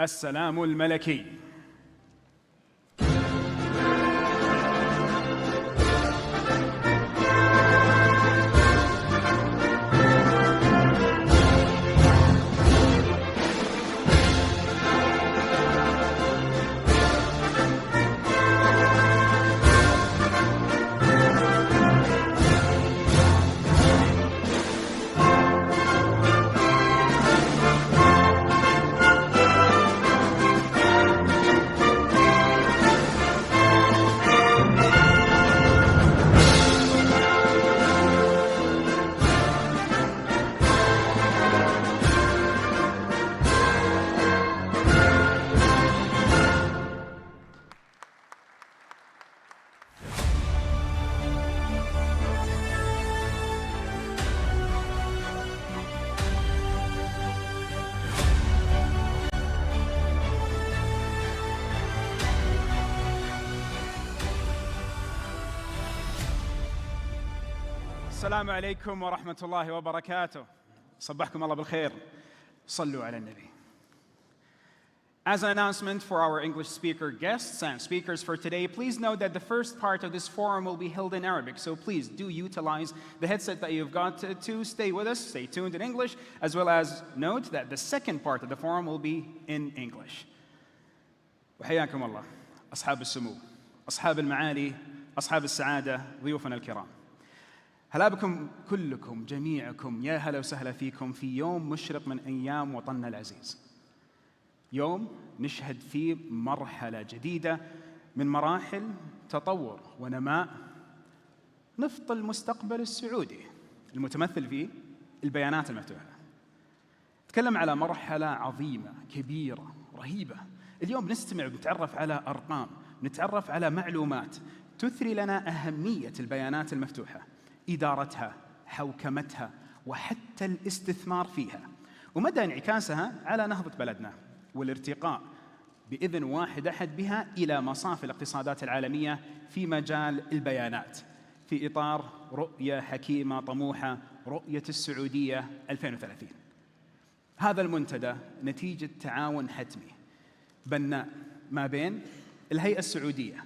السلام الملكي. السلام عليكم ورحمة الله وبركاته. صبحكم الله بالخير. صلوا على النبي. As an announcement for our English speaker guests and speakers for today, please note that the first part of this forum will be held in Arabic, so please do utilize the headset that you've got to stay with us, stay tuned in English, as well as note that the second part of the forum will be in English. وحياكم الله أصحاب السمو، أصحاب المعالي، أصحاب السعادة، ضيوفنا الكرام. هلا بكم كلكم جميعكم، يا هلا وسهلا فيكم في يوم مشرق من أيام وطننا العزيز. يوم نشهد فيه مرحلة جديدة من مراحل تطور ونماء نفط المستقبل السعودي المتمثل في البيانات المفتوحة. نتكلم على مرحلة عظيمة كبيرة رهيبة. اليوم نستمع ونتعرف على أرقام، نتعرف على معلومات تثري لنا أهمية البيانات المفتوحة، إدارتها، حوكمتها، وحتى الاستثمار فيها، ومدى انعكاسها على نهضة بلدنا والارتقاء بإذن واحد أحد بها إلى مصاف الاقتصادات العالمية في مجال البيانات في إطار رؤية حكيمة طموحة، رؤية السعودية 2030. هذا المنتدى نتيجة تعاون حتمي بناء ما بين الهيئة السعودية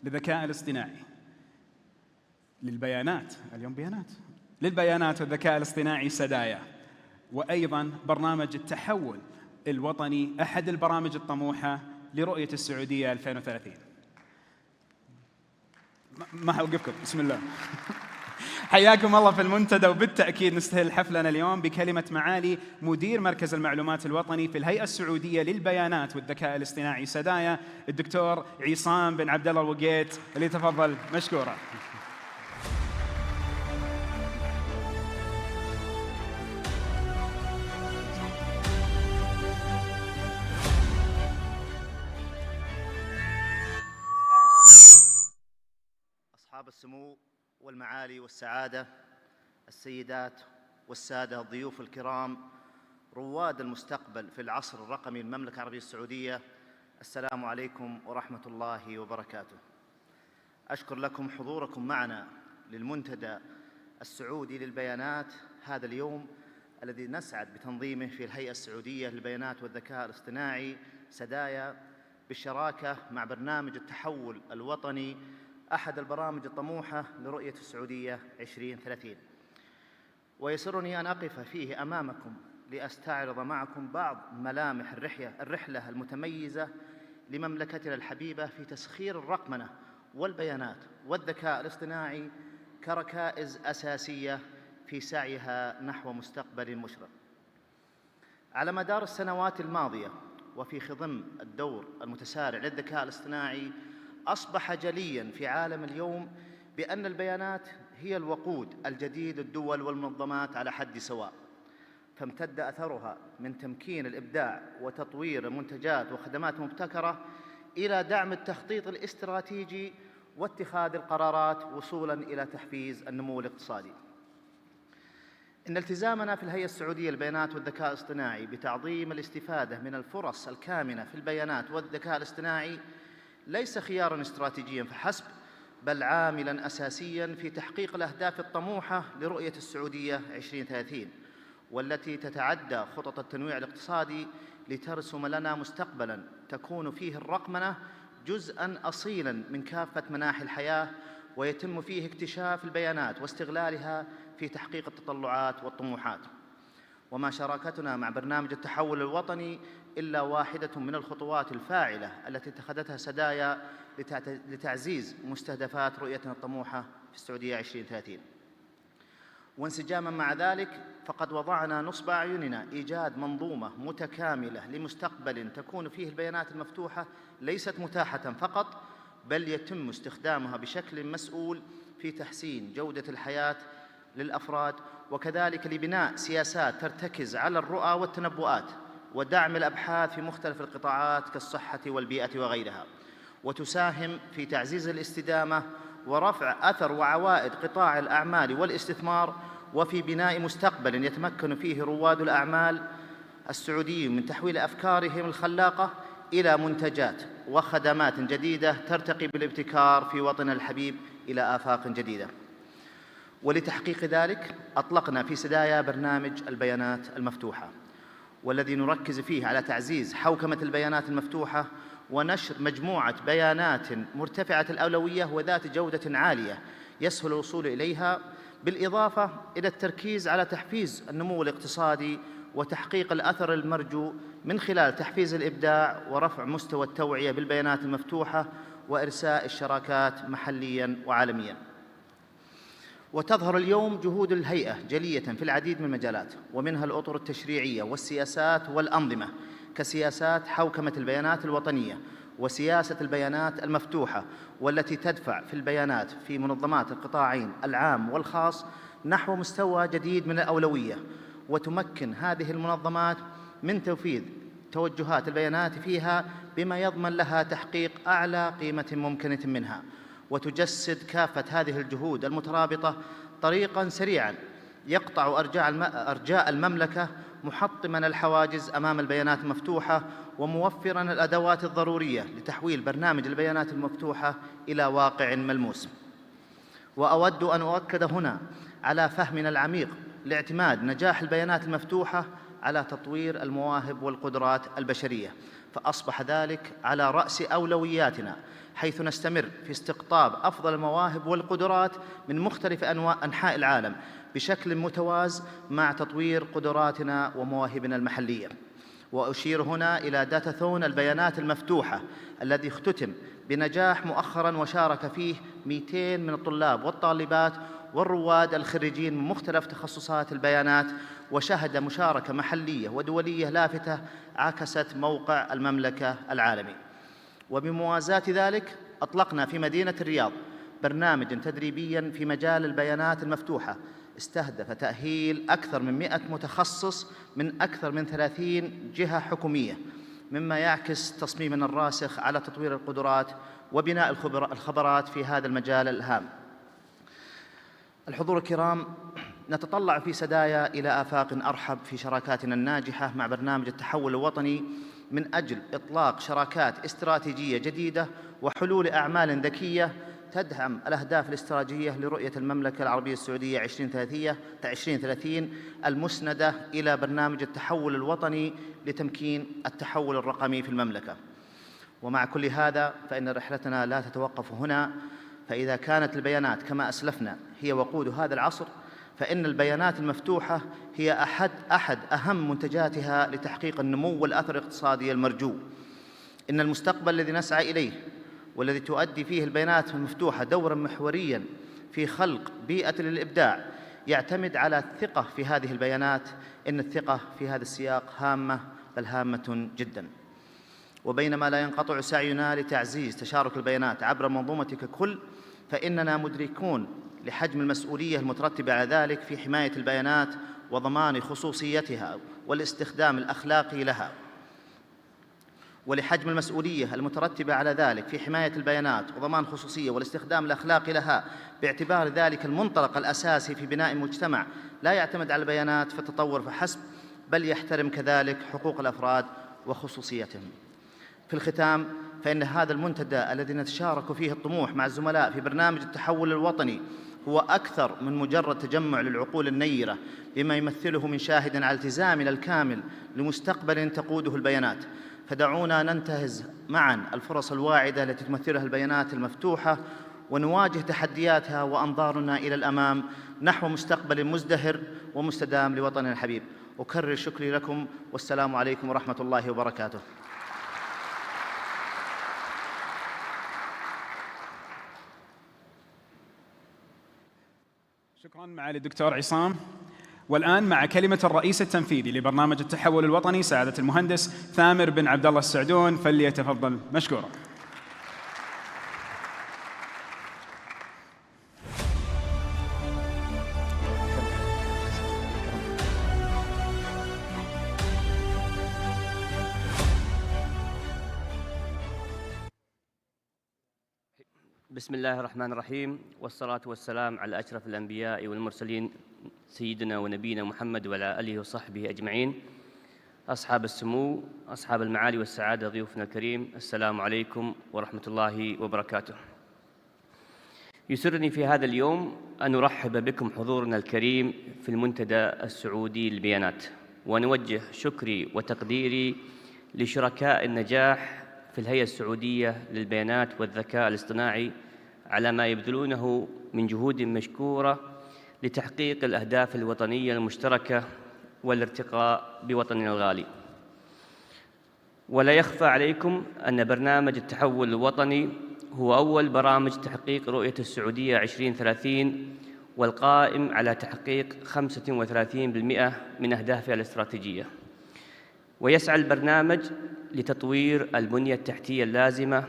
للذكاء الاصطناعي للبيانات، اليوم بيانات، للبيانات والذكاء الاصطناعي سدايا، وأيضاً برنامج التحول الوطني، أحد البرامج الطموحة لرؤية السعودية 2030. ما حوقفكم، بسم الله. حياكم الله في المنتدى، وبالتأكيد نستهل حفلنا اليوم بكلمة معالي مدير مركز المعلومات الوطني في الهيئة السعودية للبيانات والذكاء الاصطناعي سدايا، الدكتور عصام بن عبد الله الوقيت، ليتفضل مشكورا. أصحاب السمو والمعالي والسعادة، السيدات والسادة، الضيوف الكرام، رواد المستقبل في العصر الرقمي للمملكة العربية السعودية، السلام عليكم ورحمة الله وبركاته. أشكر لكم حضوركم معنا للمنتدى السعودي للبيانات، هذا اليوم الذي نسعد بتنظيمه في الهيئة السعودية للبيانات والذكاء الاصطناعي سدايا، بالشراكة مع برنامج التحول الوطني، أحد البرامج الطموحة لرؤية السعودية 2030. ويسرني أن أقف فيه أمامكم لأستعرض معكم بعض ملامح الرحلة المتميزة لمملكتنا الحبيبة في تسخير الرقمنة والبيانات والذكاء الاصطناعي كركائز أساسية في سعيها نحو مستقبل مشرق. على مدار السنوات الماضية وفي خضم الدور المتسارع للذكاء الاصطناعي، أصبح جلياً في عالم اليوم بأن البيانات هي الوقود الجديد للدول والمنظمات على حد سواء، فامتد أثرها من تمكين الإبداع وتطوير منتجات وخدمات مبتكرة إلى دعم التخطيط الاستراتيجي واتخاذ القرارات وصولاً إلى تحفيز النمو الاقتصادي. إن التزامنا في الهيئة السعودية للبيانات والذكاء الاصطناعي بتعظيم الاستفادة من الفرص الكامنة في البيانات والذكاء الاصطناعي ليس خياراً استراتيجياً فحسب، بل عاملاً أساسياً في تحقيق الأهداف الطموحة لرؤية السعودية 2030، والتي تتعدى خطط التنويع الاقتصادي لترسم لنا مستقبلاً تكون فيه الرقمنة جزءاً أصيلاً من كافة مناحي الحياة، ويتم فيه اكتشاف البيانات واستغلالها في تحقيق التطلعات والطموحات. وما شراكتنا مع برنامج التحول الوطني إلا واحدة من الخطوات الفاعلة التي اتخذتها سدايا لتعزيز مستهدفات رؤيتنا الطموحة في السعودية 2030. وانسجاماً مع ذلك فقد وضعنا نصب أعيننا إيجاد منظومة متكاملة لمستقبل تكون فيه البيانات المفتوحة ليست متاحة فقط، بل يتم استخدامها بشكل مسؤول في تحسين جودة الحياة للأفراد، وكذلك لبناء سياسات ترتكز على الرؤى والتنبؤات ودعم الأبحاث في مختلف القطاعات كالصحة والبيئة وغيرها، وتساهم في تعزيز الاستدامة ورفع أثر وعوائد قطاع الأعمال والاستثمار، وفي بناء مستقبل يتمكن فيه رواد الأعمال السعوديين من تحويل أفكارهم الخلاقة إلى منتجات وخدمات جديدة ترتقي بالابتكار في وطننا الحبيب إلى آفاق جديدة. ولتحقيق ذلك أطلقنا في سدايا برنامج البيانات المفتوحة، والذي نركز فيه على تعزيز حوكمة البيانات المفتوحة ونشر مجموعة بيانات مرتفعة الأولوية وذات جودة عالية يسهل الوصول إليها، بالإضافة إلى التركيز على تحفيز النمو الاقتصادي وتحقيق الأثر المرجو من خلال تحفيز الإبداع ورفع مستوى التوعية بالبيانات المفتوحة وإرساء الشراكات محلياً وعالمياً. وتظهر اليوم جهود الهيئة جلية في العديد من المجالات، ومنها الأطر التشريعية والسياسات والأنظمة، كسياسات حوكمة البيانات الوطنية وسياسة البيانات المفتوحة، والتي تدفع في البيانات في منظمات القطاعين العام والخاص نحو مستوى جديد من الأولوية، وتمكن هذه المنظمات من تنفيذ توجهات البيانات فيها بما يضمن لها تحقيق أعلى قيمة ممكنة منها، وتجسد كافة هذه الجهود المترابطة طريقاً سريعاً يقطع أرجاء المملكة، محطماً الحواجز أمام البيانات المفتوحة، وموفراً الأدوات الضرورية لتحويل برنامج البيانات المفتوحة إلى واقع ملموس. وأود أن أؤكد هنا على فهمنا العميق لاعتماد نجاح البيانات المفتوحة على تطوير المواهب والقدرات البشرية، فأصبح ذلك على رأس أولوياتنا، حيث نستمر في استقطاب أفضل المواهب والقدرات من مختلف أنحاء العالم بشكل متوازن مع تطوير قدراتنا ومواهبنا المحلية. وأشير هنا إلى داتاثون البيانات المفتوحة الذي اختتم بنجاح مؤخراً، وشارك فيه 200 من الطلاب والطالبات والرواد الخريجين من مختلف تخصصات البيانات، وشهد مشاركة محلية ودولية لافتة عكست موقع المملكة العالمي. وبموازاة ذلك أطلقنا في مدينة الرياض برنامجاً تدريبياً في مجال البيانات المفتوحة استهدف تأهيل أكثر من 100 متخصص من أكثر من 30 جهة حكومية، مما يعكس تصميمنا الراسخ على تطوير القدرات وبناء الخبرات في هذا المجال الهام. الحضور الكرام، نتطلع في سدايا إلى آفاق أرحب في شراكاتنا الناجحة مع برنامج التحول الوطني من أجل إطلاق شراكات استراتيجية جديدة وحلول أعمال ذكية تدعم الأهداف الاستراتيجية لرؤية المملكة العربية السعودية 2030 المسندة إلى برنامج التحول الوطني لتمكين التحول الرقمي في المملكة. ومع كل هذا فإن رحلتنا لا تتوقف هنا، فإذا كانت البيانات كما أسلفنا هي وقود هذا العصر، فإن البيانات المفتوحة هي أحد أهم منتجاتها لتحقيق النمو والأثر الاقتصادي المرجو. إن المستقبل الذي نسعى إليه والذي تؤدي فيه البيانات المفتوحة دورا محوريا في خلق بيئة للإبداع يعتمد على الثقة في هذه البيانات. إن الثقة في هذا السياق هامة، بل هامة جدا. وبينما لا ينقطع سعينا لتعزيز تشارك البيانات عبر منظومة ككل، فإننا مدركون لحجم المسؤولية المترتبة على ذلك في حماية البيانات وضمان خصوصيتها والاستخدام الأخلاقي لها. ولحجم المسؤولية المترتبة على ذلك في حماية البيانات وضمان خصوصية والاستخدام الأخلاقي لها، باعتبار ذلك المنطلق الأساسي في بناء مجتمع لا يعتمد على البيانات في التطور فحسب، بل يحترم كذلك حقوق الأفراد وخصوصيتهم. في الختام، فإن هذا المنتدى الذي نتشارك فيه الطموح مع الزملاء في برنامج التحول الوطني هو أكثر من مجرد تجمع للعقول النيرة بما يمثله من شاهد على التزامنا الكامل لمستقبل تقوده البيانات. فدعونا ننتهز معا الفرص الواعدة التي تمثلها البيانات المفتوحة ونواجه تحدياتها وأنظارنا إلى الأمام نحو مستقبل مزدهر ومستدام لوطننا الحبيب. أكرر شكري لكم، والسلام عليكم ورحمة الله وبركاته. شكرا معالي الدكتور عصام. والآن مع كلمة الرئيس التنفيذي لبرنامج التحول الوطني سعادة المهندس ثامر بن عبد الله السعدون، فليتفضل مشكورا. بسم الله الرحمن الرحيم، والصلاة والسلام على أشرف الأنبياء والمرسلين سيدنا ونبينا محمد وعلى آله وصحبه أجمعين. أصحاب السمو، أصحاب المعالي والسعادة، ضيوفنا الكريم، السلام عليكم ورحمة الله وبركاته. يسرني في هذا اليوم أن أرحب بكم حضورنا الكريم في المنتدى السعودي للبيانات، ونوجه شكري وتقديري لشركاء النجاح في الهيئة السعودية للبيانات والذكاء الاصطناعي على ما يبذلونه من جهود مشكورة لتحقيق الأهداف الوطنية المشتركة والارتقاء بوطننا الغالي. ولا يخفى عليكم أن برنامج التحول الوطني هو أول برامج تحقيق رؤية السعودية 2030، والقائم على تحقيق 35% من أهدافها الاستراتيجية. ويسعى البرنامج لتطوير البنية التحتية اللازمة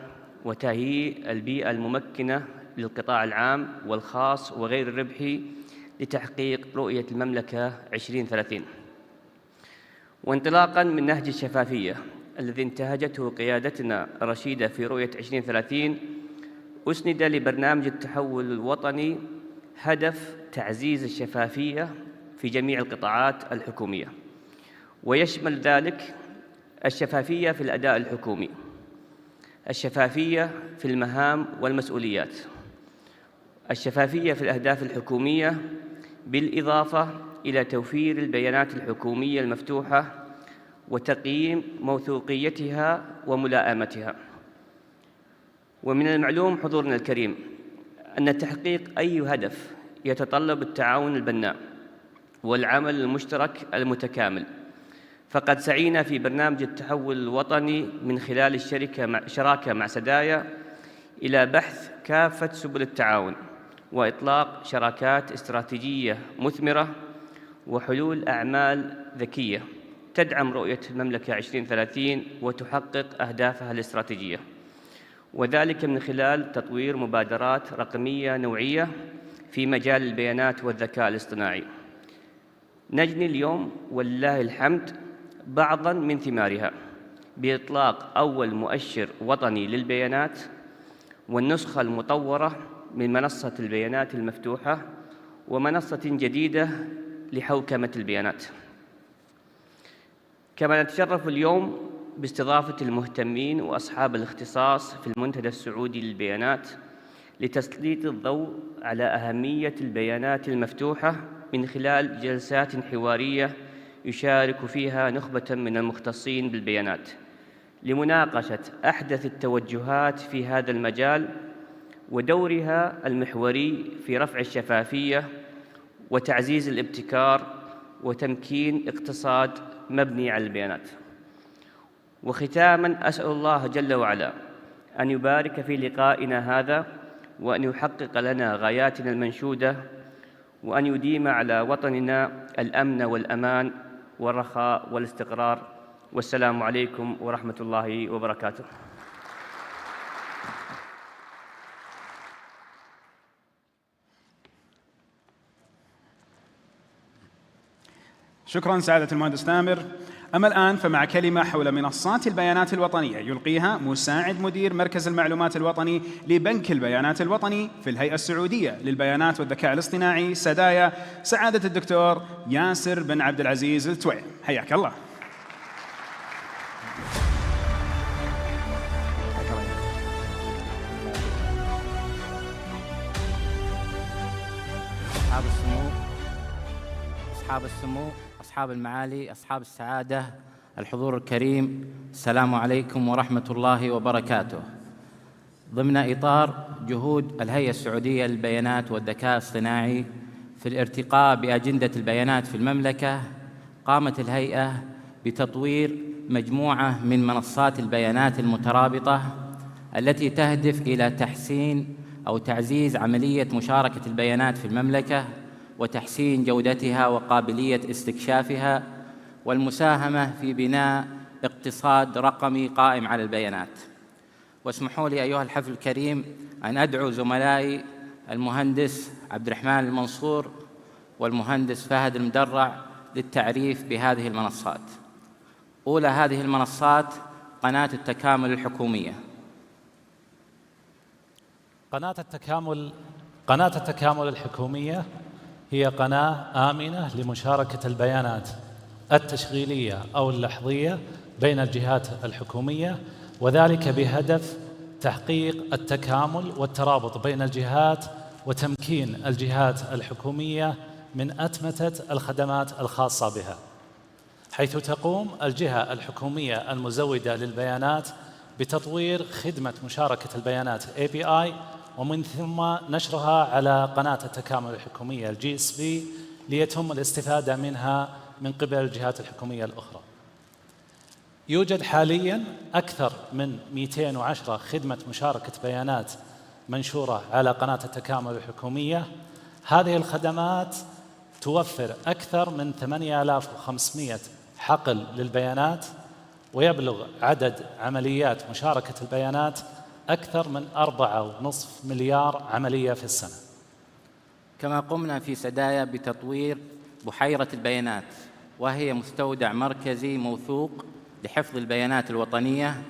وتهيئ البيئة الممكنة للقطاع العام والخاص وغير الربحي لتحقيق رؤية المملكة 2030. وانطلاقاً من نهج الشفافية الذي انتهجته قيادتنا الرشيدة في رؤية 2030، أسند لبرنامج التحول الوطني هدف تعزيز الشفافية في جميع القطاعات الحكومية، ويشمل ذلك الشفافية في الأداء الحكومي، الشفافية في المهام والمسؤوليات، الشفافية في الأهداف الحكومية، بالإضافة إلى توفير البيانات الحكومية المفتوحة وتقييم موثوقيتها وملائمتها. ومن المعلوم حضورنا الكريم أن تحقيق أي هدف يتطلب التعاون البناء والعمل المشترك المتكامل. فقد سعينا في برنامج التحول الوطني من خلال الشراكة مع سدايا إلى بحث كافة سبل التعاون وإطلاق شراكات استراتيجية مثمرة وحلول أعمال ذكية تدعم رؤية المملكة 2030 وتحقق أهدافها الاستراتيجية، وذلك من خلال تطوير مبادرات رقمية نوعية في مجال البيانات والذكاء الاصطناعي. نجني اليوم ولله الحمد بعضاً من ثمارها بإطلاق أول مؤشر وطني للبيانات والنسخة المطورة من منصة البيانات المفتوحة ومنصة جديدة لحوكمة البيانات. كما نتشرف اليوم باستضافة المهتمين وأصحاب الاختصاص في المنتدى السعودي للبيانات لتسليط الضوء على أهمية البيانات المفتوحة من خلال جلسات حوارية يشارك فيها نخبة من المختصين بالبيانات لمناقشة أحدث التوجهات في هذا المجال ودورها المحوري في رفع الشفافية وتعزيز الابتكار وتمكين اقتصاد مبني على البيانات. وختاماً أسأل الله جل وعلا أن يبارك في لقائنا هذا وأن يحقق لنا غاياتنا المنشودة وأن يديم على وطننا الأمن والأمان والرخاء والاستقرار. والسلام عليكم ورحمة الله وبركاته. شكراً سعادة المهندس ثامر. أما الآن فمع كلمة حول منصات البيانات الوطنية يلقيها مساعد مدير مركز المعلومات الوطني لبنك البيانات الوطني في الهيئة السعودية للبيانات والذكاء الاصطناعي سدايا، سعادة الدكتور ياسر بن عبد العزيز التويل. حياك الله. أصحاب السمو، أصحاب المعالي، أصحاب السعادة، الحضور الكريم، السلام عليكم ورحمة الله وبركاته. ضمن إطار جهود الهيئة السعودية للبيانات والذكاء الاصطناعي في الارتقاء بأجندة البيانات في المملكة، قامت الهيئة بتطوير مجموعة من منصات البيانات المترابطة التي تهدف إلى تحسين أو تعزيز عملية مشاركة البيانات في المملكة وتحسين جودتها وقابلية استكشافها والمساهمة في بناء اقتصاد رقمي قائم على البيانات. واسمحوا لي أيها الحفل الكريم أن أدعو زملائي المهندس عبد الرحمن المنصور والمهندس فهد المدرع للتعريف بهذه المنصات. أولى هذه المنصات قناة التكامل الحكومية. قناة التكامل الحكومية هي قناة آمنة لمشاركة البيانات التشغيلية أو اللحظية بين الجهات الحكومية، وذلك بهدف تحقيق التكامل والترابط بين الجهات وتمكين الجهات الحكومية من أتمتة الخدمات الخاصة بها، حيث تقوم الجهة الحكومية المزودة للبيانات بتطوير خدمة مشاركة البيانات API، ومن ثم نشرها على قناة التكامل الحكومية GSP ليتم الاستفادة منها من قبل الجهات الحكومية الأخرى. يوجد حالياً أكثر من 210 خدمة مشاركة بيانات منشورة على قناة التكامل الحكومية. هذه الخدمات توفر أكثر من 8500 حقل للبيانات، ويبلغ عدد عمليات مشاركة البيانات أكثر من 4.5 مليار عملية في السنة. كما قمنا في سدايا بتطوير بحيرة البيانات، وهي مستودع مركزي موثوق لحفظ البيانات الوطنية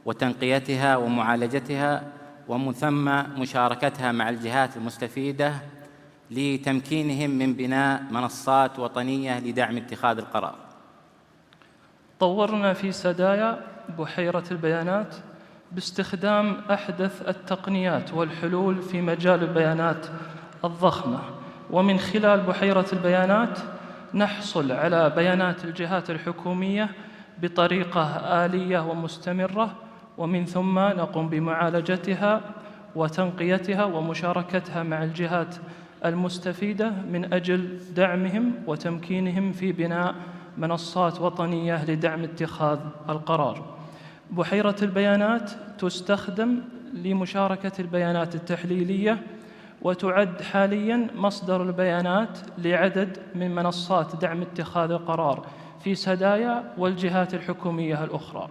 وتنقيتها ومعالجتها، ومن ثم مشاركتها مع الجهات المستفيدة لتمكينهم من بناء منصات وطنية لدعم اتخاذ القرار. طورنا في سدايا بحيرة البيانات باستخدام أحدث التقنيات والحلول في مجال البيانات الضخمة، ومن خلال بحيرة البيانات نحصل على بيانات الجهات الحكومية بطريقة آلية ومستمرة، ومن ثم نقوم بمعالجتها وتنقيتها ومشاركتها مع الجهات المستفيدة من أجل دعمهم وتمكينهم في بناء منصات وطنية لدعم اتخاذ القرار. بحيرة البيانات تستخدم لمشاركة البيانات التحليلية، وتعد حالياً مصدر البيانات لعدد من منصات دعم اتخاذ القرار في سدايا والجهات الحكومية الأخرى.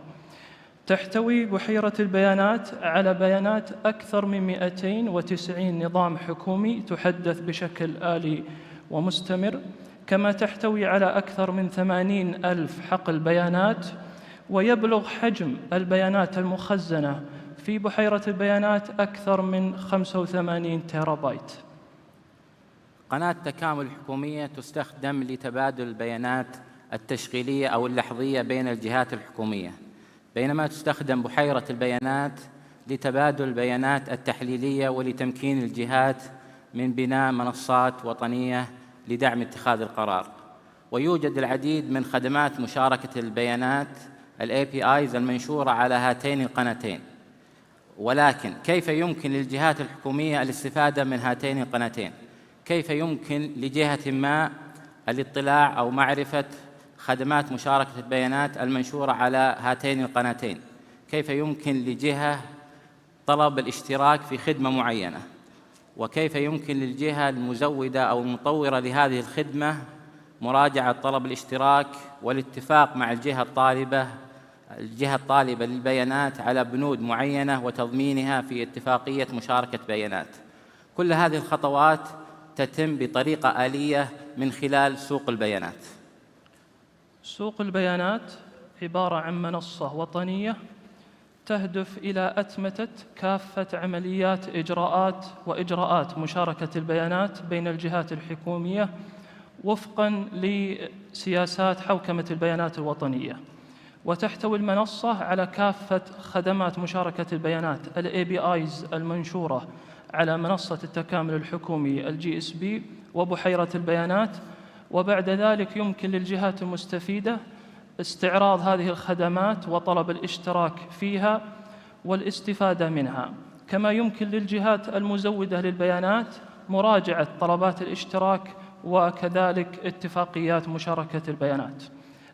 تحتوي بحيرة البيانات على بيانات أكثر من 290 نظام حكومي تحدث بشكل آلي ومستمر، كما تحتوي على أكثر من 80,000 حقل بيانات، ويبلغ حجم البيانات المخزنة في بحيرة البيانات أكثر من 85 تيرابايت. قناة التكامل الحكومية تستخدم لتبادل البيانات التشغيلية أو اللحظية بين الجهات الحكومية، بينما تستخدم بحيرة البيانات لتبادل البيانات التحليلية ولتمكين الجهات من بناء منصات وطنية لدعم اتخاذ القرار. ويوجد العديد من خدمات مشاركة البيانات APIs المنشورة على هاتين القناتين، ولكن كيف يمكن للجهات الحكومية الاستفادة من هاتين القناتين؟ كيف يمكن لجهة ما الاطلاع أو معرفة خدمات مشاركة البيانات المنشورة على هاتين القناتين؟ كيف يمكن لجهة طلب الاشتراك في خدمة معينة؟ وكيف يمكن للجهة المزودة أو المطورة لهذه الخدمة مراجعة طلب الاشتراك والاتفاق مع الجهة الطالبة للبيانات على بنود معينة وتضمينها في اتفاقية مشاركة بيانات؟ كل هذه الخطوات تتم بطريقة آلية من خلال سوق البيانات. سوق البيانات عبارة عن منصة وطنية تهدف إلى أتمتة كافة عمليات وإجراءات مشاركة البيانات بين الجهات الحكومية وفقاً لسياسات حوكمة البيانات الوطنية. وتحتوي المنصة على كافة خدمات مشاركة البيانات APIs المنشورة على منصة التكامل الحكومي GSP، وبحيرة البيانات، وبعد ذلك يمكن للجهات المستفيدة استعراض هذه الخدمات وطلب الاشتراك فيها والاستفادة منها. كما يمكن للجهات المزودة للبيانات مراجعة طلبات الاشتراك وكذلك اتفاقيات مشاركة البيانات.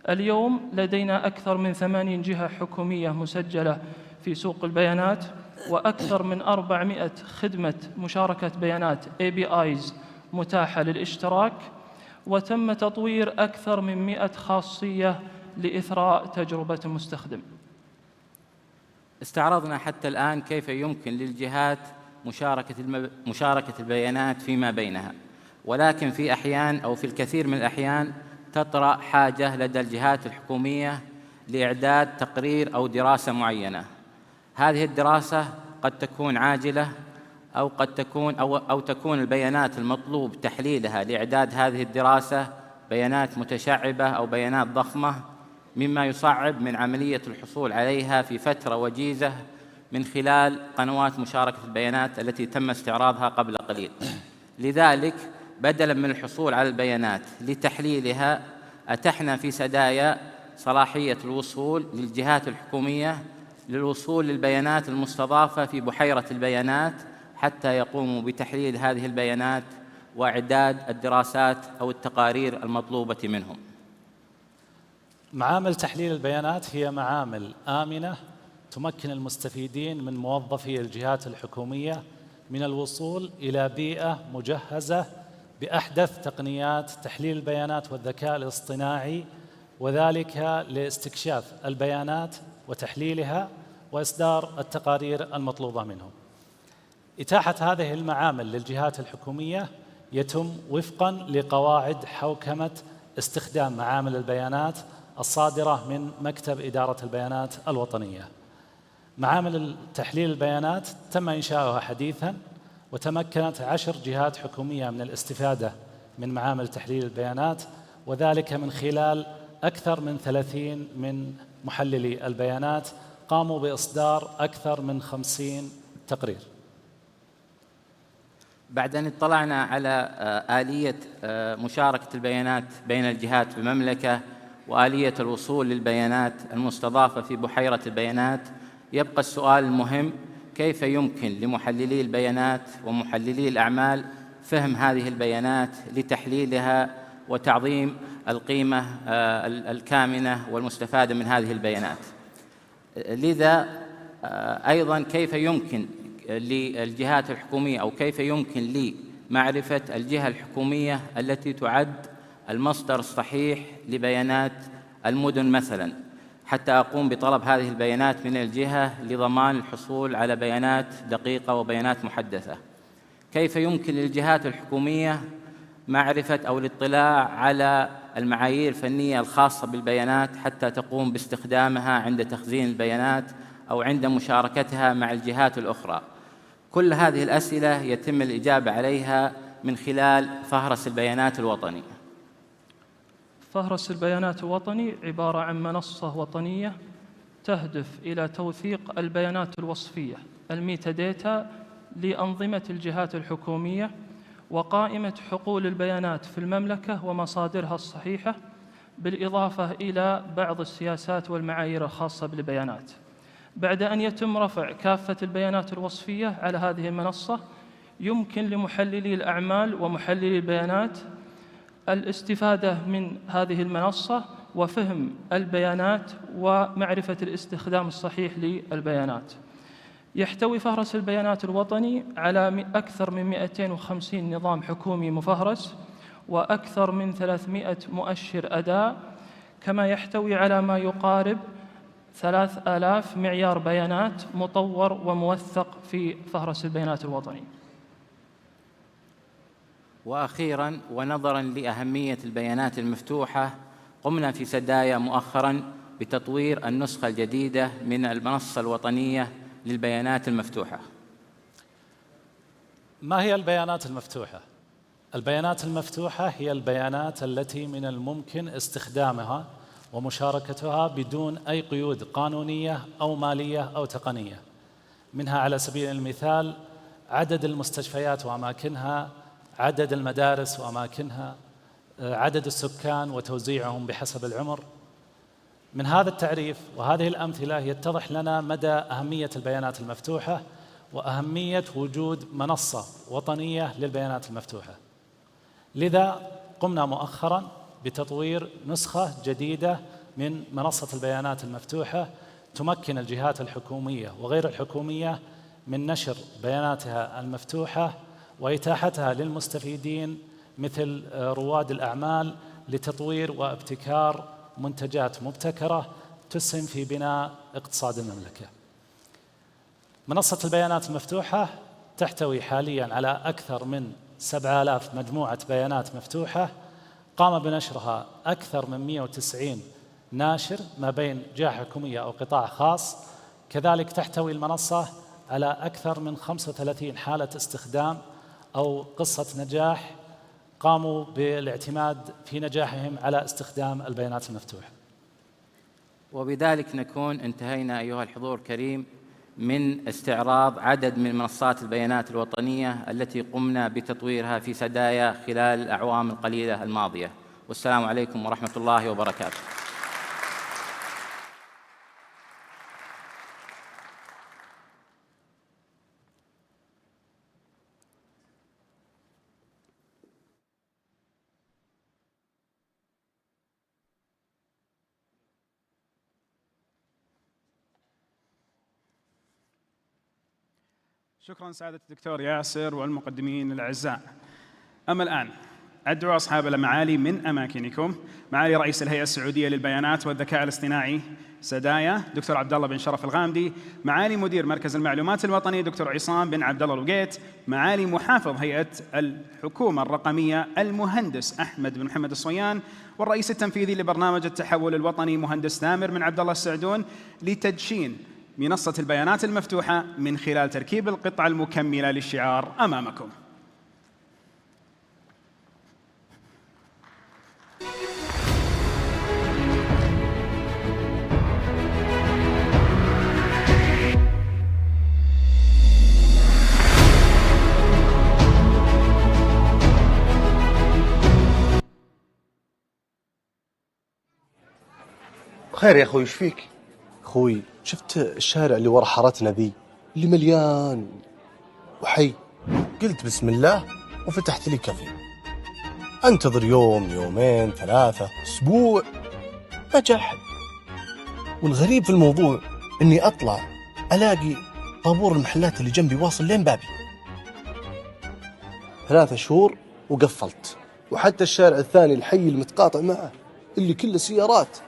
اليوم لدينا أكثر من 80 جهة حكومية مسجلة في سوق البيانات، وأكثر من 400 خدمة مشاركة بيانات APIs متاحة للاشتراك، وتم تطوير أكثر من 100 خاصية لإثراء تجربة المستخدم. استعرضنا حتى الآن كيف يمكن للجهات مشاركة البيانات فيما بينها، ولكن في أحيان أو في الكثير من الأحيان تطرأ حاجة لدى الجهات الحكومية لإعداد تقرير أو دراسة معينة. هذه الدراسة قد تكون عاجلة أو قد تكون البيانات المطلوب تحليلها لإعداد هذه الدراسة بيانات متشعبة أو بيانات ضخمة، مما يصعب من عملية الحصول عليها في فترة وجيزة من خلال قنوات مشاركة البيانات التي تم استعراضها قبل قليل. لذلك بدلاً من الحصول على البيانات لتحليلها، أتحنا في سدايا صلاحية الوصول للجهات الحكومية للوصول للبيانات المستضافة في بحيرة البيانات حتى يقوموا بتحليل هذه البيانات وإعداد الدراسات أو التقارير المطلوبة منهم. معامل تحليل البيانات هي معامل آمنة تمكن المستفيدين من موظفي الجهات الحكومية من الوصول إلى بيئة مجهزة بأحدث تقنيات تحليل البيانات والذكاء الاصطناعي، وذلك لاستكشاف البيانات وتحليلها وإصدار التقارير المطلوبة منهم. إتاحة هذه المعامل للجهات الحكومية يتم وفقاً لقواعد حوكمة استخدام معامل البيانات الصادرة من مكتب إدارة البيانات الوطنية. معامل تحليل البيانات تم إنشاؤها حديثاً، وتمكنت 10 جهات حكومية من الاستفادة من معامل تحليل البيانات، وذلك من خلال أكثر من 30 من محللي البيانات قاموا بإصدار أكثر من 50 تقرير. بعد أن اطلعنا على آلية مشاركة البيانات بين الجهات في المملكة وآلية الوصول للبيانات المستضافة في بحيرة البيانات، يبقى السؤال المهم: كيف يمكن لمحللي البيانات ومحللي الأعمال فهم هذه البيانات لتحليلها وتعظيم القيمة الكامنة والمستفادة من هذه البيانات؟ لذا أيضاً كيف يمكن للجهات الحكومية أو كيف يمكن لي معرفة الجهة الحكومية التي تعد المصدر الصحيح لبيانات المدن مثلاً، حتى أقوم بطلب هذه البيانات من الجهة لضمان الحصول على بيانات دقيقة وبيانات محدثة؟ كيف يمكن للجهات الحكومية معرفة أو الاطلاع على المعايير الفنية الخاصة بالبيانات حتى تقوم باستخدامها عند تخزين البيانات أو عند مشاركتها مع الجهات الأخرى؟ كل هذه الأسئلة يتم الإجابة عليها من خلال فهرس البيانات الوطني. فهرس البيانات الوطني عبارة عن منصة وطنية تهدف إلى توثيق البيانات الوصفية الميتاداتا لأنظمة الجهات الحكومية، وقائمة حقول البيانات في المملكة ومصادرها الصحيحة، بالإضافة إلى بعض السياسات والمعايير الخاصة بالبيانات. بعد أن يتم رفع كافة البيانات الوصفية على هذه المنصة، يمكن لمحللي الأعمال ومحللي البيانات الاستفادة من هذه المنصة وفهم البيانات ومعرفة الاستخدام الصحيح للبيانات. يحتوي فهرس البيانات الوطني على أكثر من 250 نظام حكومي مفهرس وأكثر من 300 مؤشر أداء، كما يحتوي على ما يقارب 3000 معيار بيانات مطور وموثق في فهرس البيانات الوطني. وأخيراً، ونظراً لأهمية البيانات المفتوحة، قمنا في سدايا مؤخراً بتطوير النسخة الجديدة من المنصة الوطنية للبيانات المفتوحة. ما هي البيانات المفتوحة؟ البيانات المفتوحة هي البيانات التي من الممكن استخدامها ومشاركتها بدون أي قيود قانونية أو مالية أو تقنية. منها على سبيل المثال عدد المستشفيات وأماكنها، عدد المدارس وأماكنها، عدد السكان وتوزيعهم بحسب العمر. من هذا التعريف وهذه الأمثلة يتضح لنا مدى أهمية البيانات المفتوحة وأهمية وجود منصة وطنية للبيانات المفتوحة. لذا قمنا مؤخراً بتطوير نسخة جديدة من منصة البيانات المفتوحة تمكن الجهات الحكومية وغير الحكومية من نشر بياناتها المفتوحة وإتاحتها للمستفيدين مثل رواد الأعمال لتطوير وابتكار منتجات مبتكرة تسهم في بناء اقتصاد المملكة. منصة البيانات المفتوحة تحتوي حالياً على أكثر من 7000 مجموعة بيانات مفتوحة قام بنشرها أكثر من 190 ناشر ما بين جهة حكومية أو قطاع خاص. كذلك تحتوي المنصة على أكثر من 35 حالة استخدام أو قصة نجاح قاموا بالاعتماد في نجاحهم على استخدام البيانات المفتوحة. وبذلك نكون انتهينا أيها الحضور الكريم من استعراض عدد من منصات البيانات الوطنية التي قمنا بتطويرها في سدايا خلال الأعوام القليلة الماضية، والسلام عليكم ورحمة الله وبركاته. شكرا سعادة الدكتور ياسر والمقدمين الأعزاء. أما الآن أدعو أصحاب المعالي من أماكنكم معالي رئيس الهيئة السعودية للبيانات والذكاء الاصطناعي سدايا دكتور عبد الله بن شرف الغامدي، معالي مدير مركز المعلومات الوطني دكتور عصام بن عبد الله الوقيت، معالي محافظ هيئة الحكومة الرقمية المهندس أحمد بن محمد الصويان، والرئيس التنفيذي لبرنامج التحول الوطني مهندس ثامر بن عبد الله السعدون، لتدشين منصة البيانات المفتوحة من خلال تركيب القطعة المكملة للشعار أمامكم. خير يا أخوي، إيش فيك؟ أخوي شفت الشارع اللي ورا حارتنا ذي اللي مليان وحي، قلت بسم الله وفتحت لي كافي. أنتظر يوم يومين ثلاثة أسبوع ما جاء أحد، والغريب في الموضوع إني أطلع ألاقي طابور المحلات اللي جنبي واصل لين بابي. 3 شهور وقفلت، وحتى الشارع الثاني الحي المتقاطع معه اللي كله سيارات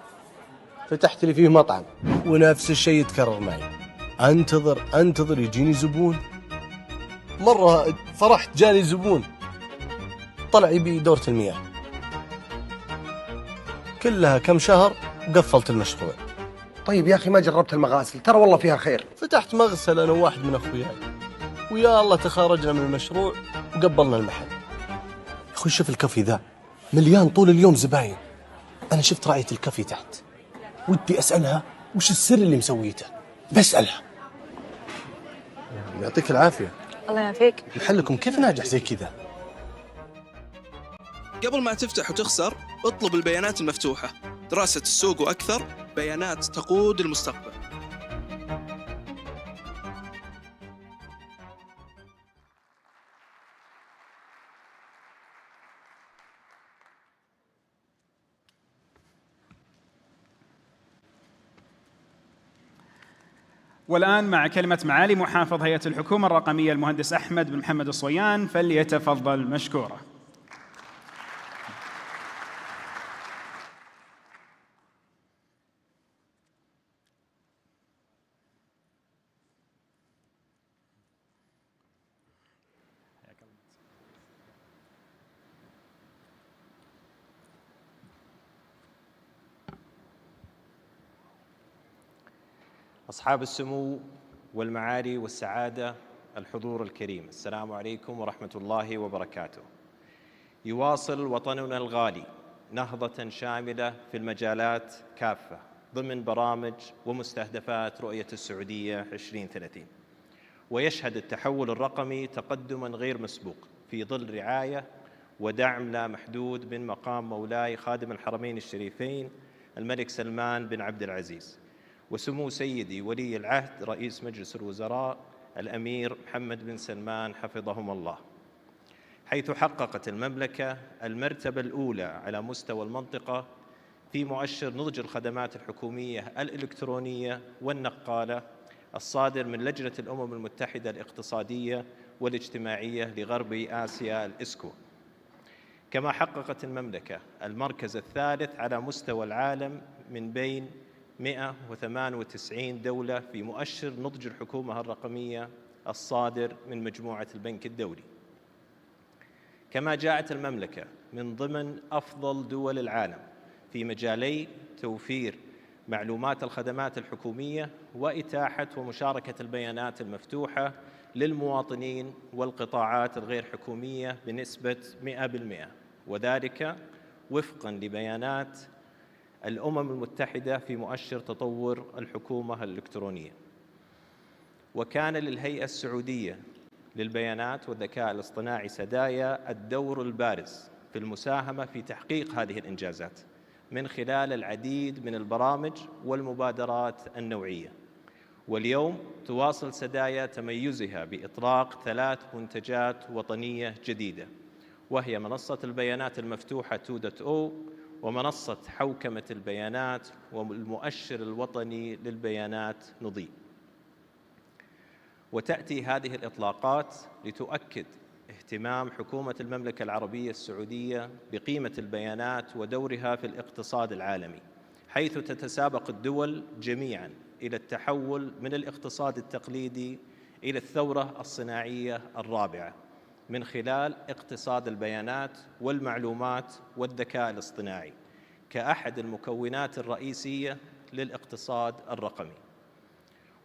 فتحت لي فيه مطعم، ونفس الشيء يتكرر معي. أنتظر يجيني زبون. مرة فرحت جاني زبون طلع يبي دورة المياه، كلها كم شهر وقفلت المشروع. طيب يا أخي ما جربت المغاسل؟ ترى والله فيها خير. فتحت مغسل أنا وواحد من أخوياي، ويا الله تخارجنا من المشروع وقبلنا المحل. يا أخوي شوف الكافي ذا مليان طول اليوم زباين. أنا شفت رأية الكافي تحت، ودي أسألها وش السر اللي مسويته، بسألها. يعطيك العافية. الله يعافيك. محلكم كيف ناجح زي كذا؟ قبل ما تفتح وتخسر اطلب البيانات المفتوحة، دراسة السوق وأكثر، بيانات تقود المستقبل. والآن مع كلمة معالي محافظ هيئة الحكومة الرقمية المهندس أحمد بن محمد الصويان، فليتفضل مشكورا. أصحاب السمو والمعالي والسعادة، الحضور الكريم، السلام عليكم ورحمة الله وبركاته. يواصل وطننا الغالي نهضة شاملة في المجالات كافة ضمن برامج ومستهدفات رؤية السعودية 2030، ويشهد التحول الرقمي تقدماً غير مسبوق في ظل رعاية ودعم لا محدود من مقام مولاي خادم الحرمين الشريفين الملك سلمان بن عبد العزيز، وسمو سيدي ولي العهد رئيس مجلس الوزراء الأمير محمد بن سلمان حفظهم الله، حيث حققت المملكة المرتبة الأولى على مستوى المنطقة في مؤشر نضج الخدمات الحكومية الإلكترونية والنقالة الصادر من لجنة الأمم المتحدة الاقتصادية والاجتماعية لغرب آسيا الإسكو. كما حققت المملكة المركز الثالث على مستوى العالم من بين 198 دولة في مؤشر نضج الحكومة الرقمية الصادر من مجموعة البنك الدولي. كما جاءت المملكة من ضمن أفضل دول العالم في مجالي توفير معلومات الخدمات الحكومية وإتاحة ومشاركة البيانات المفتوحة للمواطنين والقطاعات الغير حكومية بنسبة 100%، وذلك وفقاً لبيانات الأمم المتحدة في مؤشر تطور الحكومة الإلكترونية. وكان للهيئة السعودية للبيانات والذكاء الاصطناعي سدايا الدور البارز في المساهمة في تحقيق هذه الإنجازات من خلال العديد من البرامج والمبادرات النوعية. واليوم تواصل سدايا تميزها بإطلاق 3 منتجات وطنية جديدة، وهي منصة البيانات المفتوحة 2.0 ومنصة حوكمة البيانات والمؤشر الوطني للبيانات نضيء. وتأتي هذه الإطلاقات لتؤكد اهتمام حكومة المملكة العربية السعودية بقيمة البيانات ودورها في الاقتصاد العالمي، حيث تتسابق الدول جميعاً إلى التحول من الاقتصاد التقليدي إلى الثورة الصناعية الرابعة من خلال اقتصاد البيانات والمعلومات والذكاء الاصطناعي كأحد المكونات الرئيسية للاقتصاد الرقمي.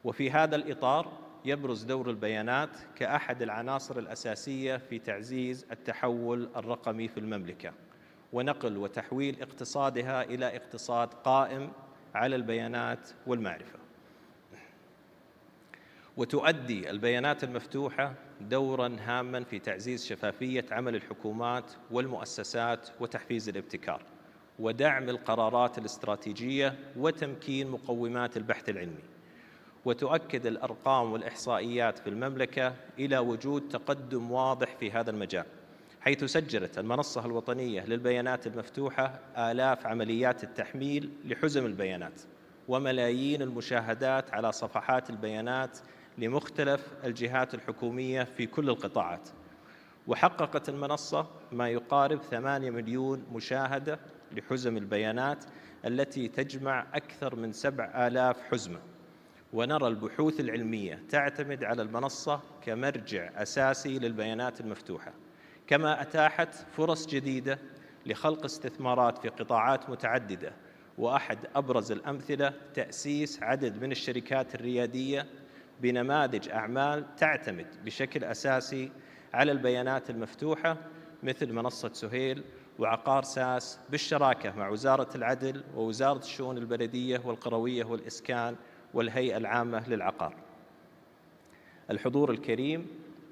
وفي هذا الإطار يبرز دور البيانات كأحد العناصر الأساسية في تعزيز التحول الرقمي في المملكة ونقل وتحويل اقتصادها إلى اقتصاد قائم على البيانات والمعرفة. وتؤدي البيانات المفتوحة دوراً هاماً في تعزيز شفافية عمل الحكومات والمؤسسات وتحفيز الابتكار ودعم القرارات الاستراتيجية وتمكين مقومات البحث العلمي. وتؤكد الأرقام والإحصائيات في المملكة إلى وجود تقدم واضح في هذا المجال، حيث سجلت المنصة الوطنية للبيانات المفتوحة آلاف عمليات التحميل لحزم البيانات وملايين المشاهدات على صفحات البيانات لمختلف الجهات الحكومية في كل القطاعات. وحققت المنصة ما يقارب 8 مليون مشاهدة لحزم البيانات التي تجمع أكثر من 7,000 حزمة. ونرى البحوث العلمية تعتمد على المنصة كمرجع أساسي للبيانات المفتوحة، كما أتاحت فرص جديدة لخلق استثمارات في قطاعات متعددة. وأحد أبرز الأمثلة تأسيس عدد من الشركات الريادية بنماذج أعمال تعتمد بشكل أساسي على البيانات المفتوحة مثل منصة سهيل وعقار ساس بالشراكة مع وزارة العدل ووزارة الشؤون البلدية والقروية والإسكان والهيئة العامة للعقار. الحضور الكريم،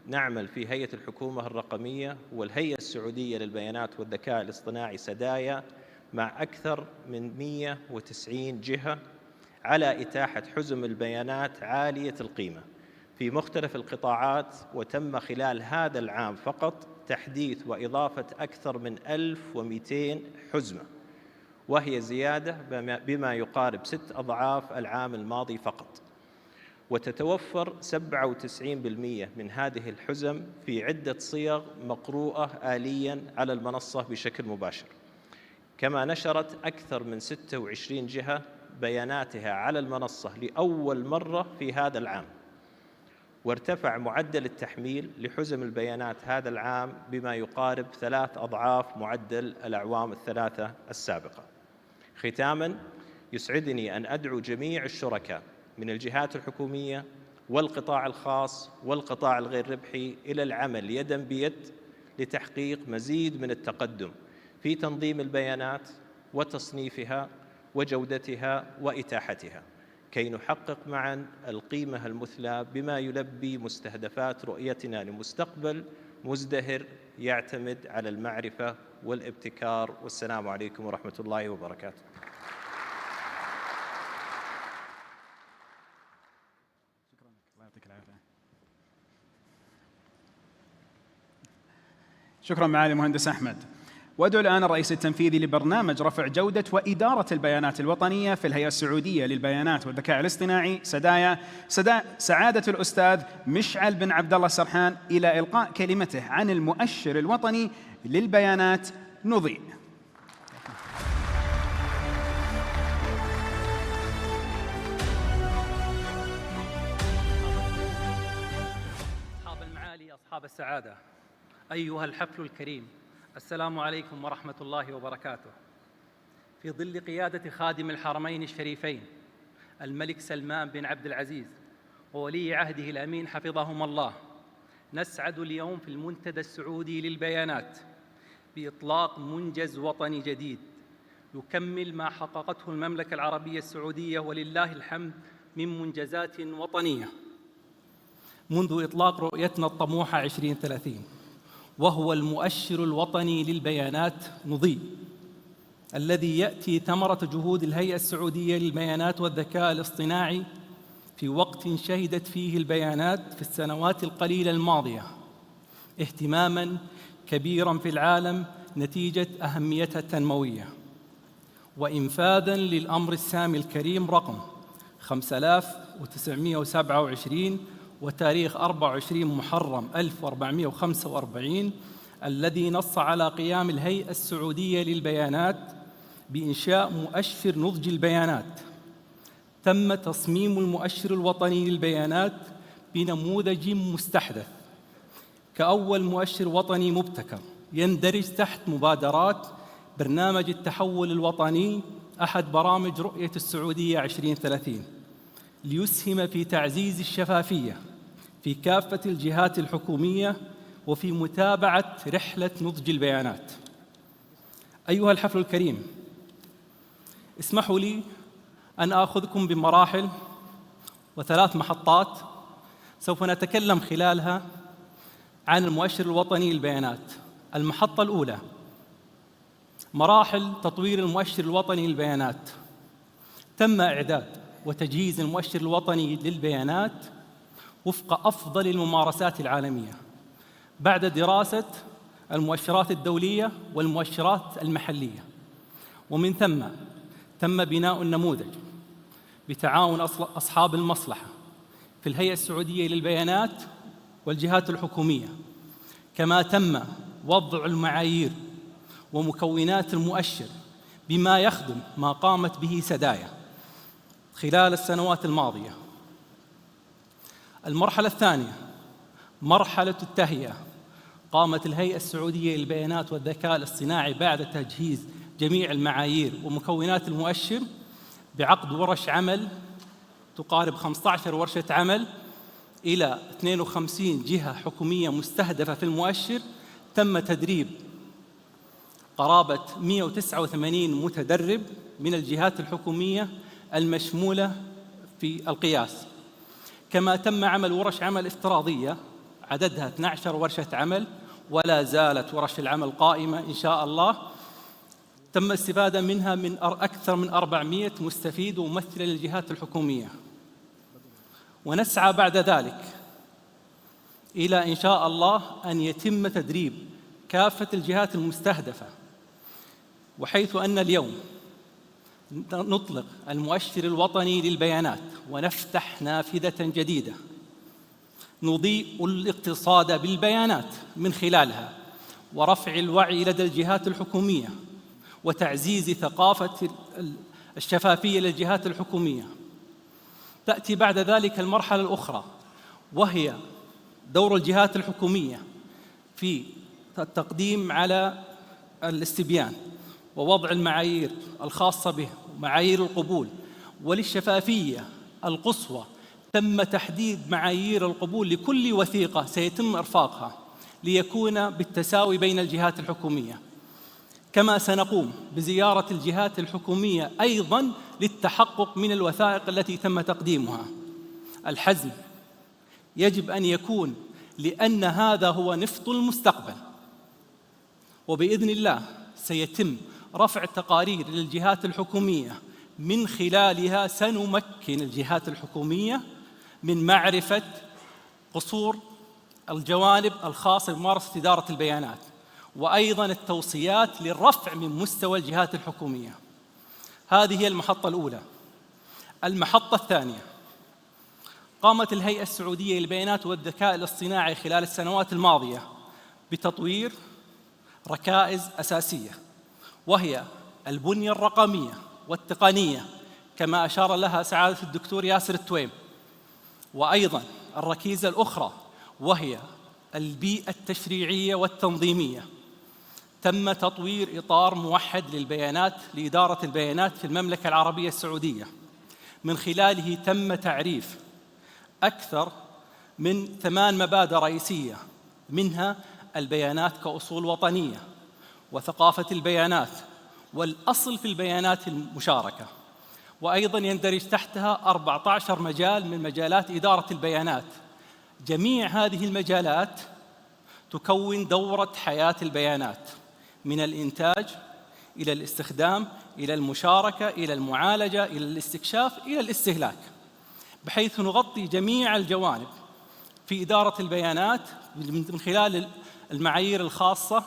نعمل في هيئة الحكومة الرقمية والهيئة السعودية للبيانات والذكاء الاصطناعي سدايا مع أكثر من 190 جهة على إتاحة حزم البيانات عالية القيمة في مختلف القطاعات. وتم خلال هذا العام فقط تحديث وإضافة أكثر من 1200 حزمة، وهي زيادة بما يقارب 6 أضعاف العام الماضي فقط. وتتوفر 97% من هذه الحزم في عدة صيغ مقروءة آلياً على المنصة بشكل مباشر. كما نشرت أكثر من 26 جهة بياناتها على المنصة لأول مرة في هذا العام. وارتفع معدل التحميل لحزم البيانات هذا العام بما يقارب 3 أضعاف معدل الأعوام الثلاثة السابقة. ختاماً، يسعدني أن أدعو جميع الشركاء من الجهات الحكومية والقطاع الخاص والقطاع الغير ربحي إلى العمل يداً بيد لتحقيق مزيد من التقدم في تنظيم البيانات وتصنيفها وجودتها وإتاحتها، كي نحقق معاً القيمة المثلى بما يلبي مستهدفات رؤيتنا لمستقبل مزدهر يعتمد على المعرفة والابتكار. والسلام عليكم ورحمة الله وبركاته. شكرا معالي المهندس أحمد. وأدعو الآن الرئيس التنفيذي لبرنامج رفع جودة وإدارة البيانات الوطنية في الهيئة السعودية للبيانات والذكاء الاصطناعي سعادة الأستاذ مشعل بن عبد الله السرحان إلى إلقاء كلمته عن المؤشر الوطني للبيانات نضيء. أصحاب المعالي، أصحاب السعادة، أيها الحفل الكريم، السلام عليكم ورحمة الله وبركاته. في ظل قيادة خادم الحرمين الشريفين الملك سلمان بن عبد العزيز وولي عهده الأمين حفظهما الله، نسعد اليوم في المنتدى السعودي للبيانات بإطلاق منجز وطني جديد يكمل ما حققته المملكة العربية السعودية ولله الحمد من منجزات وطنية منذ إطلاق رؤيتنا الطموحة 2030، وهو المؤشر الوطني للبيانات نضيء، الذي يأتي ثمرة جهود الهيئة السعودية للبيانات والذكاء الاصطناعي في وقت شهدت فيه البيانات في السنوات القليلة الماضية اهتماماً كبيراً في العالم نتيجة أهميتها التنموية، وإنفاذاً للأمر السامي الكريم رقم 5927 وتاريخ 24 محرم 1445 الذي نص على قيام الهيئة السعودية للبيانات بإنشاء مؤشر نضج البيانات. تم تصميم المؤشر الوطني للبيانات بنموذج مستحدث كأول مؤشر وطني مبتكر يندرج تحت مبادرات برنامج التحول الوطني، أحد برامج رؤية السعودية 2030، ليسهم في تعزيز الشفافية في كافة الجهات الحكومية وفي متابعة رحلة نضج البيانات. أيها الحفل الكريم، اسمحوا لي أن آخذكم بمراحل وثلاث محطات سوف نتكلم خلالها عن المؤشر الوطني للبيانات. المحطة الأولى مراحل تطوير المؤشر الوطني للبيانات. تم إعداد وتجهيز المؤشر الوطني للبيانات وفق أفضل الممارسات العالمية بعد دراسة المؤشرات الدولية والمؤشرات المحلية، ومن ثم تم بناء النموذج بتعاون أصحاب المصلحة في الهيئة السعودية للبيانات والجهات الحكومية، كما تم وضع المعايير ومكونات المؤشر بما يخدم ما قامت به سدايا خلال السنوات الماضية. المرحلة الثانية مرحلة التهيئة. قامت الهيئة السعودية للبيانات والذكاء الاصطناعي بعد تجهيز جميع المعايير ومكونات المؤشر بعقد ورش عمل تقارب 15 ورشة عمل إلى 52 جهة حكومية مستهدفة في المؤشر. تم تدريب قرابة 189 متدرب من الجهات الحكومية المشمولة في القياس، كما تم عمل ورش عمل افتراضية عددها 12 ورشة عمل، ولا زالت ورش العمل قائمة إن شاء الله. تم الاستفادة منها من أكثر من 400 مستفيد وممثلة للجهات الحكومية، ونسعى بعد ذلك إلى إن شاء الله أن يتم تدريب كافة الجهات المستهدفة، وحيث أن اليوم نطلق المؤشر الوطني للبيانات ونفتح نافذة جديدة نضيء الاقتصاد بالبيانات من خلالها، ورفع الوعي لدى الجهات الحكومية وتعزيز ثقافة الشفافية للجهات الحكومية. تأتي بعد ذلك المرحلة الأخرى، وهي دور الجهات الحكومية في التقديم على الاستبيان ووضع المعايير الخاصة به ومعايير القبول. وللشفافية القصوى تم تحديد معايير القبول لكل وثيقة سيتم إرفاقها ليكون بالتساوي بين الجهات الحكومية. كما سنقوم بزيارة الجهات الحكومية أيضاً للتحقق من الوثائق التي تم تقديمها. الحزم يجب أن يكون لأن هذا هو نفط المستقبل، وبإذن الله سيتم رفع تقارير للجهات الحكومية، من خلالها سنمكن الجهات الحكومية من معرفة قصور الجوانب الخاصة بممارسة إدارة البيانات، وأيضاً التوصيات للرفع من مستوى الجهات الحكومية. هذه هي المحطة الأولى. المحطة الثانية، قامت الهيئة السعودية للبيانات والذكاء الاصطناعي خلال السنوات الماضية بتطوير ركائز أساسية، وهي البنية الرقمية والتقنية كما أشار لها سعادة الدكتور ياسر التويم، وأيضاً الركيزة الأخرى وهي البيئة التشريعية والتنظيمية. تم تطوير إطار موحد للبيانات لإدارة البيانات في المملكة العربية السعودية، من خلاله تم تعريف أكثر من 8 مبادئ رئيسية، منها البيانات كأصول وطنية، وثقافة البيانات، والأصل في البيانات المشاركة، وأيضاً يندرج تحتها 14 مجال من مجالات إدارة البيانات. جميع هذه المجالات تكون دورة حياة البيانات، من الإنتاج إلى الاستخدام إلى المشاركة إلى المعالجة إلى الاستكشاف إلى الاستهلاك، بحيث نغطي جميع الجوانب في إدارة البيانات من خلال المعايير الخاصة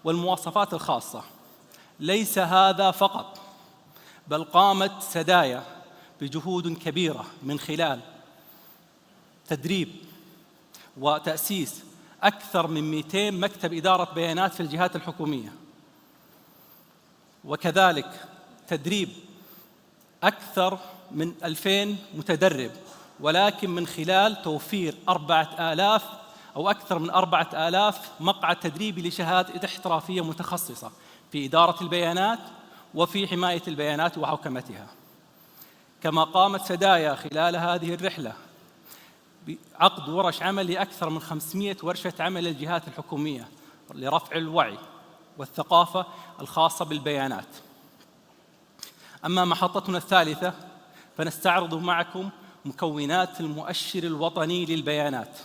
والمواصفات الخاصة. ليس هذا فقط، بل قامت سدايا بجهود كبيرة من خلال تدريب وتأسيس أكثر من 200 مكتب إدارة بيانات في الجهات الحكومية، وكذلك تدريب أكثر من 2000 متدرب، ولكن من خلال توفير 4000 أو أكثر من 4000 مقعد تدريبي لشهادة احترافية متخصصة في إدارة البيانات وفي حماية البيانات وحوكمتها. كما قامت سدايا خلال هذه الرحلة بعقد ورش عمل لأكثر من 500 ورشة عمل للجهات الحكومية لرفع الوعي والثقافة الخاصة بالبيانات. أما محطتنا الثالثة، فنستعرض معكم مكونات المؤشر الوطني للبيانات،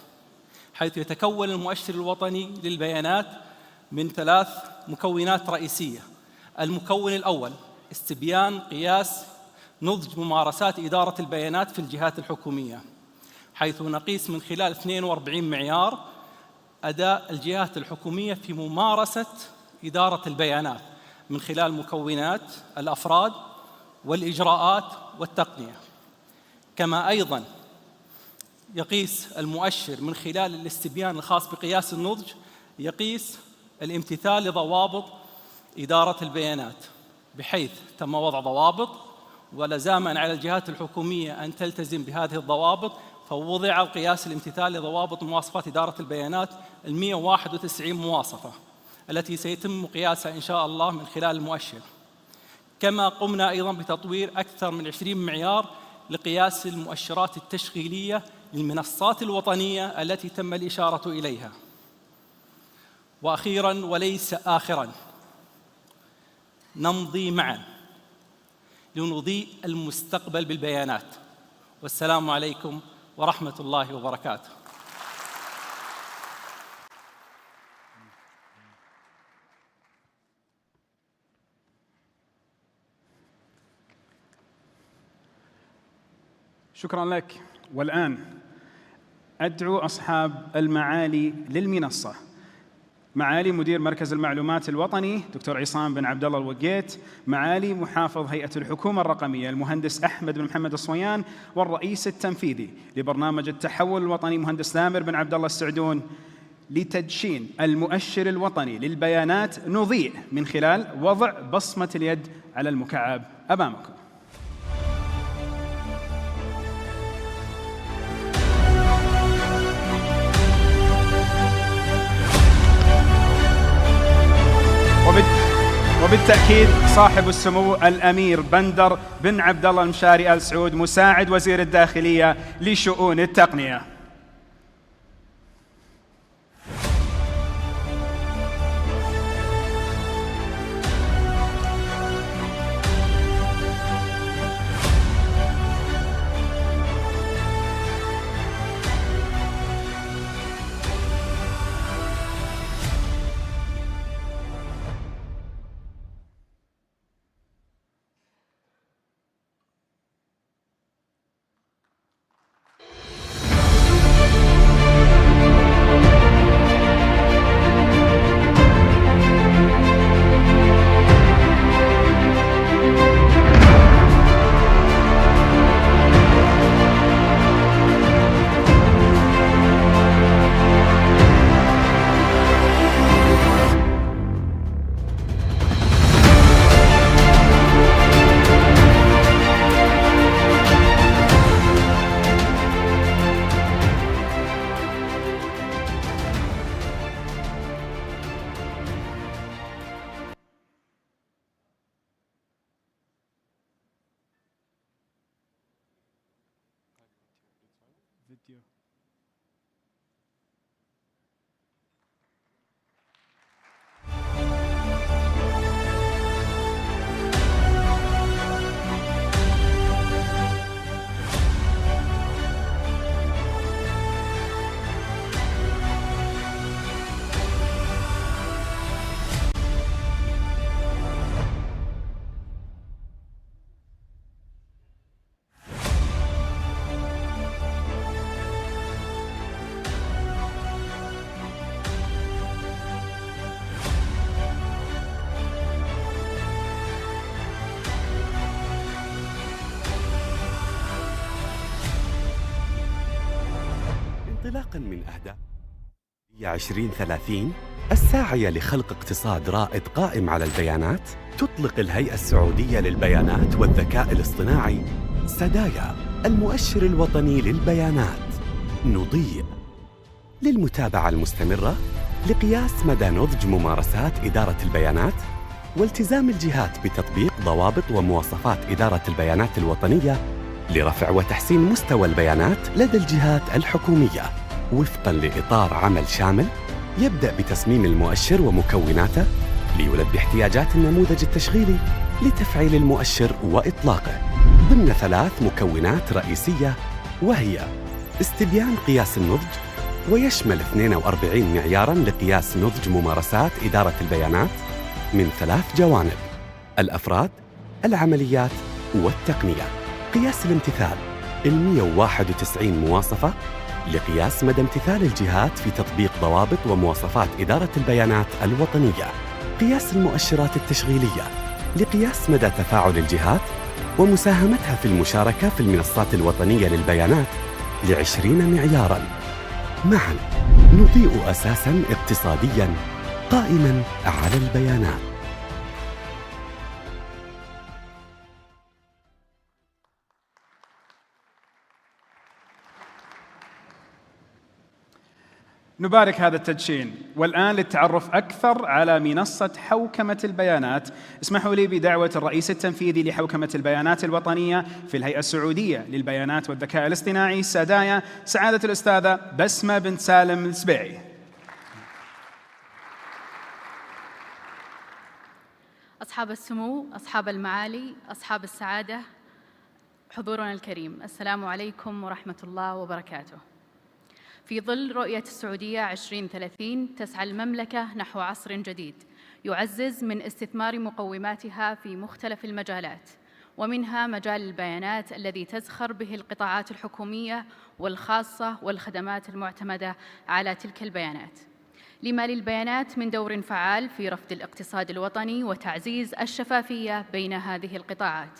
حيث يتكون المؤشر الوطني للبيانات من 3 مكونات رئيسية. المكون الأول استبيان قياس نضج ممارسات إدارة البيانات في الجهات الحكومية، حيث نقيس من خلال 42 معيار أداء الجهات الحكومية في ممارسة إدارة البيانات من خلال مكونات الأفراد والإجراءات والتقنية. كما أيضاً يقيس المؤشر من خلال الاستبيان الخاص بقياس النضج، يقيس الامتثال لضوابط إدارة البيانات، بحيث تم وضع ضوابط ولزاما على الجهات الحكومية أن تلتزم بهذه الضوابط، فوضع القياس الامتثال لضوابط مواصفات إدارة البيانات 191 مواصفة التي سيتم قياسها إن شاء الله من خلال المؤشر. كما قمنا أيضاً بتطوير أكثر من 20 معيار لقياس المؤشرات التشغيلية للمنصات الوطنية التي تم الإشارة إليها. وأخيراً وليس آخراً، نمضي معاً لنضيء المستقبل بالبيانات. والسلام عليكم ورحمة الله وبركاته. شكراً لك. والآن أدعو أصحاب المعالي للمنصة. معالي مدير مركز المعلومات الوطني دكتور عصام بن عبد الله الوقيت، معالي محافظ هيئة الحكومة الرقمية المهندس أحمد بن محمد الصويان، والرئيس التنفيذي لبرنامج التحول الوطني مهندس ثامر بن عبد الله السعدون، لتدشين المؤشر الوطني للبيانات نضيء من خلال وضع بصمة اليد على المكعب أمامكم. وبالتأكيد صاحب السمو الأمير بندر بن عبد الله المشاري آل سعود، مساعد وزير الداخلية لشؤون التقنية. الفيديو. انطلاقاً من أهداف 2030 الساعية لخلق اقتصاد رائد قائم على البيانات، تطلق الهيئة السعودية للبيانات والذكاء الاصطناعي سدايا المؤشر الوطني للبيانات نضيء للمتابعة المستمرة لقياس مدى نضج ممارسات إدارة البيانات والتزام الجهات بتطبيق ضوابط ومواصفات إدارة البيانات الوطنية لرفع وتحسين مستوى البيانات لدى الجهات الحكومية وفقاً لإطار عمل شامل يبدأ بتصميم المؤشر ومكوناته ليلبي احتياجات النموذج التشغيلي لتفعيل المؤشر وإطلاقه ضمن 3 مكونات رئيسية، وهي استبيان قياس النضج، ويشمل 42 معياراً لقياس نضج ممارسات إدارة البيانات من 3 جوانب: الأفراد، العمليات والتقنية. قياس الامتثال 191 مواصفة لقياس مدى امتثال الجهات في تطبيق ضوابط ومواصفات إدارة البيانات الوطنية. قياس المؤشرات التشغيلية لقياس مدى تفاعل الجهات ومساهمتها في المشاركة في المنصات الوطنية للبيانات ل20 معياراً. معاً نضيء أساساً اقتصادياً قائماً على البيانات. نبارك هذا التدشين. والآن للتعرف أكثر على منصة حوكمة البيانات، اسمحوا لي بدعوة الرئيس التنفيذي لحوكمة البيانات الوطنية في الهيئة السعودية للبيانات والذكاء الاصطناعي سدايا، سعادة الأستاذة بسمة بنت سالم السبيعي. أصحاب السمو، أصحاب المعالي، أصحاب السعادة، حضورنا الكريم، السلام عليكم ورحمة الله وبركاته. في ظل رؤية السعودية 2030 تسعى المملكة نحو عصر جديد يعزز من استثمار مقوماتها في مختلف المجالات، ومنها مجال البيانات الذي تزخر به القطاعات الحكومية والخاصة والخدمات المعتمدة على تلك البيانات، لما للبيانات من دور فعال في رفد الاقتصاد الوطني وتعزيز الشفافية بين هذه القطاعات.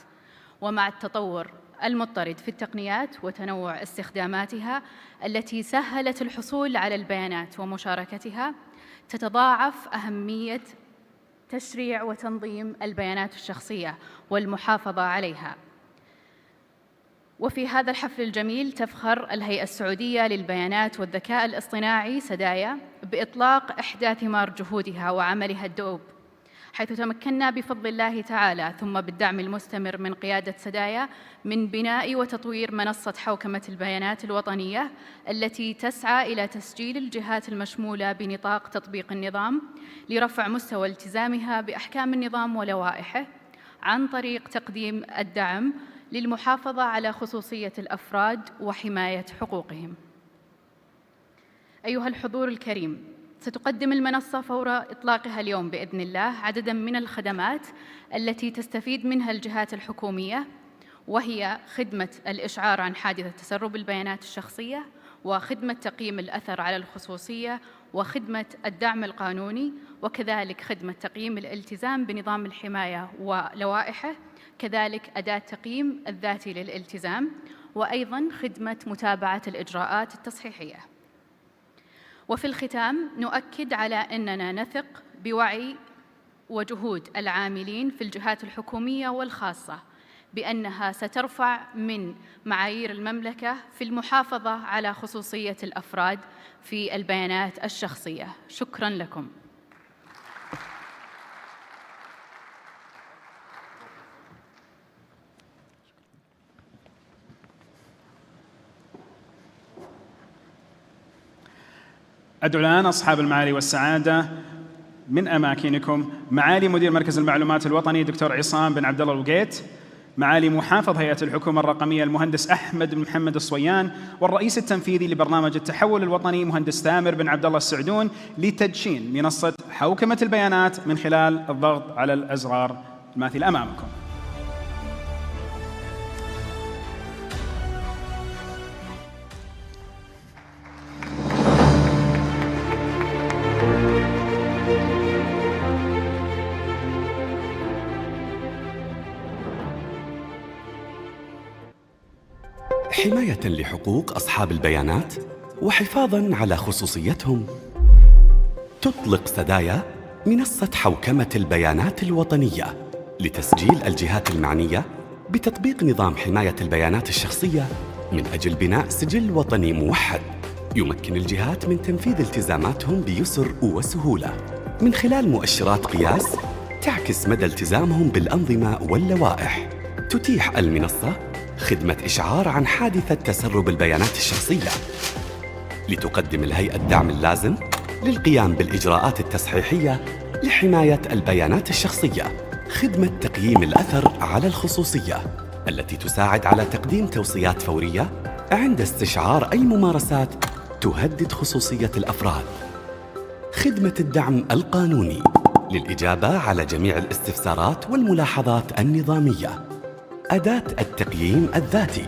ومع التطور المضطرد في التقنيات وتنوع استخداماتها التي سهلت الحصول على البيانات ومشاركتها، تتضاعف أهمية تشريع وتنظيم البيانات الشخصية والمحافظة عليها. وفي هذا الحفل الجميل تفخر الهيئة السعودية للبيانات والذكاء الاصطناعي سدايا بإطلاق إحدى ثمار جهودها وعملها الدؤوب، حيث تمكنا بفضل الله تعالى ثم بالدعم المستمر من قيادة سدايا من بناء وتطوير منصة حوكمة البيانات الوطنية التي تسعى إلى تسجيل الجهات المشمولة بنطاق تطبيق النظام لرفع مستوى التزامها بأحكام النظام ولوائحه عن طريق تقديم الدعم للمحافظة على خصوصية الأفراد وحماية حقوقهم. أيها الحضور الكريم، ستقدم المنصة فور إطلاقها اليوم بإذن الله عدداً من الخدمات التي تستفيد منها الجهات الحكومية، وهي خدمة الإشعار عن حادثة تسرب البيانات الشخصية، وخدمة تقييم الأثر على الخصوصية، وخدمة الدعم القانوني، وكذلك خدمة تقييم الالتزام بنظام الحماية ولوائحه، كذلك أداة تقييم الذاتي للالتزام، وأيضاً خدمة متابعة الإجراءات التصحيحية. وفي الختام نؤكد على أننا نثق بوعي وجهود العاملين في الجهات الحكومية والخاصة بأنها سترفع من معايير المملكة في المحافظة على خصوصية الأفراد في البيانات الشخصية. شكراً لكم. أدعو الآن أصحاب المعالي والسعادة من أماكنكم معالي مدير مركز المعلومات الوطني دكتور عصام بن عبد الله الوقيت، معالي محافظ هيئة الحكومة الرقمية المهندس أحمد بن محمد الصويان، والرئيس التنفيذي لبرنامج التحول الوطني مهندس تامر بن عبد الله السعدون، لتدشين منصة حوكمة البيانات من خلال الضغط على الأزرار الماثلة أمامكم. حماية لحقوق أصحاب البيانات وحفاظاً على خصوصيتهم، تطلق سدايا منصة حوكمة البيانات الوطنية لتسجيل الجهات المعنية بتطبيق نظام حماية البيانات الشخصية من أجل بناء سجل وطني موحد يمكن الجهات من تنفيذ التزاماتهم بيسر وسهولة من خلال مؤشرات قياس تعكس مدى التزامهم بالأنظمة واللوائح. تتيح المنصة خدمة إشعار عن حادثة تسرب البيانات الشخصية، لتقدم الهيئة الدعم اللازم للقيام بالإجراءات التصحيحية لحماية البيانات الشخصية، خدمة تقييم الأثر على الخصوصية التي تساعد على تقديم توصيات فورية عند استشعار أي ممارسات تهدد خصوصية الأفراد، خدمة الدعم القانوني للإجابة على جميع الاستفسارات والملاحظات النظامية، أداة التقييم الذاتي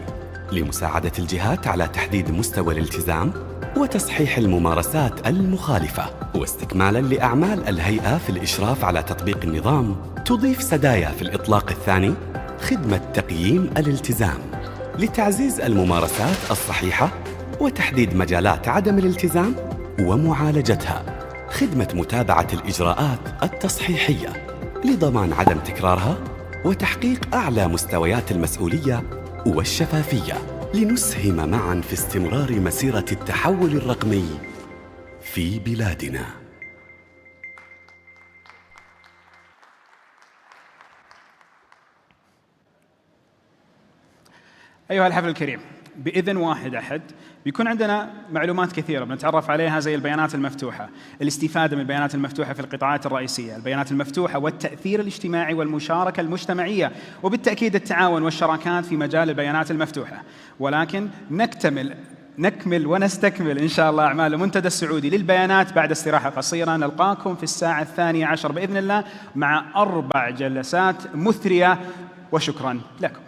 لمساعدة الجهات على تحديد مستوى الالتزام وتصحيح الممارسات المخالفة، واستكمالاً لأعمال الهيئة في الإشراف على تطبيق النظام. تضيف سدايا في الإطلاق الثاني خدمة تقييم الالتزام لتعزيز الممارسات الصحيحة وتحديد مجالات عدم الالتزام ومعالجتها، خدمة متابعة الإجراءات التصحيحية لضمان عدم تكرارها وتحقيق أعلى مستويات المسؤولية والشفافية، لنسهم معاً في استمرار مسيرة التحول الرقمي في بلادنا. أيها الحفل الكريم، بإذن واحد أحد بيكون عندنا معلومات كثيرة بنتعرف عليها زي البيانات المفتوحة، الاستفادة من البيانات المفتوحة في القطاعات الرئيسية، البيانات المفتوحة والتأثير الاجتماعي والمشاركة المجتمعية، وبالتأكيد التعاون والشراكات في مجال البيانات المفتوحة. ولكن نكمل ونستكمل إن شاء الله أعمال المنتدى السعودي للبيانات بعد استراحة قصيرة. نلقاكم في الساعة 12 بإذن الله مع 4 جلسات مثرية، وشكرا لكم.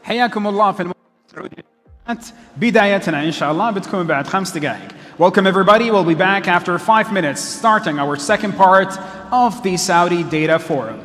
حياكم الله في السعودي. بدايتنا إن شاء الله بتكون بعد 5 دقائق. Welcome everybody. We'll be back after 5 minutes, starting our second part of the Saudi Data Forum.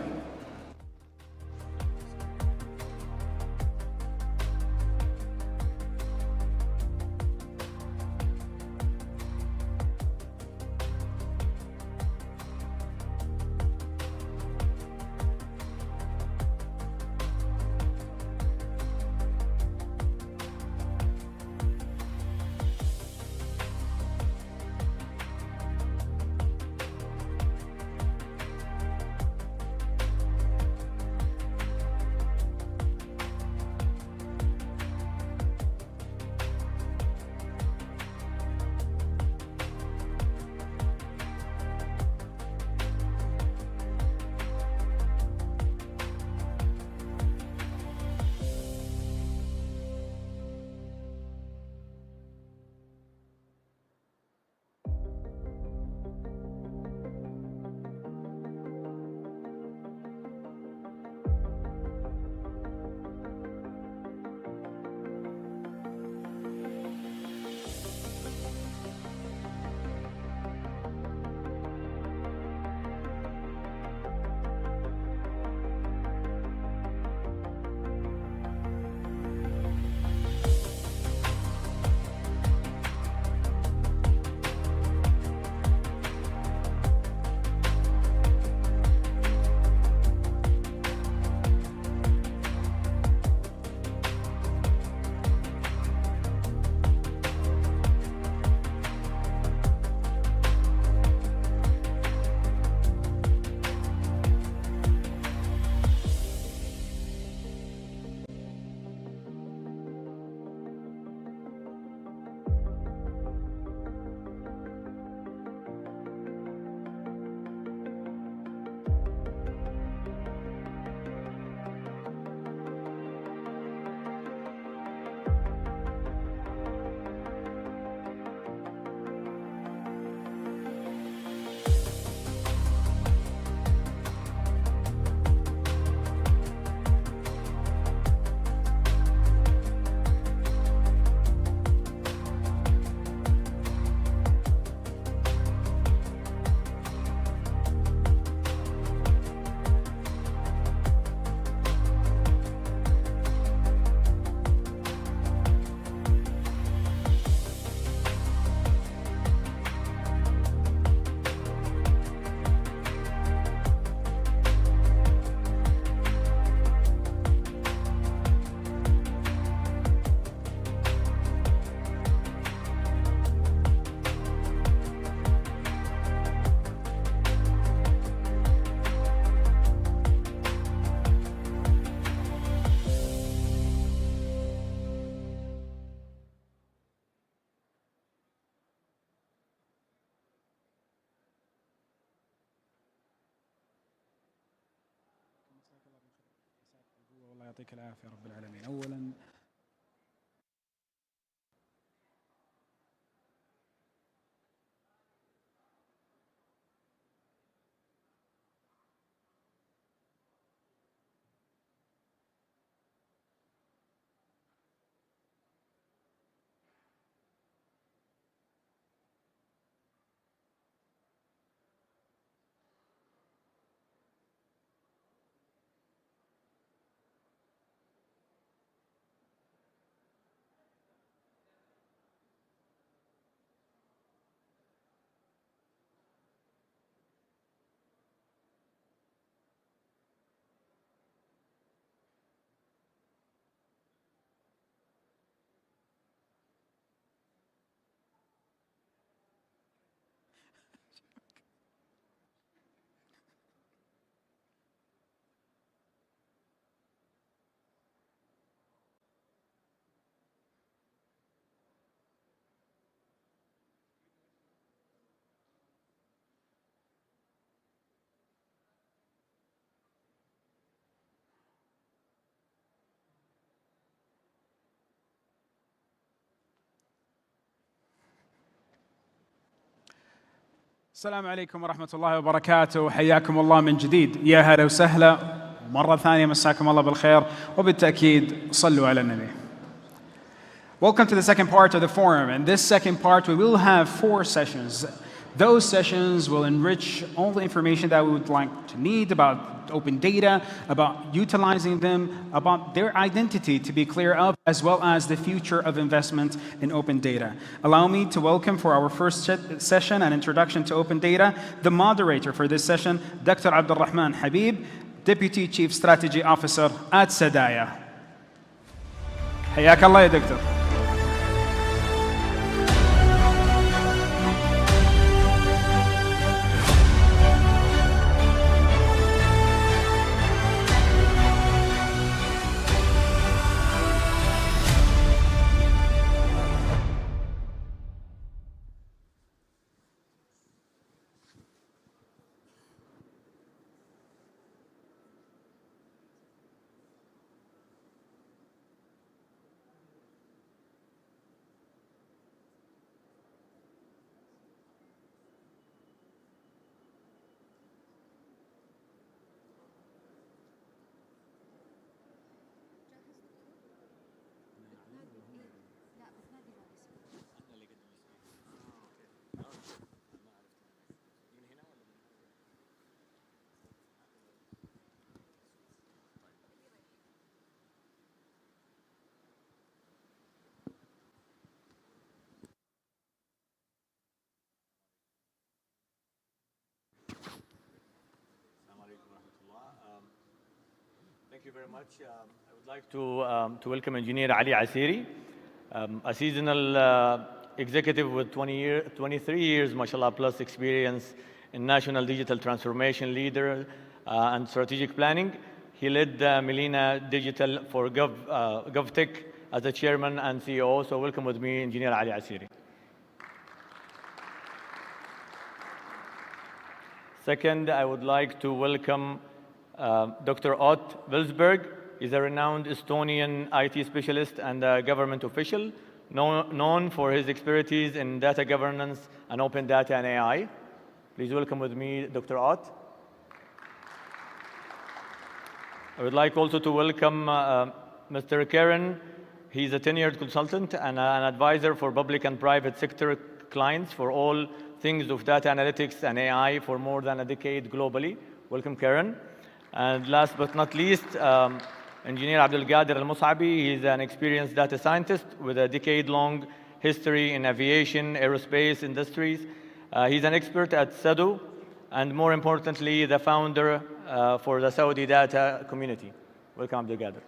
الله يعطيك العافية رب العالمين. أولا السلام عليكم ورحمة الله وبركاته. حياكم الله من جديد. يا هلا وسهلا مرة ثانية مساكم الله بالخير وبالتأكيد صلوا على النبي. Welcome to the second part of the forum. In this second part, we will have 4 sessions. Those sessions will enrich all the information that we would like to need about open data, about utilizing them, about their identity to be clear of, as well as the future of investment in open data. Allow me to welcome for our first session, an introduction to open data, the moderator for this session, Dr. Abdulrahman Habib, Deputy Chief Strategy Officer at Sadaya. حياك الله يا دكتور. Thank you very much. I would like to welcome Engineer Ali Asiri, a seasonal executive with 23 years, mashallah, plus experience in national digital transformation leader and strategic planning. He led Melina Digital for GovTech as the chairman and CEO. So welcome with me, Engineer Ali Asiri. Second, I would like to welcome Dr. Ott Wilsberg. He's a renowned Estonian IT specialist and a government official, known for his expertise in data governance and open data and AI. Please welcome with me Dr. Ott. I would like also to welcome Mr. Karen. He's a tenured consultant and an advisor for public and private sector clients for all things of data analytics and AI for more than a decade globally. Welcome, Karen. And last but not least, Engineer Abdul Qadir Al-Mus'abi. He's an experienced data scientist with a decade-long history in aviation, aerospace industries. He's an expert at SADU, and more importantly, the founder for the Saudi data community. Welcome, Abdul Qadir.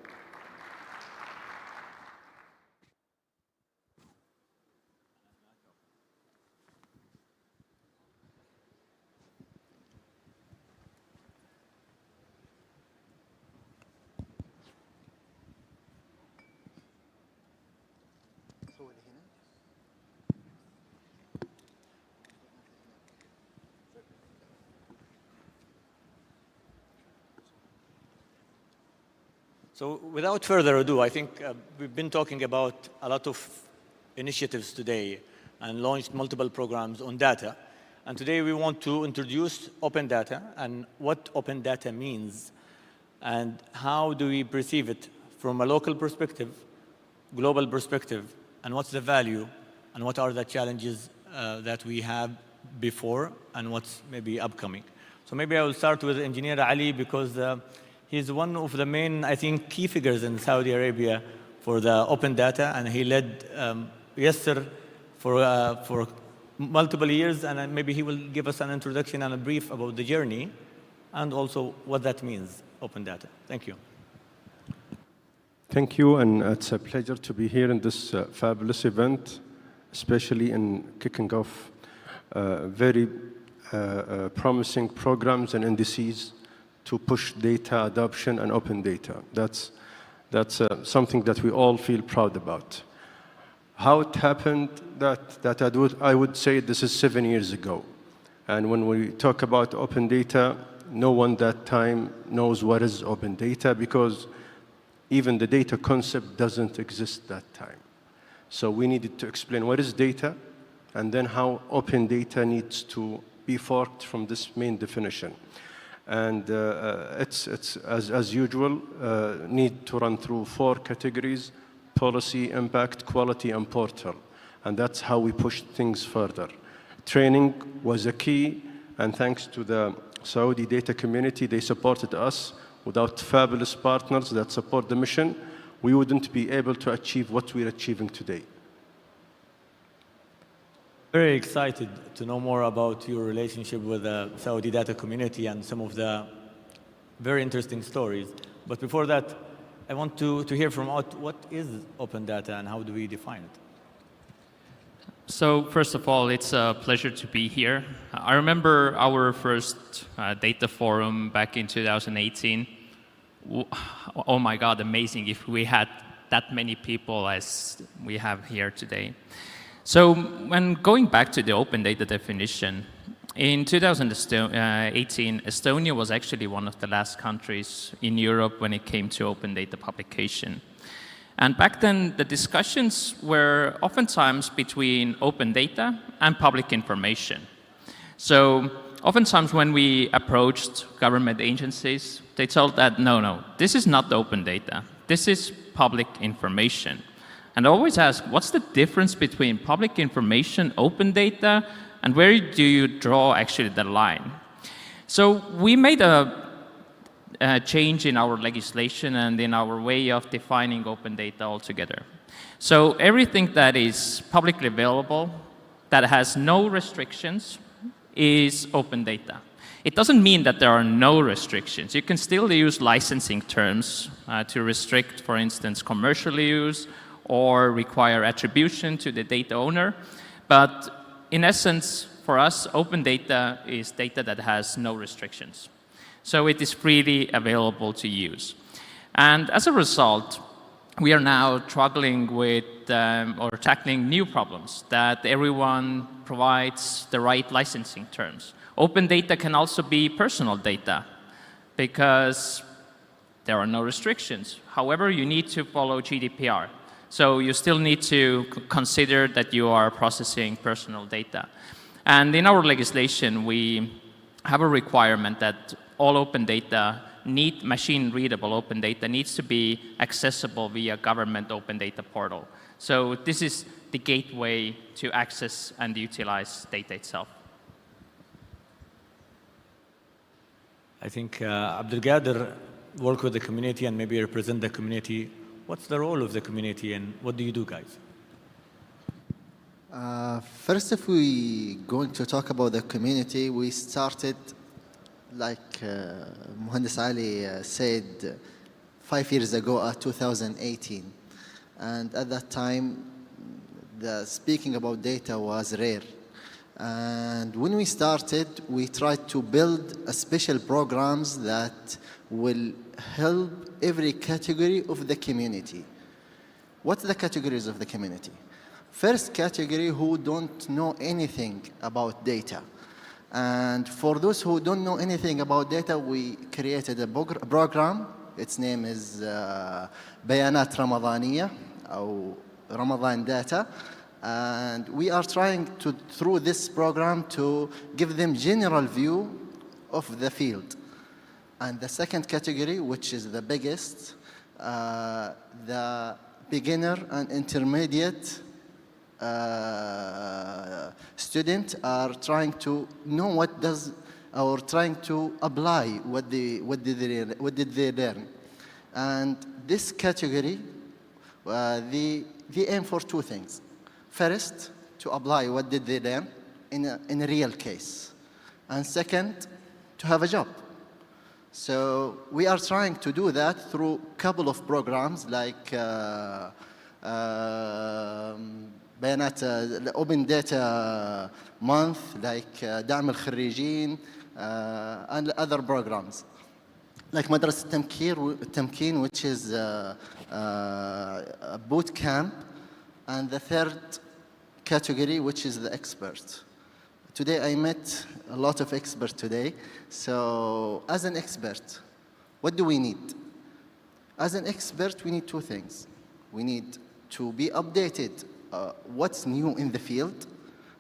So without further ado, I think we've been talking about a lot of initiatives today and launched multiple programs on data. And today we want to introduce open data and what open data means and how do we perceive it from a local perspective, global perspective, and what's the value and what are the challenges that we have before and what's maybe upcoming. So maybe I will start with Engineer Ali because he's one of the main, I think, key figures in Saudi Arabia for the open data, and he led Yasser for multiple years, and maybe he will give us an introduction and a brief about the journey and also what that means, open data. Thank you. Thank you, and it's a pleasure to be here in this fabulous event, especially in kicking off very promising programs and indices to push data adoption and open data. That's something that we all feel proud about. How it happened, I would say this is 7 years ago. And when we talk about open data, no one that time knows what is open data because even the data concept doesn't exist that time. So we needed to explain what is data and then how open data needs to be forked from this main definition. And it's as usual, need to run through 4 categories: policy, impact, quality, and portal. And that's how we pushed things further. Training was a key, and thanks to the Saudi data community, they supported us. Without fabulous partners that support the mission, we wouldn't be able to achieve what we're achieving today. Very excited to know more about your relationship with the Saudi data community and some of the very interesting stories. But before that, I want to hear from what is open data and how do we define it? So first of all, it's a pleasure to be here. I remember our first data forum back in 2018. Oh my God, amazing if we had that many people as we have here today. So when going back to the open data definition, in 2018, Estonia was actually one of the last countries in Europe when it came to open data publication. And back then, the discussions were oftentimes between open data and public information. So oftentimes when we approached government agencies, they told that, no, this is not open data. This is public information. And I always ask, what's the difference between public information, open data, and where do you draw actually the line? So we made a change in our legislation and in our way of defining open data altogether. So everything that is publicly available, that has no restrictions, is open data. It doesn't mean that there are no restrictions. You can still use licensing terms to restrict, for instance, commercial use or require attribution to the data owner. But in essence, for us, open data is data that has no restrictions. So it is freely available to use. And as a result, we are now struggling with or tackling new problems that everyone provides the right licensing terms. Open data can also be personal data because there are no restrictions. However, you need to follow GDPR. So you still need to consider that you are processing personal data. And in our legislation, we have a requirement that all open data, machine-readable open data, needs to be accessible via government open data portal. So this is the gateway to access and utilize data itself. I think Abdelkader work with the community and maybe represent the community. What's the role of the community and what do you do, guys? First, if we going to talk about the community, we started, like Muhandis Ali said, 5 years ago, 2018. And at that time, the speaking about data was rare. And when we started, we tried to build a special programs that will help every category of the community. What's the categories of the community? First category, who don't know anything about data. And for those who don't know anything about data, we created a program. Its name is بيانات رمضانية or Ramadan data. And we are trying to, through this program, to give them general view of the field. And the second category, which is the biggest, the beginner and intermediate students are trying to know what does, or trying to apply what did they learn. And this category, they aim for 2 things. First, to apply what did they learn in a real case. And second, to have a job. So we are trying to do that through a couple of programs like بيانات Open Data Month, like دعم الخريجين, and other programs. Like مدرسة التمكين, which is a boot camp. And the third category, which is the expert. Today I met a lot of experts today. So as an expert, what do we need? As an expert, we need 2 things. We need to be updated what's new in the field.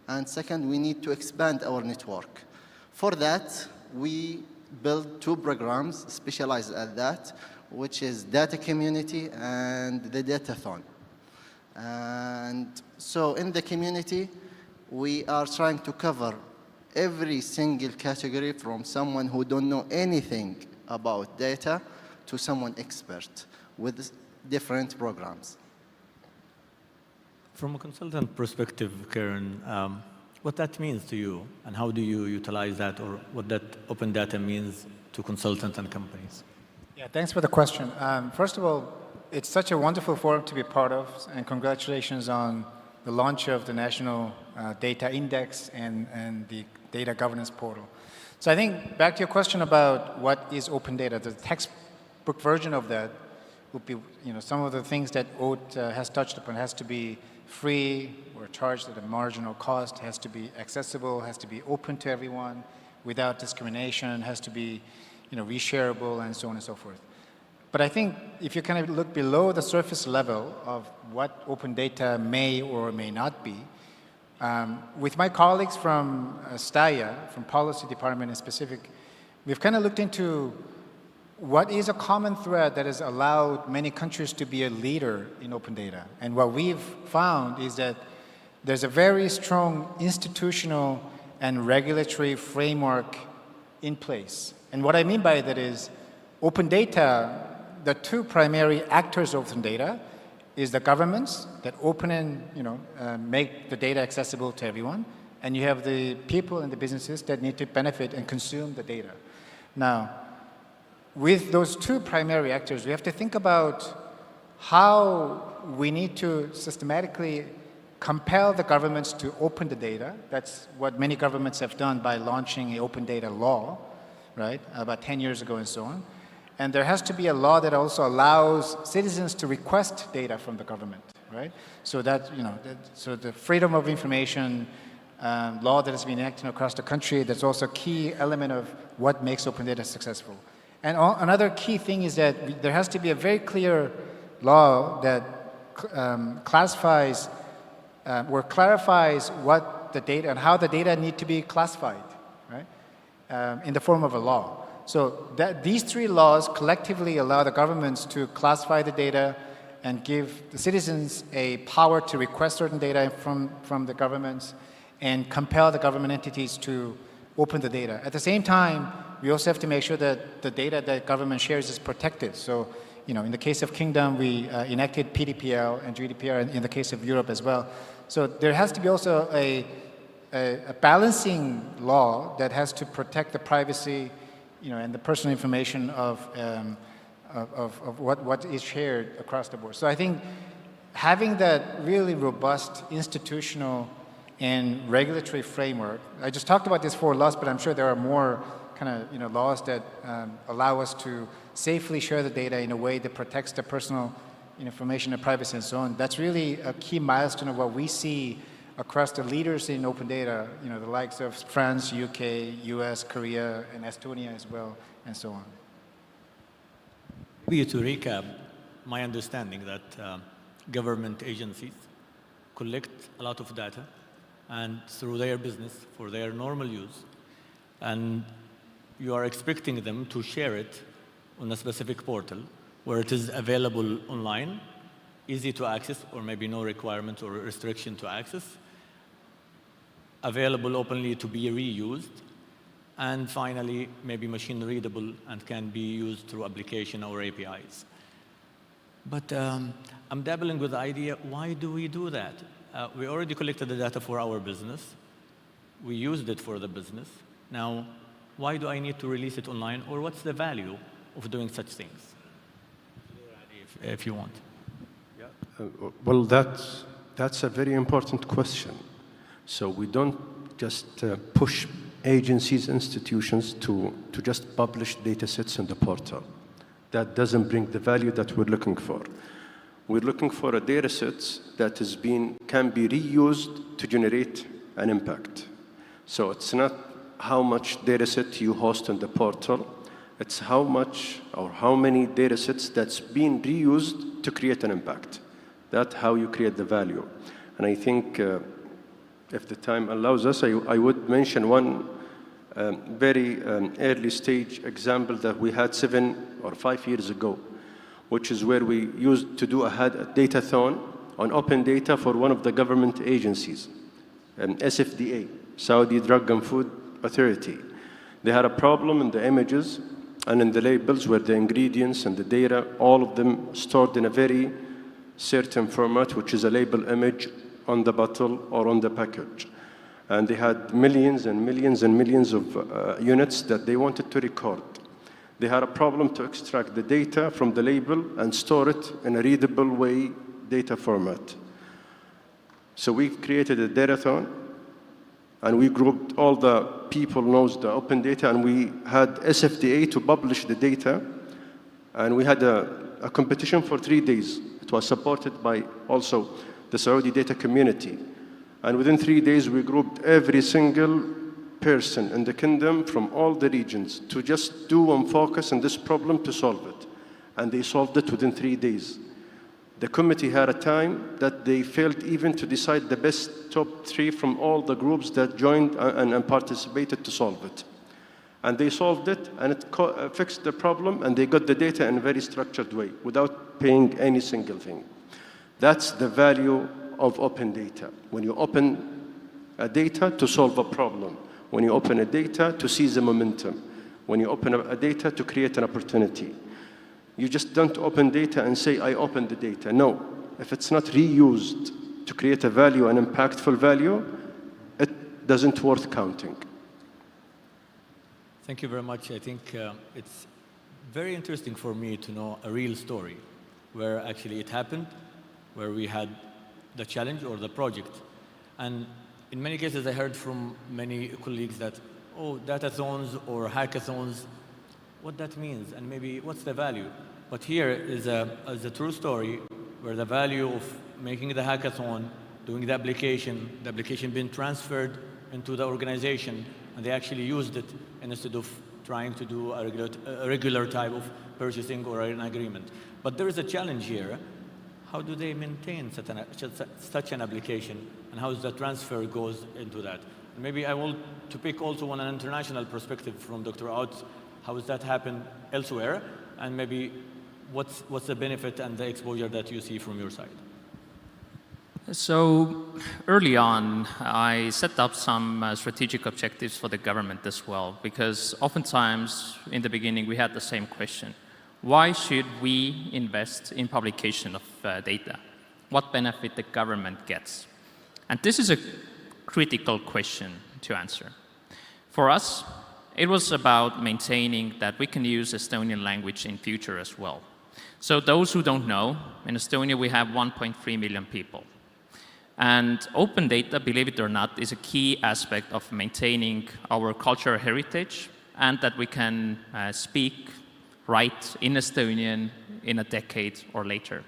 And second, we need to expand our network. For that, we built 2 programs specialized at that, which is Data Community and the Datathon. And so in the community, we are trying to cover every single category, from someone who don't know anything about data to someone expert with different programs. From a consultant perspective, Karen, what that means to you, and how do you utilize that, or what that open data means to consultants and companies? Yeah, thanks for the question. First of all, it's such a wonderful forum to be part of, and congratulations on the launch of the National Data Index and the Data Governance Portal. So I think back to your question about what is open data, the textbook version of that would be, some of the things that Oat has touched upon. Has to be free or charged at a marginal cost, has to be accessible, has to be open to everyone without discrimination, has to be, reshareable, and so on and so forth. But I think if you kind of look below the surface level of what open data may or may not be, with my colleagues from STAIA, from Policy Department in specific, we've kind of looked into what is a common thread that has allowed many countries to be a leader in open data. And what we've found is that there's a very strong institutional and regulatory framework in place. And what I mean by that is open data, the 2 primary actors of open data is the governments that open and make the data accessible to everyone, and you have the people and the businesses that need to benefit and consume the data. Now, with those 2 primary actors, we have to think about how we need to systematically compel the governments to open the data. That's what many governments have done by launching an open data law, right, about 10 years ago and so on. And there has to be a law that also allows citizens to request data from the government, right? So that, so the freedom of information law that has been enacted across the country, that's also a key element of what makes open data successful. And another key thing is that there has to be a very clear law that classifies or clarifies what the data and how the data need to be classified, right, in the form of a law. So these 3 laws collectively allow the governments to classify the data and give the citizens a power to request certain data from the governments and compel the government entities to open the data. At the same time, we also have to make sure that the data that government shares is protected. So, in the case of Kingdom, we enacted PDPL and GDPR in the case of Europe as well. So there has to be also a balancing law that has to protect the privacy, and the personal information of what is shared across the board. So I think having that really robust institutional and regulatory framework, I just talked about these 4 laws, but I'm sure there are more kind of laws that allow us to safely share the data in a way that protects the personal information and privacy and so on. That's really a key milestone of what we see across the leaders in open data, the likes of France, UK, US, Korea, and Estonia as well, and so on. Maybe to recap, my understanding that government agencies collect a lot of data and through their business for their normal use, and you are expecting them to share it on a specific portal where it is available online, easy to access, or maybe no requirement or restriction to access, available openly to be reused, and finally, maybe machine readable and can be used through application or APIs. But I'm dabbling with the idea, why do we do that? We already collected the data for our business. We used it for the business. Now, why do I need to release it online, or what's the value of doing such things? If you want. Well, that's a very important question. So we don't just push agencies, institutions to just publish data sets in the portal. That doesn't bring the value that we're looking for. We're looking for a data set that can be reused to generate an impact. So it's not how much data set you host in the portal, it's how much or how many data sets that's being reused to create an impact. That's how you create the value. And I think if the time allows us, I would mention one very early stage example that we had 7 or 5 years ago, which is where we used to do a data-thon on open data for one of the government agencies, SFDA, Saudi Drug and Food Authority. They had a problem in the images and in the labels where the ingredients and the data, all of them stored in a very certain format, which is a label image on the bottle or on the package. And they had millions and millions and millions of units that they wanted to record. They had a problem to extract the data from the label and store it in a readable way data format. So we created a data-thon, and we grouped all the people knows the open data, and we had SFDA to publish the data, and we had a competition for 3 days. It was supported by also the Saudi data community. And within 3 days, we grouped every single person in the kingdom from all the regions to just do and focus on this problem to solve it. And they solved it within 3 days. The committee had a time that they failed even to decide the best top 3 from all the groups that joined and participated to solve it. And they solved it, and it fixed the problem, and they got the data in a very structured way without paying any single thing. That's the value of open data. When you open a data to solve a problem, when you open a data to seize the momentum, when you open a data to create an opportunity. You just don't open data and say, I opened the data. No, if it's not reused to create a value, an impactful value, it doesn't worth counting. Thank you very much. I think it's very interesting for me to know a real story where actually it happened, where we had the challenge or the project. And in many cases, I heard from many colleagues that, oh, datathons or hackathons, what that means, and maybe what's the value. But here is a true story where the value of making the hackathon, doing the application being transferred into the organization, and they actually used it instead of trying to do a regular type of purchasing or an agreement. But there is a challenge here. How do they maintain such an application, and how the transfer goes into that? And maybe I want to pick also on an international perspective from Dr. Out. How does that happen elsewhere? And maybe what's the benefit and the exposure that you see from your side? So early on, I set up some strategic objectives for the government as well, because oftentimes in the beginning we had the same question. Why should we invest in publication of data? What benefit the government gets? And this is a critical question to answer. For us, it was about maintaining that we can use Estonian language in future as well. So those who don't know, in Estonia we have 1.3 million people. And open data, believe it or not, is a key aspect of maintaining our cultural heritage, and that we can speak, write in Estonian in a decade or later.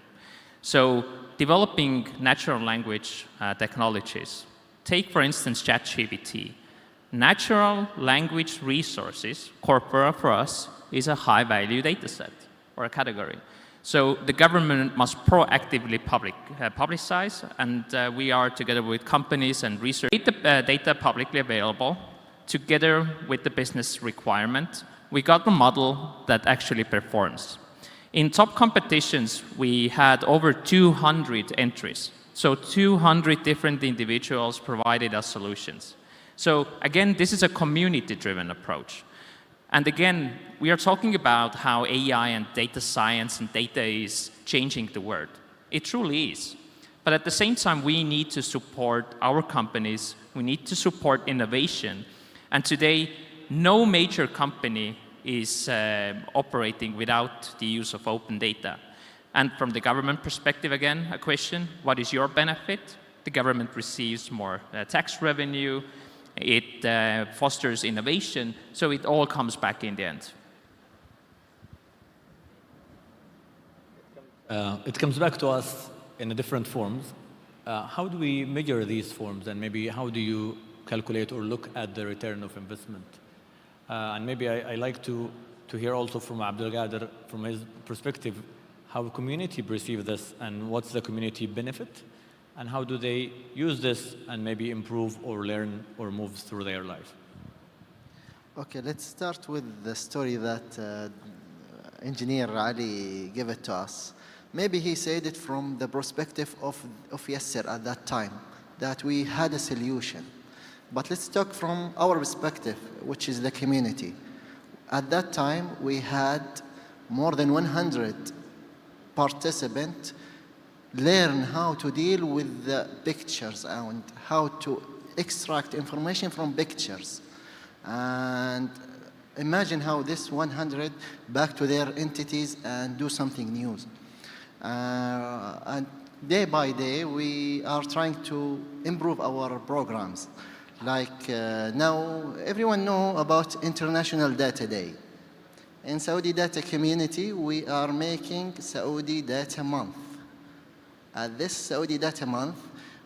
So developing natural language technologies. Take, for instance, ChatGPT. Natural language resources, corpora for us, is a high-value data set or a category. So the government must proactively publicize, and we are together with companies and research. Data publicly available, together with the business requirement, we got a model that actually performs. In top competitions, we had over 200 entries. So 200 different individuals provided us solutions. So again, this is a community-driven approach. And again, we are talking about how AI and data science and data is changing the world. It truly is. But at the same time, we need to support our companies. We need to support innovation. And today, no major company is operating without the use of open data. And from the government perspective, again, a question, what is your benefit? The government receives more tax revenue. It fosters innovation, so it all comes back in the end. It comes back to us in different forms. How do we measure these forms, and maybe how do you calculate or look at the return of investment? And maybe I like to hear also from Abdelkader, from his perspective, how the community perceives this, and what's the community benefit? And how do they use this and maybe improve or learn or move through their life? Okay, let's start with the story that Engineer Ali gave it to us. Maybe he said it from the perspective of Yasser at that time, that we had a solution. But let's talk from our perspective, which is the community. At that time, we had more than 100 participants learn how to deal with the pictures and how to extract information from pictures. And imagine how this 100 back to their entities and do something new. And day by day, we are trying to improve our programs. Like now, everyone know about International Data Day. In Saudi Data Community, we are making Saudi Data Month. At this Saudi Data Month,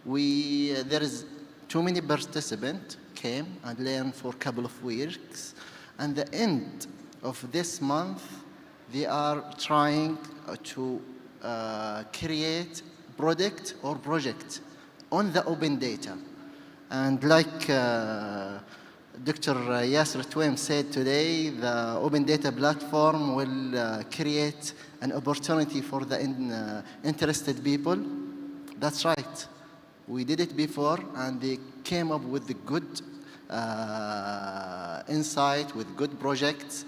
there is too many participants came and learned for a couple of weeks. And the end of this month, they are trying to create product or project on the open data. And like Dr. Yasser Twaim said today, the open data platform will create an opportunity for the interested people. That's right. We did it before, and they came up with the good insight, with good projects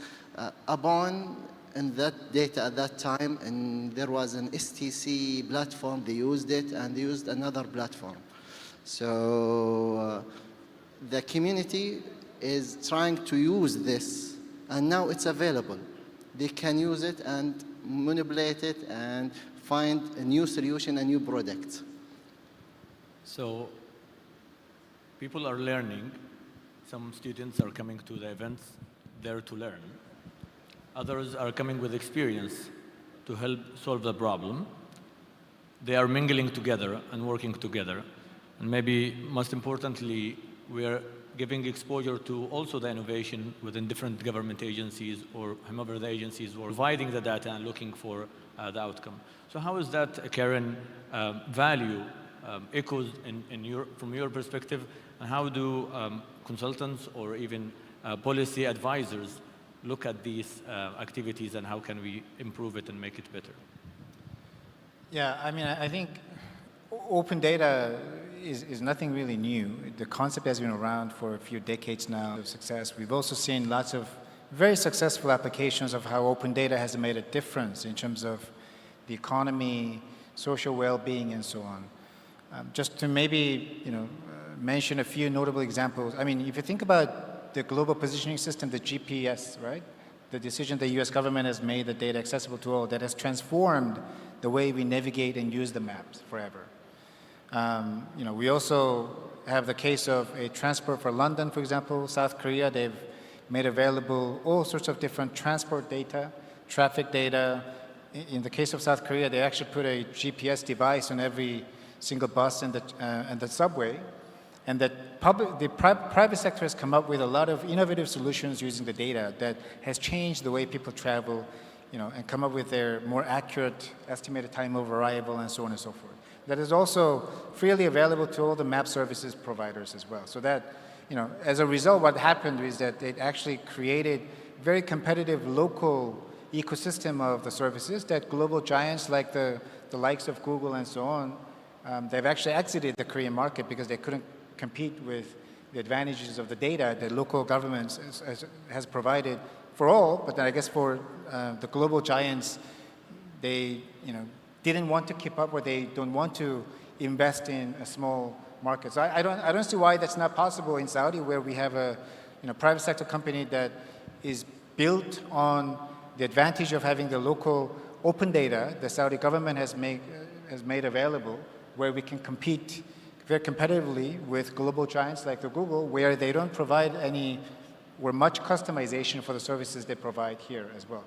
upon in that data at that time. And there was an STC platform, they used it, and they used another platform. So the community is trying to use this, and now it's available. They can use it and manipulate it and find a new solution, a new product. So people are learning. Some students are coming to the events there to learn. Others are coming with experience to help solve the problem. They are mingling together and working together. And maybe most importantly, we are giving exposure to also the innovation within different government agencies or whomever the agencies were providing the data and looking for the outcome. So how is that, Karen, value echoes from your perspective, and how do consultants or even policy advisors look at these activities, and how can we improve it and make it better? Yeah, I mean, I think open data is nothing really new. The concept has been around for a few decades now of success. We've also seen lots of very successful applications of how open data has made a difference in terms of the economy, social well-being, and so on. Just to maybe mention a few notable examples. I mean, if you think about the global positioning system, the GPS, right? The decision the US government has made the data accessible to all, that has transformed the way we navigate and use the maps forever. We also have the case of a transport for London, for example. South Korea, they've made available all sorts of different transport data, traffic data. In the case of South Korea, they actually put a GPS device on every single bus and the subway. And the private sector has come up with a lot of innovative solutions using the data that has changed the way people travel, and come up with their more accurate estimated time of arrival and so on and so forth. That is also freely available to all the map services providers as well. So that, as a result, what happened is that it actually created very competitive local ecosystem of the services that global giants like the likes of Google and so on, they've actually exited the Korean market because they couldn't compete with the advantages of the data that local governments has provided for all, but then I guess for the global giants, they didn't want to keep up, or they don't want to invest in a small market. So I don't see why that's not possible in Saudi, where we have a private sector company that is built on the advantage of having the local open data the Saudi government has made available, where we can compete very competitively with global giants like the Google, where they don't provide much customization for the services they provide here as well.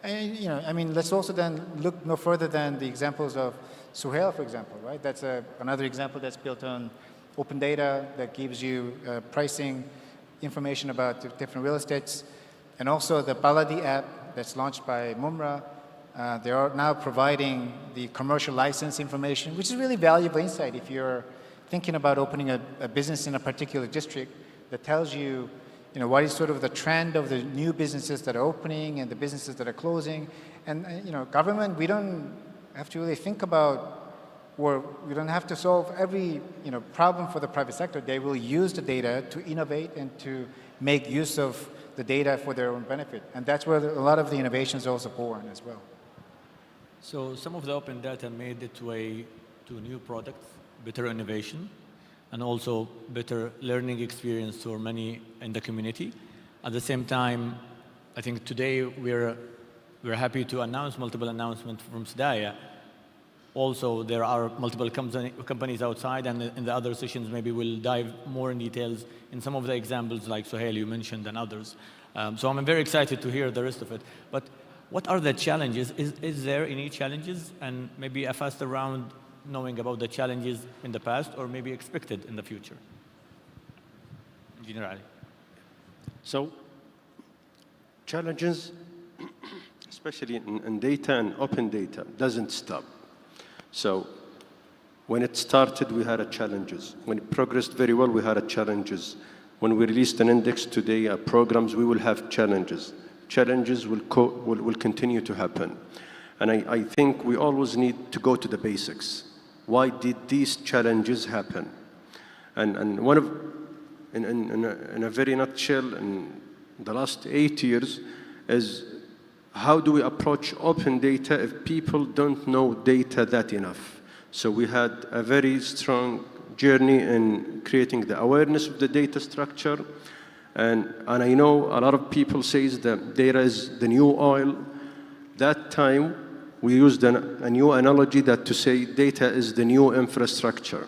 And, let's also then look no further than the examples of Suhail, for example, right? That's another example that's built on open data that gives you pricing information about different real estates. And also the Baladi app that's launched by Mumra. They are now providing the commercial license information, which is really valuable insight if you're thinking about opening a business in a particular district, that tells you, what is sort of the trend of the new businesses that are opening and the businesses that are closing. And government, we don't have to really think about, or we don't have to solve every problem for the private sector. They will use the data to innovate and to make use of the data for their own benefit. And that's where a lot of the innovations are also born as well. So some of the open data made its way to new products, better innovation, and also better learning experience for many in the community. At the same time, I think today we're happy to announce multiple announcements from Sadaya. Also, there are multiple companies outside, and in the other sessions, maybe we'll dive more in details in some of the examples like Sohail you mentioned and others. So I'm very excited to hear the rest of it. But what are the challenges? Is there any challenges? And maybe a faster round knowing about the challenges in the past or maybe expected in the future? Engineer Ali. So, challenges, especially in data and open data, doesn't stop. So, when it started, we had challenges. When it progressed very well, we had challenges. When we released an index today, programs, we will have challenges. Challenges will continue to happen. And I think we always need to go to the basics. Why did these challenges happen? And one of, in a very nutshell, in the last 8 years, is how do we approach open data if people don't know data that enough? So we had a very strong journey in creating the awareness of the data structure. And I know a lot of people say that data is the new oil. That time, we used a new analogy that to say data is the new infrastructure,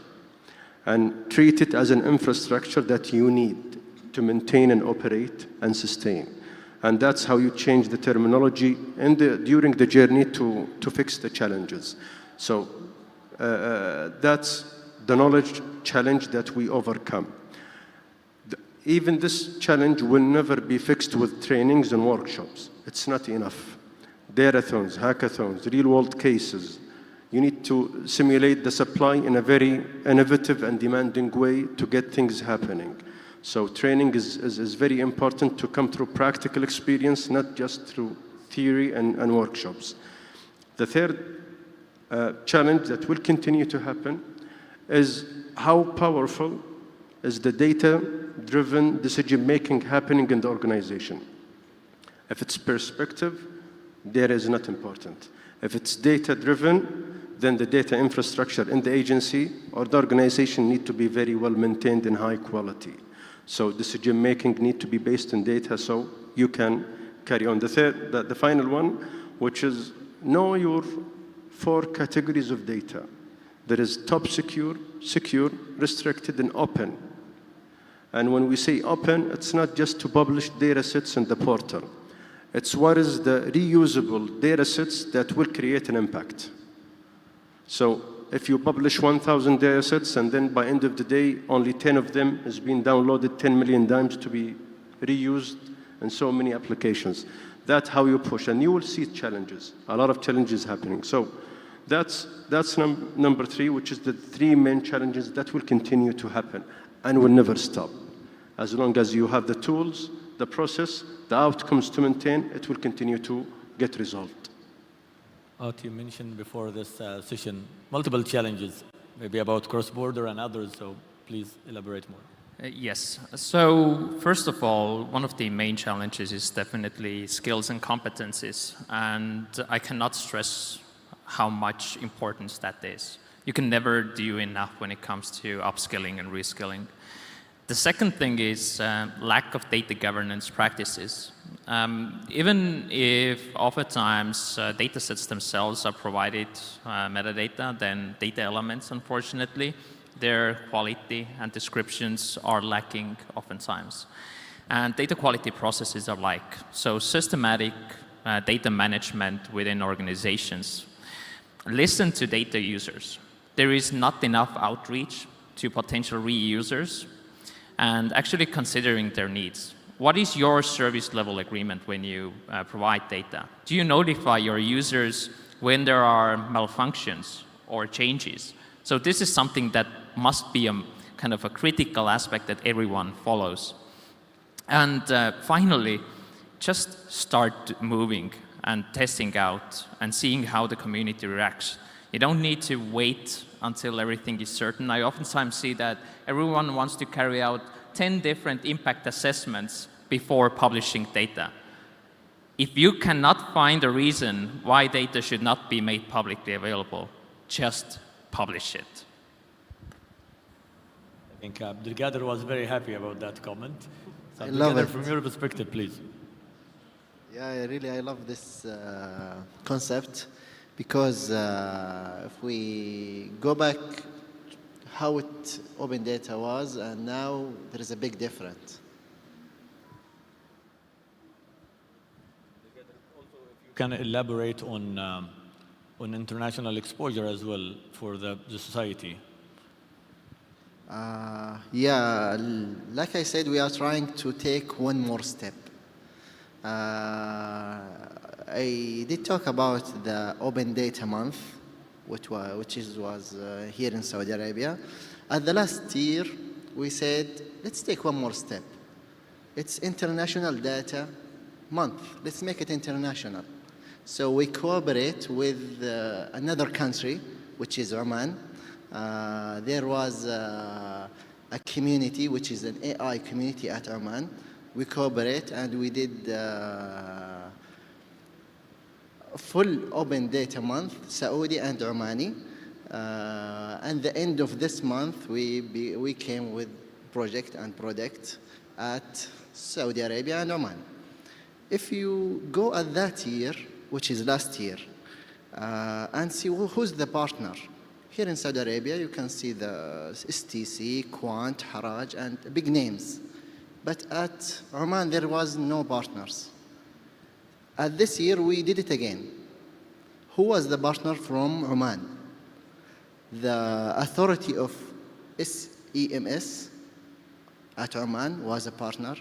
and treat it as an infrastructure that you need to maintain and operate and sustain. And that's how you change the terminology during the journey to fix the challenges. So that's the knowledge challenge that we overcome. Even this challenge will never be fixed with trainings and workshops. It's not enough. Datathons, hackathons, real-world cases. You need to simulate the supply in a very innovative and demanding way to get things happening. So training is very important to come through practical experience, not just through theory and workshops. The third challenge that will continue to happen is how powerful is the data-driven decision-making happening in the organization. If it's perspective, data is not important. If it's data-driven, then the data infrastructure in the agency or the organization need to be very well maintained and high quality. So decision-making need to be based on data so you can carry on. The final one, which is know your 4 categories of data. There is top secure, restricted, and open. And when we say open, it's not just to publish data sets in the portal. It's what is the reusable data sets that will create an impact. So if you publish 1,000 data sets and then by end of the day, only 10 of them is being downloaded 10 million times to be reused in so many applications. That's how you push. And you will see challenges, a lot of challenges happening. So that's number 3, which is the 3 main challenges that will continue to happen and will never stop. As long as you have the tools, the process, the outcomes to maintain, it will continue to get resolved. You mentioned before this session multiple challenges, maybe about cross-border and others, so please elaborate more. Yes. So first of all, one of the main challenges is definitely skills and competencies, and I cannot stress how much importance that is. You can never do enough when it comes to upskilling and reskilling. The second thing is lack of data governance practices. Even if oftentimes data sets themselves are provided metadata, then data elements, unfortunately, their quality and descriptions are lacking oftentimes. And data quality processes are like, so systematic data management within organizations. Listen to data users. There is not enough outreach to potential reusers and actually considering their needs. What is your service level agreement when you provide data? Do you notify your users when there are malfunctions or changes? So this is something that must be a kind of a critical aspect that everyone follows. And finally, just start moving and testing out and seeing how the community reacts. You don't need to wait until everything is certain. I oftentimes see that everyone wants to carry out 10 different impact assessments before publishing data. If you cannot find a reason why data should not be made publicly available, just publish it. I think Abdelkader was very happy about that comment. So I love it. From your perspective, please. Yeah, I love this concept because if we go back how open data was and now there is a big difference. Can elaborate on international exposure as well for the society? Yeah, like I said, we are trying to take one more step. I did talk about the Open Data Month, which was here in Saudi Arabia. At the last year, we said, let's take one more step. It's International Data Month. Let's make it international. So we cooperate with another country, which is Oman. There was a community, which is an AI community at Oman. We cooperate and we did full Open Data Month, Saudi and Omani. And the end of this month, we came with project and product at Saudi Arabia and Oman. If you go at that year, which is last year, and see who's the partner. Here in Saudi Arabia, you can see the STC, Quant, Haraj, and big names. But at Oman, there was no partners. At this year, we did it again. Who was the partner from Oman? The authority of SEMS at Oman was a partner,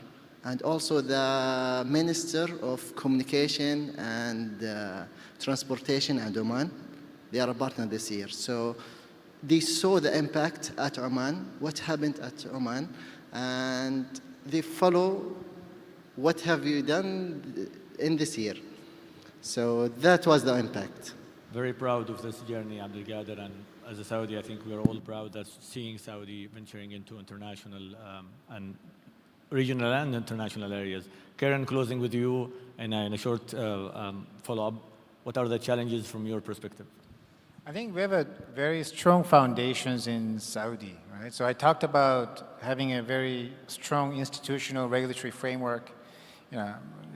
and also the Minister of Communication and Transportation at Oman. They are a partner this year. So they saw the impact at Oman, what happened at Oman, and they follow what have you done in this year. So that was the impact. Very proud of this journey, Abdelkader, and as a Saudi, I think we're all proud that seeing Saudi venturing into international and regional and international areas. Karen, closing with you in a short follow-up, what are the challenges from your perspective? I think we have a very strong foundations in Saudi, right? So I talked about having a very strong institutional regulatory framework,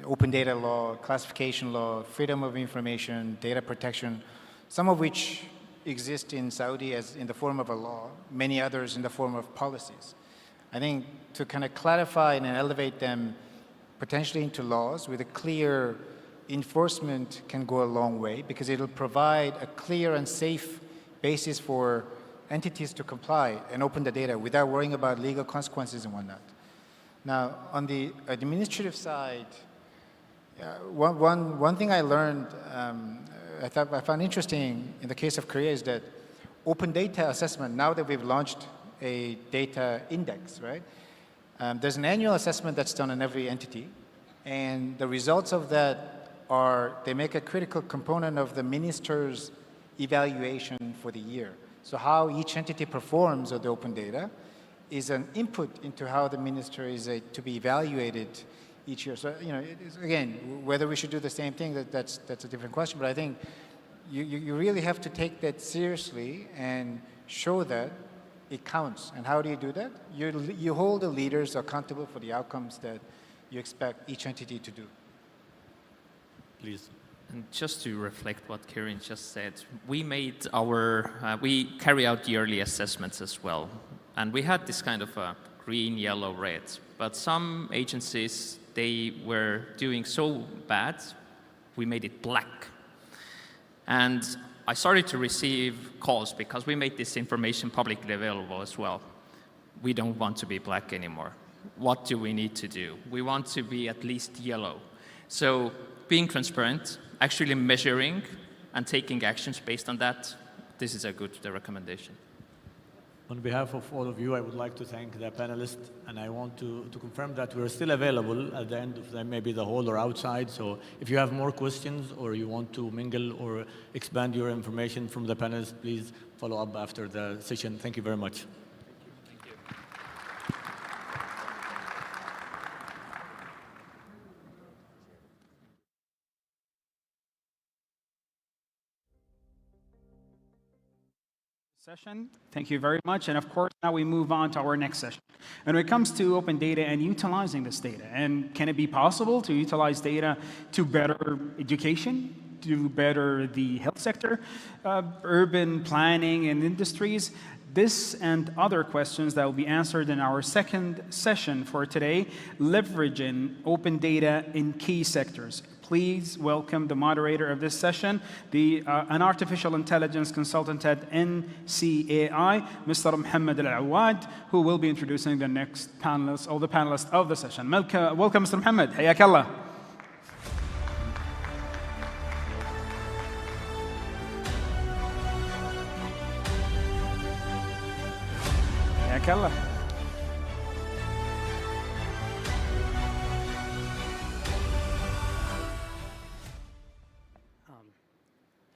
open data law, classification law, freedom of information, data protection, some of which exist in Saudi as in the form of a law, many others in the form of policies. I think to kind of clarify and elevate them potentially into laws with a clear enforcement can go a long way because it'll provide a clear and safe basis for entities to comply and open the data without worrying about legal consequences and whatnot. Now, on the administrative side, one thing I learned, I found interesting in the case of Korea is that open data assessment, now that we've launched a data index, right? There's an annual assessment that's done on every entity, and the results of that they make a critical component of the minister's evaluation for the year. So how each entity performs of the open data is an input into how the minister is to be evaluated each year. So, again, whether we should do the same thing, that's a different question. But I think you really have to take that seriously and show that it counts. And how do you do that? You hold the leaders accountable for the outcomes that you expect each entity to do. Please. And just to reflect what Kiran just said, we carry out yearly assessments as well. And we had this kind of green, yellow, red. But some agencies, they were doing so bad, we made it black. And I started to receive calls because we made this information publicly available as well. We don't want to be black anymore. What do we need to do? We want to be at least yellow. So being transparent, actually measuring and taking actions based on that, this is a good recommendation. On behalf of all of you, I would like to thank the panelists, and I want to confirm that we're still available at the end of maybe the hall or outside. So if you have more questions or you want to mingle or expand your information from the panelists, please follow up after the session. Thank you very much. Session. Thank you very much. And of course, now we move on to our next session. And when it comes to open data and utilizing this data, and can it be possible to utilize data to better education, to better the health sector, urban planning and industries? This and other questions that will be answered in our second session for today, leveraging open data in key sectors. Please welcome the moderator of this session, an artificial intelligence consultant at NCAI, Mr. Mohammed Al-Awad, who will be introducing the next panelist, or the panelist of the session. Welcome, Mr. Mohammed. Hayyak Allah. Hayyak Allah.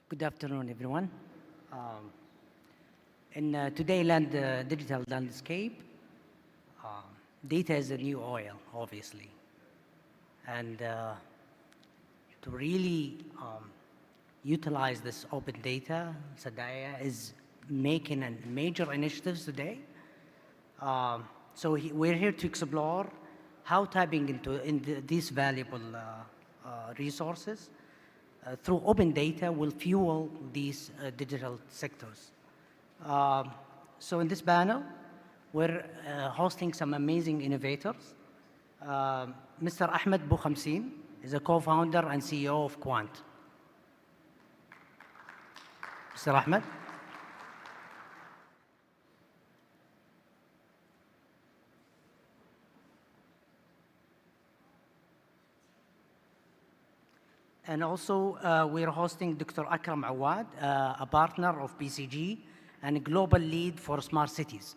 Good afternoon, everyone. In today's digital landscape, data is the new oil, obviously. And to really utilize this open data, Sadaya is making major initiatives today. So we're here to explore how tapping into these valuable resources through open data will fuel these digital sectors. So in this panel, we're hosting some amazing innovators. Mr. Ahmed Bouhamsin is a co-founder and CEO of Quant. Mr. Ahmed. And also, we're hosting Dr. Akram Awad, a partner of BCG and a global lead for smart cities.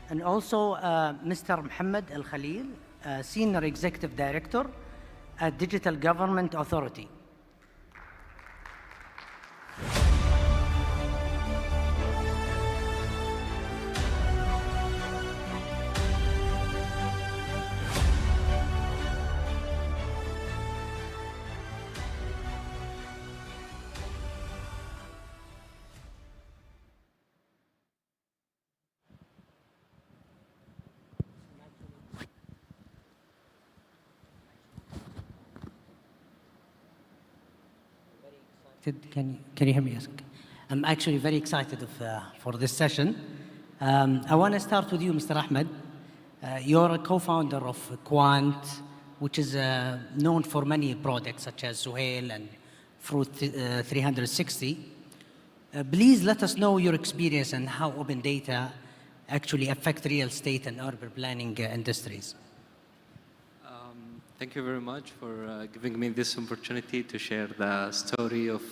And also, Mr. Mohammed Al Khalil, Senior Executive Director at Digital Government Authority. Can you hear me? Yes. Okay. I'm actually very excited for this session. I want to start with you, Mr. Ahmed. You're a co-founder of Quant, which is known for many products such as Suhail and Fruit 360. Please let us know your experience and how open data actually affect real estate and urban planning industries. Thank you very much for giving me this opportunity to share the story of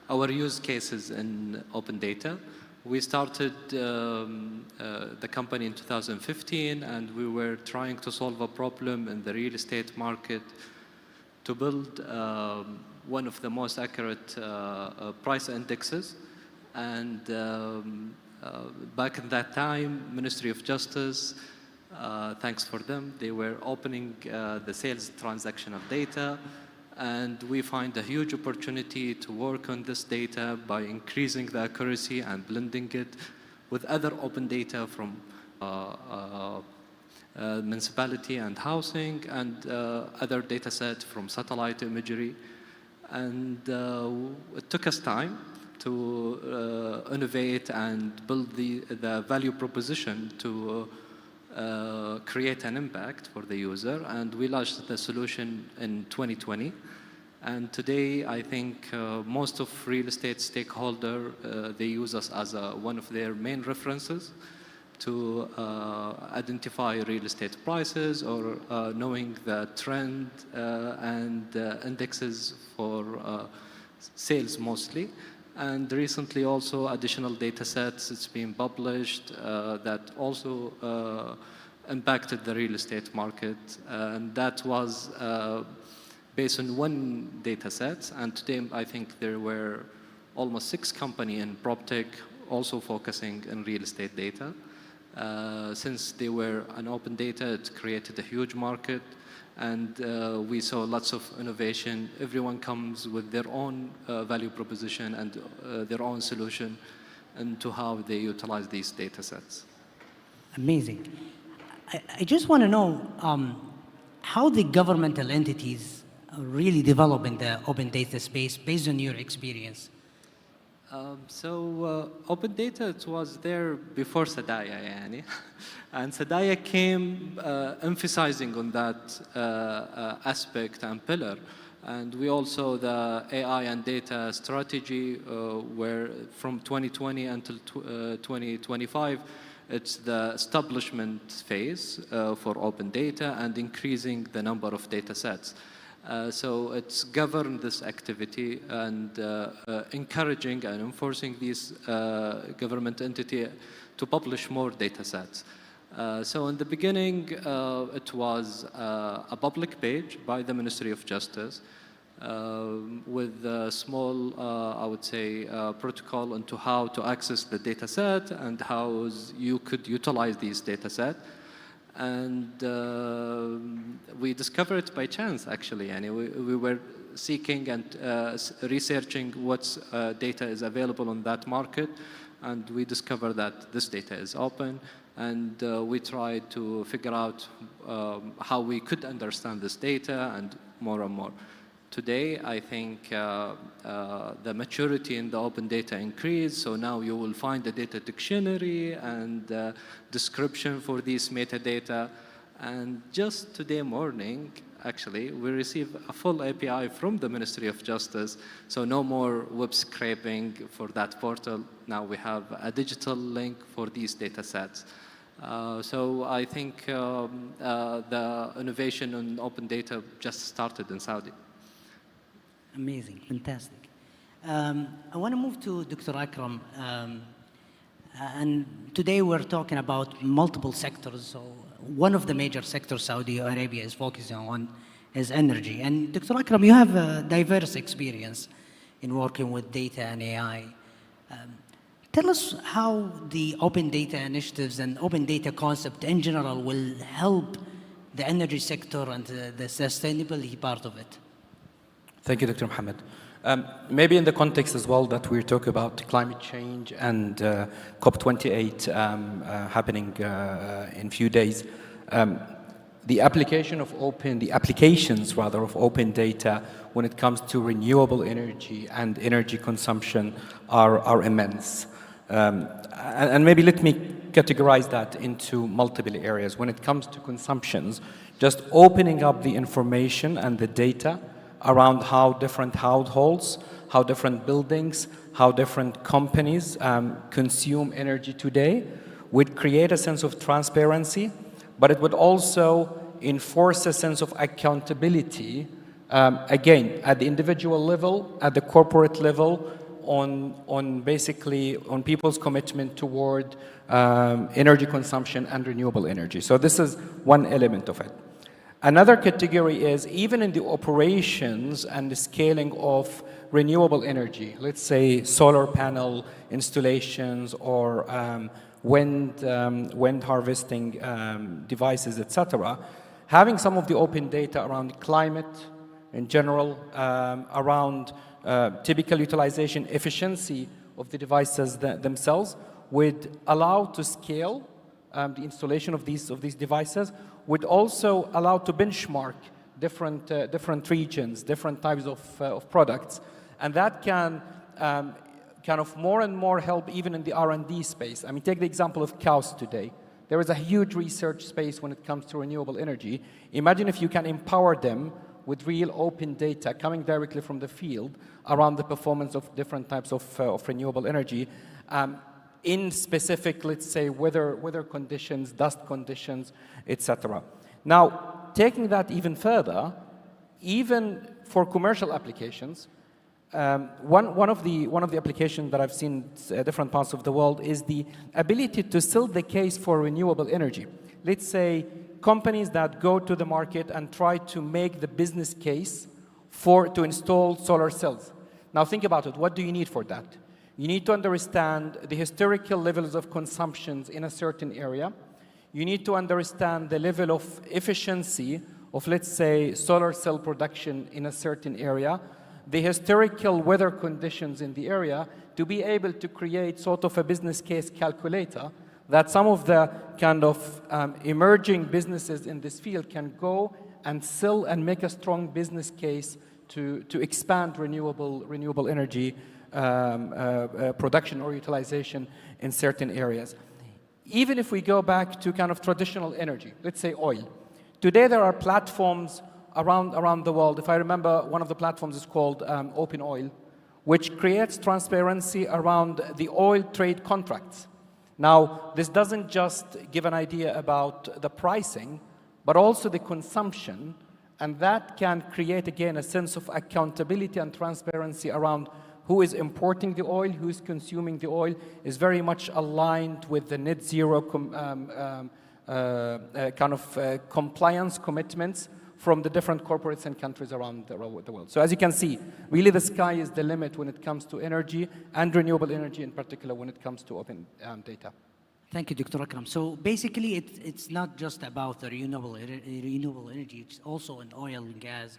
our use cases in open data. We started the company in 2015, and we were trying to solve a problem in the real estate market to build one of the most accurate price indexes. And back in that time, Ministry of Justice, thanks for them, they were opening the sales transactional data, and we find a huge opportunity to work on this data by increasing the accuracy and blending it with other open data from municipality and housing and other data sets from satellite imagery. And it took us time to innovate and build the value proposition to create an impact for the user, and we launched the solution in 2020. And today, I think most of real estate stakeholder, they use us as one of their main references to identify real estate prices or knowing the trend and indexes for sales mostly. And recently also additional data sets it's been published that also impacted the real estate market. And that was based on one data set. And today I think there were almost 6 companies in PropTech also focusing on real estate data. Since they were an open data, it created a huge market, and we saw lots of innovation. Everyone comes with their own value proposition and their own solution into how they utilize these data sets. Amazing. I just want to know how the governmental entities really develop in the open data space based on your experience. Open data, it was there before Sadaya, yani. And Sadaya came emphasizing on that aspect and pillar. And we also, the AI and data strategy, where from 2020 until 2025, it's the establishment phase for open data and increasing the number of data sets. So it's governed this activity and encouraging and enforcing these government entity to publish more data sets. So in the beginning, it was a public page by the Ministry of Justice with a small, I would say, protocol into how to access the data set and how you could utilize these data set. And we discovered it by chance, actually. And we were seeking and researching what data is available on that market, and we discovered that this data is open. And we tried to figure out how we could understand this data and more and more. Today, I think the maturity in the open data increased, so now you will find the data dictionary and description for these metadata. And just today morning, actually, we received a full API from the Ministry of Justice, so no more web scraping for that portal. Now we have a digital link for these data sets. So I think the innovation on open data just started in Saudi. Amazing, fantastic. I want to move to Dr. Akram. And today we're talking about multiple sectors. So one of the major sectors Saudi Arabia is focusing on is energy. And Dr. Akram, you have a diverse experience in working with data and AI. Tell us how the open data initiatives and open data concept in general will help the energy sector and the sustainability part of it. Thank you, Dr. Mohammed. Maybe in the context as well that we're talking about climate change and COP28 happening in a few days, the applications of open data when it comes to renewable energy and energy consumption are immense. And maybe let me categorize that into multiple areas. When it comes to consumptions, just opening up the information and the data around how different households, how different buildings, how different companies consume energy today would create a sense of transparency, but it would also enforce a sense of accountability, again, at the individual level, at the corporate level, on basically on people's commitment toward energy consumption and renewable energy. So this is one element of it. Another category is even in the operations and the scaling of renewable energy, let's say solar panel installations or wind harvesting devices, etc. Having some of the open data around climate in general, around typical utilization efficiency of the devices themselves would allow to scale the installation of these devices, would also allow to benchmark different regions, different types of products. And that can kind of more and more help even in the R&D space. I mean, take the example of cows today. There is a huge research space when it comes to renewable energy. Imagine if you can empower them with real open data coming directly from the field around the performance of different types of renewable energy in specific, let's say, weather conditions, dust conditions, etc. Now, taking that even further, even for commercial applications, one of the applications that I've seen in different parts of the world is the ability to sell the case for renewable energy. Let's say companies that go to the market and try to make the business case to install solar cells. Now think about it, what do you need for that? You need to understand the historical levels of consumptions in a certain area. You need to understand the level of efficiency of, let's say, solar cell production in a certain area, the historical weather conditions in the area, to be able to create sort of a business case calculator that some of the kind of emerging businesses in this field can go and sell and make a strong business case to expand renewable energy production or utilization in certain areas. Even if we go back to kind of traditional energy, let's say oil. Today there are platforms around the world. If I remember, one of the platforms is called Open Oil, which creates transparency around the oil trade contracts. Now, this doesn't just give an idea about the pricing, but also the consumption, and that can create, again, a sense of accountability and transparency around who is importing the oil, who is consuming the oil, is very much aligned with the net zero compliance commitments from the different corporates and countries around the world. So as you can see, really the sky is the limit when it comes to energy and renewable energy in particular when it comes to open data. Thank you, Dr. Akram. So basically, it's not just about the renewable energy, it's also in oil and gas.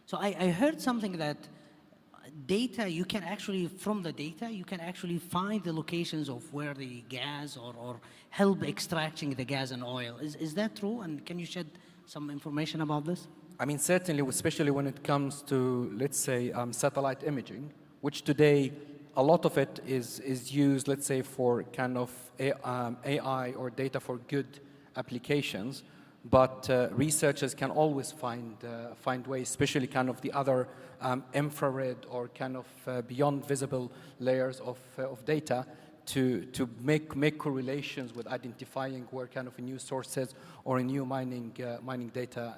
So I heard something that data, you can actually, from the data, you can actually find the locations of where the gas or help extracting the gas and oil. Is that true? And can you shed some information about this? I mean, certainly, especially when it comes to, let's say, satellite imaging, which today, a lot of it is used, let's say, for kind of AI or data for good applications. But researchers can always find ways, especially kind of the other infrared or kind of beyond visible layers of data to make correlations with identifying where kind of new sources or a new mining data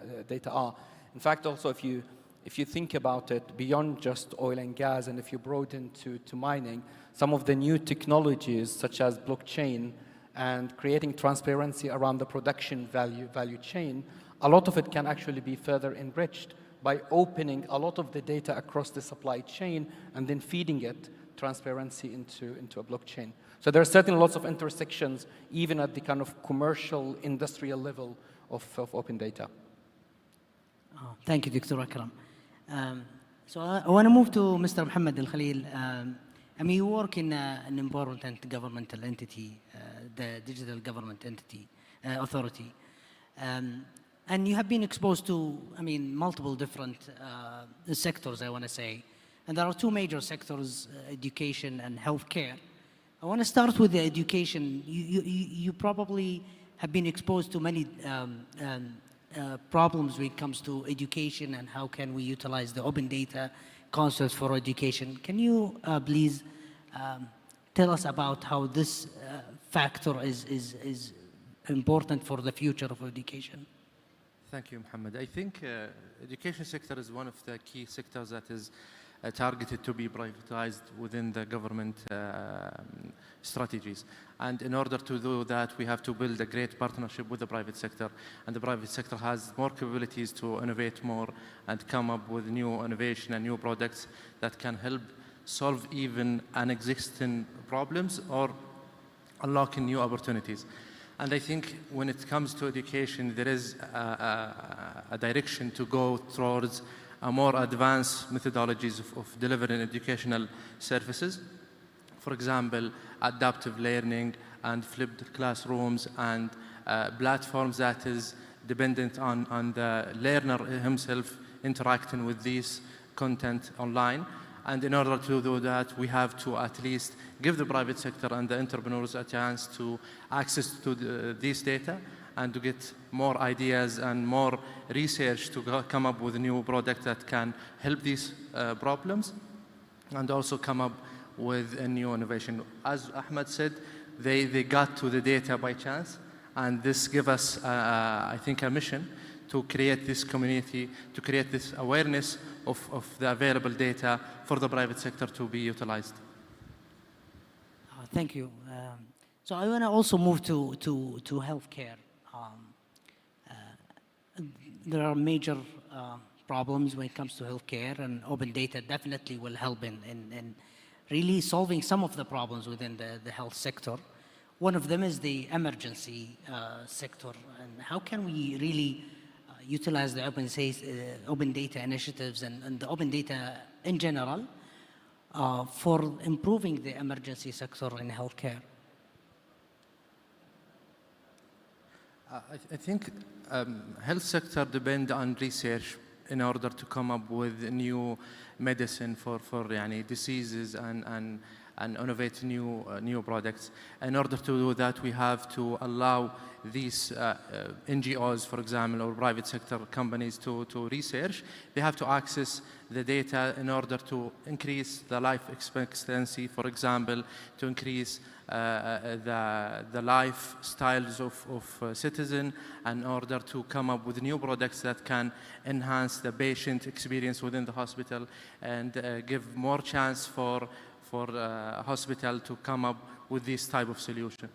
are. In fact, also if you think about it beyond just oil and gas, and if you broaden to mining, some of the new technologies such as blockchain and creating transparency around the production value chain, a lot of it can actually be further enriched by opening a lot of the data across the supply chain and then feeding it transparency into a blockchain. So there are certainly lots of intersections, even at the kind of commercial, industrial level of open data. Oh, thank you, Dr. Akram. So I want to move to Mr. Mohammed Al-Khalil. I mean, you work in an important governmental entity, the Digital Government Entity Authority. And you have been exposed to, I mean, multiple different sectors, I want to say. And there are two major sectors, education and healthcare. I want to start with the education. You probably have been exposed to many problems when it comes to education and how can we utilize the open data concepts for education. Can you please tell us about how this factor is important for the future of education? Thank you, Mohammed. I think education sector is one of the key sectors that is targeted to be privatized within the government strategies. And in order to do that, we have to build a great partnership with the private sector. And the private sector has more capabilities to innovate more and come up with new innovation and new products that can help solve even existing problems or unlocking new opportunities. And I think when it comes to education, there is a direction to go towards a more advanced methodologies of delivering educational services. For example, adaptive learning and flipped classrooms and platforms that is dependent on the learner himself interacting with this content online. And in order to do that, we have to at least give the private sector and the entrepreneurs a chance to access to this data and to get more ideas and more research to come up with new products that can help these problems, and also come up with a new innovation. As Ahmed said, they got to the data by chance, and this gives us, I think, a mission to create this community, to create this awareness of the available data for the private sector to be utilized. Thank you. So I want to also move to healthcare. There are major problems when it comes to healthcare, and open data definitely will help in really solving some of the problems within the health sector. One of them is the emergency sector, and how can we really utilize the open data initiatives and the open data in general for improving the emergency sector in healthcare? I think health sector depend on research in order to come up with new medicine for diseases and innovate new products. In order to do that, we have to allow these NGOs, for example, or private sector companies to research. They have to access the data in order to increase the life expectancy, for example, to increase the lifestyles of citizens, in order to come up with new products that can enhance the patient experience within the hospital and give more chance for hospital to come up with this type of solution.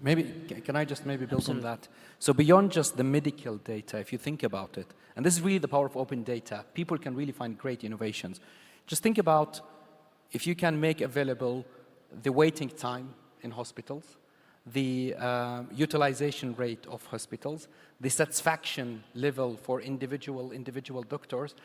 Maybe, can I just maybe build on that? So beyond just the medical data, if you think about it, and this is really the power of open data, people can really find great innovations. Just think about if you can make available the waiting time in hospitals, the utilization rate of hospitals, the satisfaction level for individual doctors,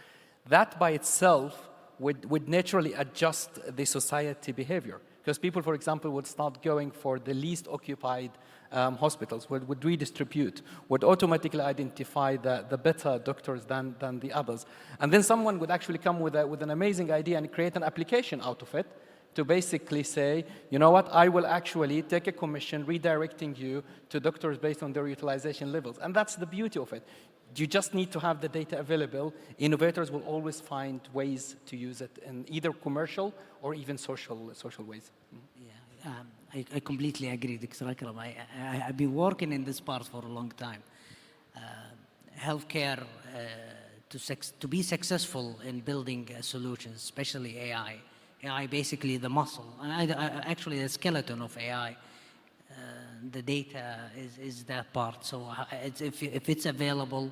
that by itself would naturally adjust the society behavior. Because people, for example, would start going for the least occupied hospitals, would redistribute, would automatically identify the better doctors than the others. And then someone would actually come with an amazing idea and create an application out of it to basically say, you know what, I will actually take a commission redirecting you to doctors based on their utilization levels. And that's the beauty of it. You just need to have the data available. Innovators will always find ways to use it in either commercial or even social ways. Yeah, I completely agree, Dr. Akram. I've been working in this part for a long time. Healthcare, to be successful in building solutions, especially AI. AI basically the muscle, and actually the skeleton of AI. The data is that part. So if it's available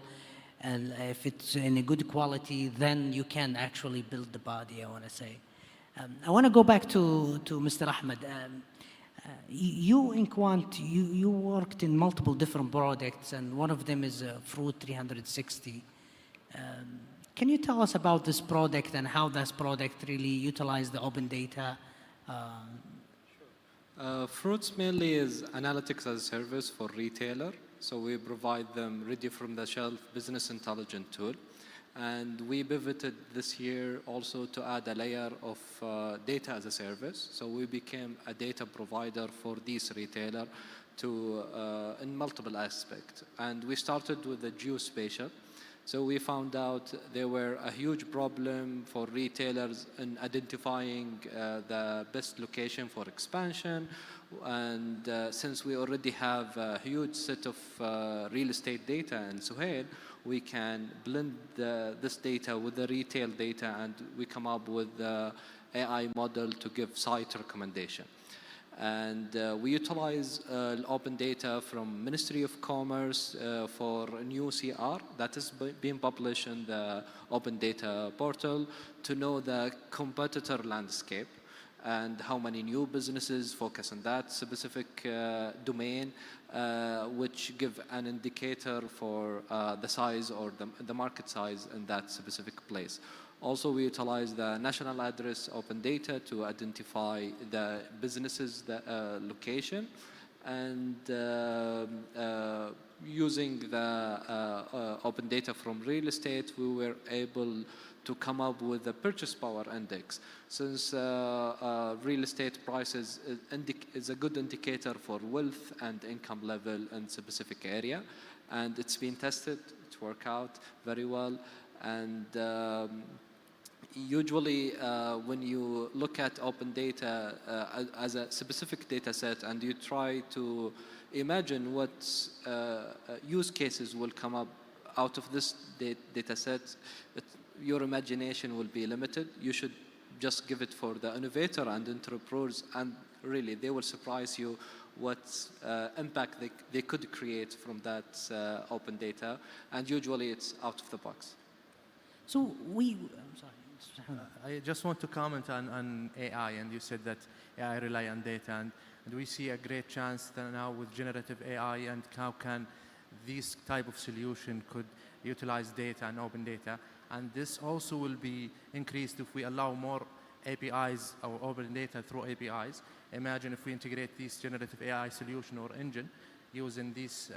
and if it's in a good quality, then you can actually build the body, I want to say. I want to go back to Mr. Ahmed. You in Quant, you worked in multiple different projects, and one of them is Fruit 360. Can you tell us about this product and how this product really utilized the open data? Fruits mainly is analytics as a service for retailer. So we provide them ready from the shelf business intelligence tool. And we pivoted this year also to add a layer of data as a service. So we became a data provider for these retailer in multiple aspects. And we started with the geospatial. So we found out there were a huge problem for retailers in identifying the best location for expansion. And since we already have a huge set of real estate data in Suhail, we can blend this data with the retail data, and we come up with the AI model to give site recommendation. And we utilize open data from Ministry of Commerce for a new CR that is being published in the open data portal to know the competitor landscape and how many new businesses focus on that specific domain, which give an indicator for the size or the market size in that specific place. Also, we utilize the national address open data to identify the businesses' location, and using the open data from real estate, we were able to come up with the purchase power index. Since real estate prices is a good indicator for wealth and income level in specific area, and it's been tested, it worked out very well. And usually when you look at open data as a specific data set and you try to imagine what use cases will come up out of this data set, your imagination will be limited. You should just give it for the innovator and entrepreneurs, and really they will surprise you what impact they could create from that open data, and usually it's out of the box. So I'm sorry. I just want to comment on AI, and you said that AI rely on data, and we see a great chance that now with generative AI, and how can this type of solution could utilize data and open data. And this also will be increased if we allow more APIs or open data through APIs. Imagine if we integrate this generative AI solution or engine using this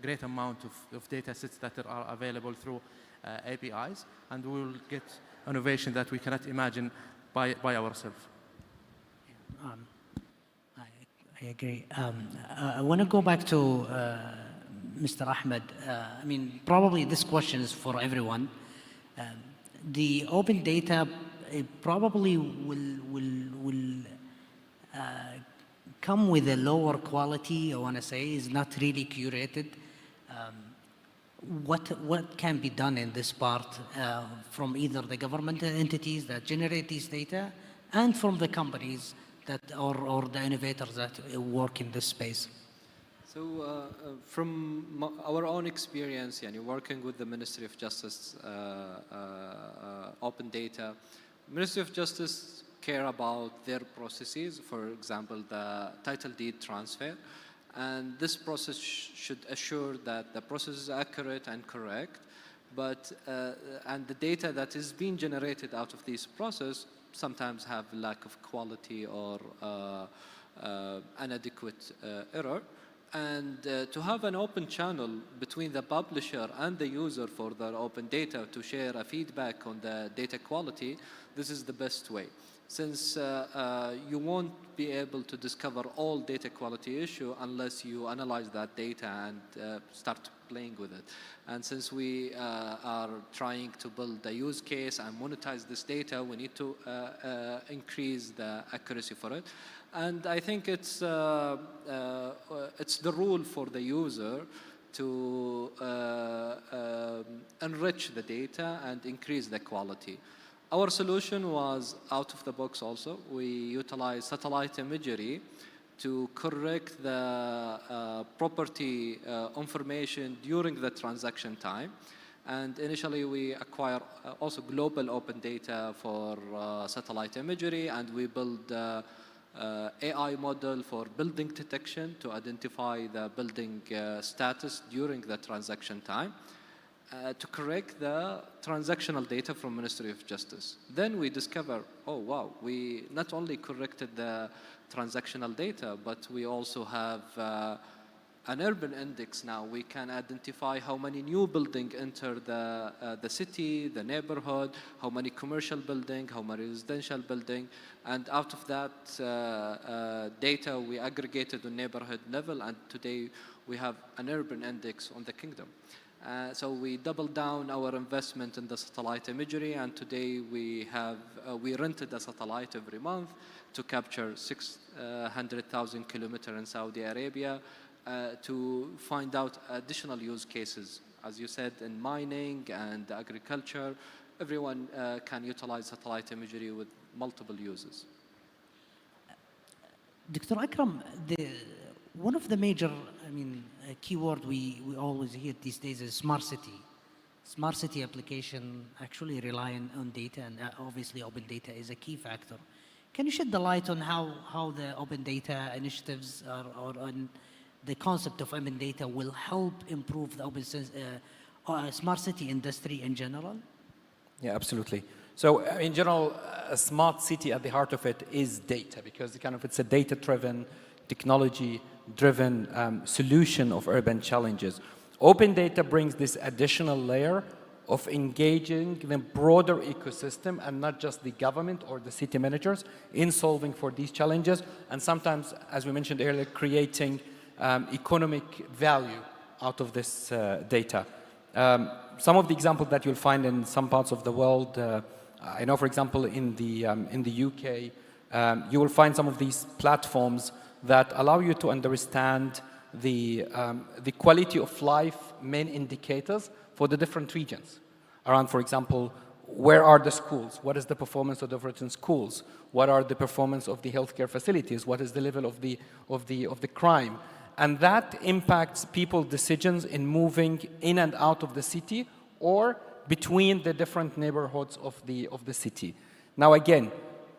great amount of data sets that are available through APIs, and we will get innovation that we cannot imagine by ourselves. I agree. I want to go back to Mr. Ahmed. I mean, probably this question is for everyone. The open data probably will come with a lower quality, I want to say, is not really curated. What can be done in this part from either the governmental entities that generate these data and from the companies that or the innovators that work in this space? So from our own experience, working with the Ministry of Justice open data, Ministry of Justice care about their processes, for example, the title deed transfer. And this process should assure that the process is accurate and correct, but and the data that is being generated out of this process sometimes have lack of quality or inadequate error. And to have an open channel between the publisher and the user for their open data to share a feedback on the data quality, this is the best way. Since you won't be able to discover all data quality issue unless you analyze that data and start playing with it. And since we are trying to build a use case and monetize this data, we need to increase the accuracy for it. And I think it's the rule for the user to enrich the data and increase the quality. Our solution was out of the box also. We utilized satellite imagery to correct the property information during the transaction time. And initially we acquired also global open data for satellite imagery, and we built AI model for building detection to identify the building status during the transaction time. To correct the transactional data from Ministry of Justice. Then we discover, oh wow, we not only corrected the transactional data, but we also have an urban index now. We can identify how many new buildings enter the city, the neighborhood, how many commercial buildings, how many residential buildings, and out of that data we aggregated on neighborhood level, and today we have an urban index on the kingdom. So we doubled down our investment in the satellite imagery, and today we rented a satellite every month to capture 600,000 kilometers in Saudi Arabia to find out additional use cases. As you said, in mining and agriculture, everyone can utilize satellite imagery with multiple uses. Dr. Akram, one of the major, keyword we always hear these days is smart city. Smart city application actually rely on data, and obviously open data is a key factor. Can you shed the light on how the open data initiatives or on the concept of open data will help improve the smart city industry in general? Yeah, absolutely. So in general, a smart city at the heart of it is data, because it's a data-driven technology technology-driven solution of urban challenges. Open data brings this additional layer of engaging the broader ecosystem and not just the government or the city managers in solving for these challenges, and sometimes, as we mentioned earlier, creating economic value out of this data. Some of the examples that you'll find in some parts of the world, I know, for example, in the UK, you will find some of these platforms that allow you to understand the quality of life main indicators for the different regions. Around, for example, where are the schools? What is the performance of the different schools? What are the performance of the healthcare facilities? What is the level of the crime? And that impacts people's decisions in moving in and out of the city or between the different neighborhoods of the city. Now again,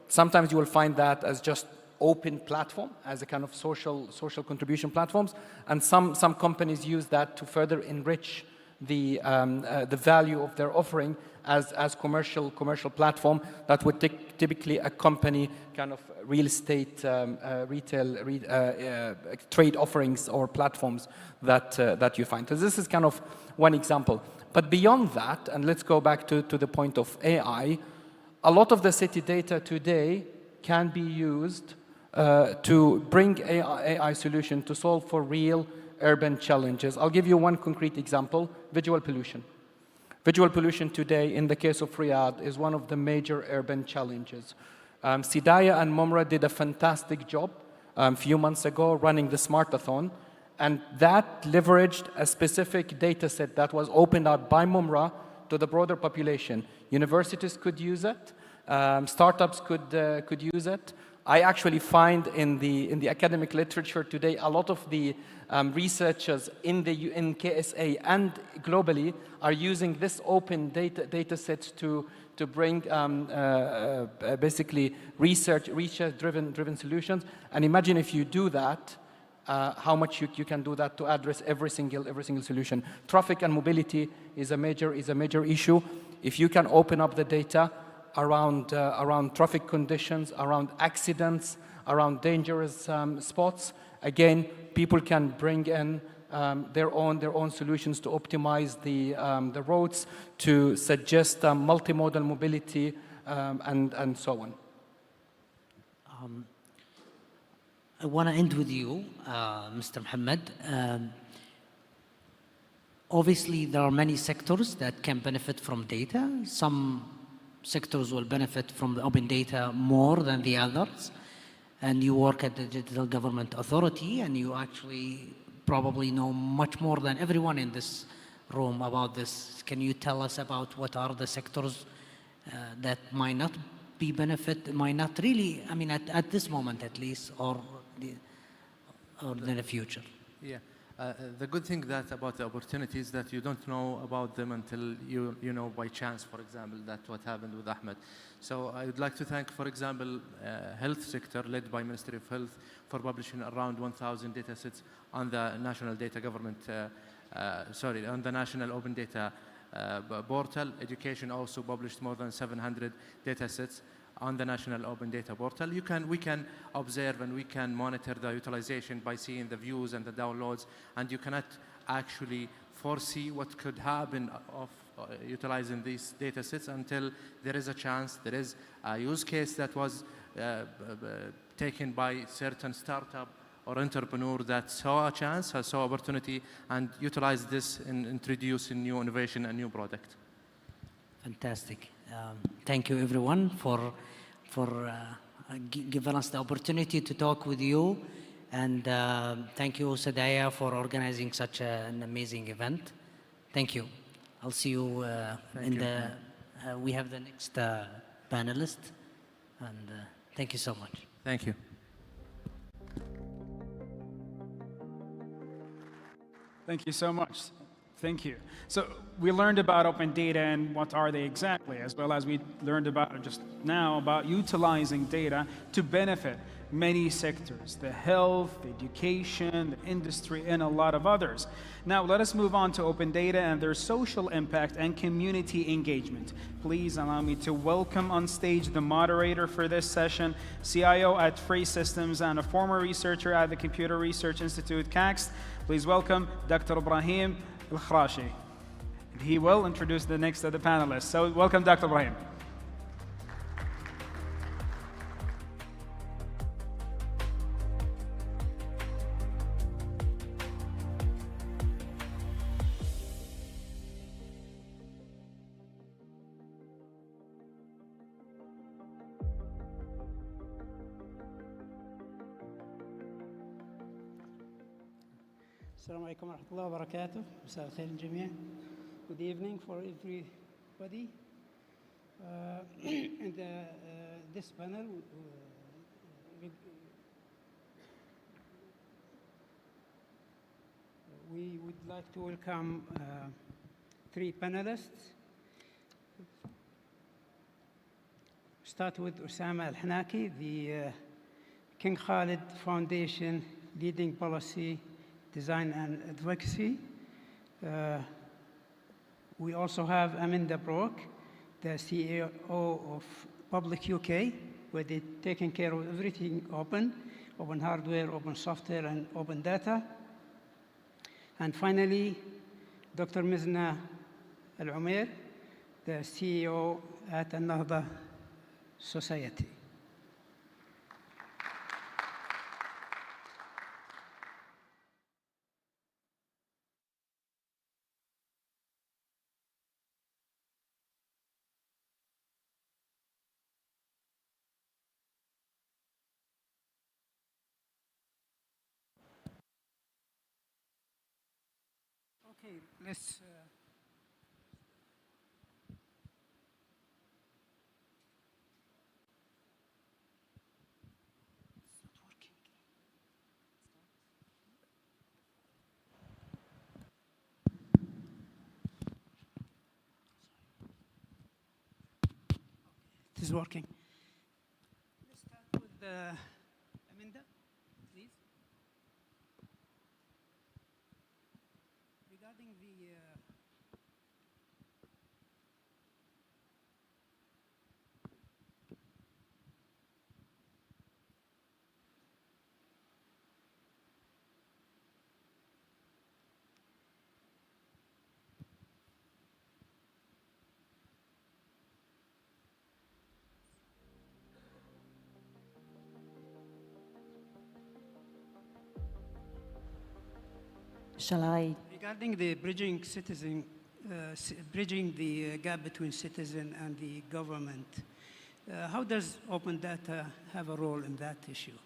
sometimes you will find that as just open platform, as a kind of social contribution platforms, and some companies use that to further enrich the value of their offering as commercial platform that would typically accompany kind of real estate, retail, trade offerings or platforms that you find. So this is kind of one example. But beyond that, and let's go back to the point of AI, a lot of the city data today can be used to bring AI solution to solve for real urban challenges. I'll give you one concrete example, visual pollution. Visual pollution today, in the case of Riyadh, is one of the major urban challenges. Sidaya and Mumra did a fantastic job a few months ago running the Smartathon, and that leveraged a specific data set that was opened up by Mumra to the broader population. Universities could use it, startups could use it. I actually find in the academic literature today a lot of the researchers in KSA and globally are using this open data sets to bring basically research-driven solutions. And imagine if you do that, how much you can do that to address every single solution. Traffic and mobility is a major issue. If you can open up the data around traffic conditions, around accidents, around dangerous spots, again, people can bring in their own solutions to optimize the roads, to suggest multimodal mobility, and so on. I want to end with you, Mr. Mohammed. Obviously, there are many sectors that can benefit from data. Some sectors will benefit from the open data more than the others. And you work at the Digital Government Authority, and you actually probably know much more than everyone in this room about this. Can you tell us about what are the sectors that might not be benefit, might not really, I mean, at this moment at least, or in the future? Yeah. The good thing about the opportunities that you don't know about them until you know by chance, for example, that's what happened with Ahmed. So I would like to thank, for example, health sector led by Ministry of Health for publishing around 1,000 data sets on the National Data Government, on the National Open Data Portal. Education also published more than 700 data sets on the National Open Data Portal. We can observe and we can monitor the utilization by seeing the views and the downloads, and you cannot actually foresee what could happen of utilizing these data sets until there is a chance, there is a use case that was taken by certain startup or entrepreneur that saw a chance, saw opportunity, and utilized this in introducing new innovation and new product. Fantastic. Thank you, everyone, for giving us the opportunity to talk with you. And thank you, Sadaya, for organizing such an amazing event. Thank you. I'll see you we have the next panelist. And thank you so much. Thank you. Thank you so much. Thank you. So we learned about open data and what are they exactly, as well as we learned about just now about utilizing data to benefit many sectors, the health, the education, the industry, and a lot of others. Now let us move on to open data and their social impact and community engagement. Please allow me to welcome on stage the moderator for this session, CIO at Free Systems and a former researcher at the Computer Research Institute, CAXT. Please welcome Dr. Ibrahim Al-Khrashi. He will introduce the next of the panelists. So welcome, Dr. Ibrahim. السلام عليكم ورحمة الله وبركاته. مساء الخير للجميع. Good evening for everybody. And this panel, we would like to welcome three panelists. Start with Osama Al-Hanaki, the King Khalid Foundation leading policy design and advocacy. We also have Amanda Brock, the CEO of Public UK, where they're taking care of everything open hardware, open software, and open data. And finally, Dr. Mizna Al-Umair, the CEO at Al-Nahda Society. Okay, let's. It is working. Let's start with Amanda, please. Regarding the Shall I? Regarding the bridging the gap between citizen and the government, how does open data have a role in that issue?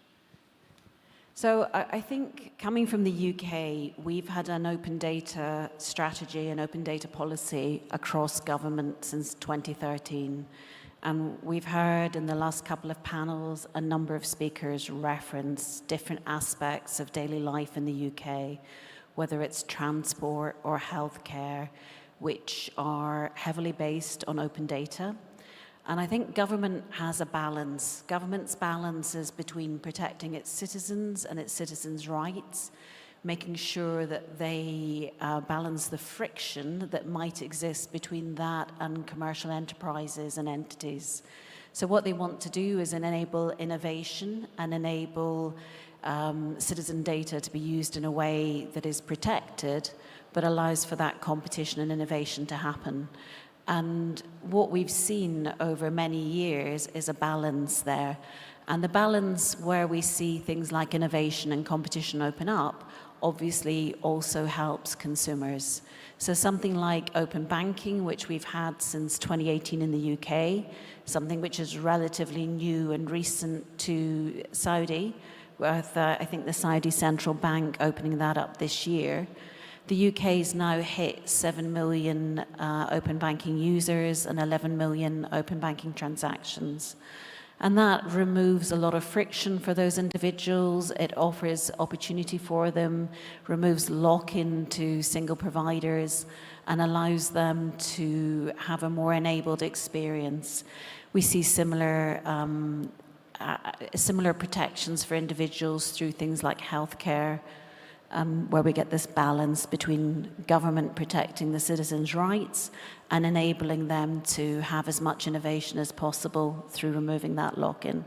So I think coming from the UK, we've had an open data strategy and open data policy across government since 2013. And we've heard in the last couple of panels a number of speakers reference different aspects of daily life in the UK, whether it's transport or healthcare, which are heavily based on open data. And I think government has a balance. Government's balance is between protecting its citizens and its citizens' rights, making sure that they balance the friction that might exist between that and commercial enterprises and entities. So what they want to do is enable innovation and enable citizen data to be used in a way that is protected, but allows for that competition and innovation to happen. And what we've seen over many years is a balance there. And the balance where we see things like innovation and competition open up obviously also helps consumers. So something like open banking, which we've had since 2018 in the UK, something which is relatively new and recent to Saudi, with I think the Saudi Central Bank opening that up this year. The UK's now hit 7 million open banking users and 11 million open banking transactions. And that removes a lot of friction for those individuals. It offers opportunity for them, removes lock-in to single providers, and allows them to have a more enabled experience. We see similar protections for individuals through things like healthcare, where we get this balance between government protecting the citizens' rights and enabling them to have as much innovation as possible through removing that lock-in.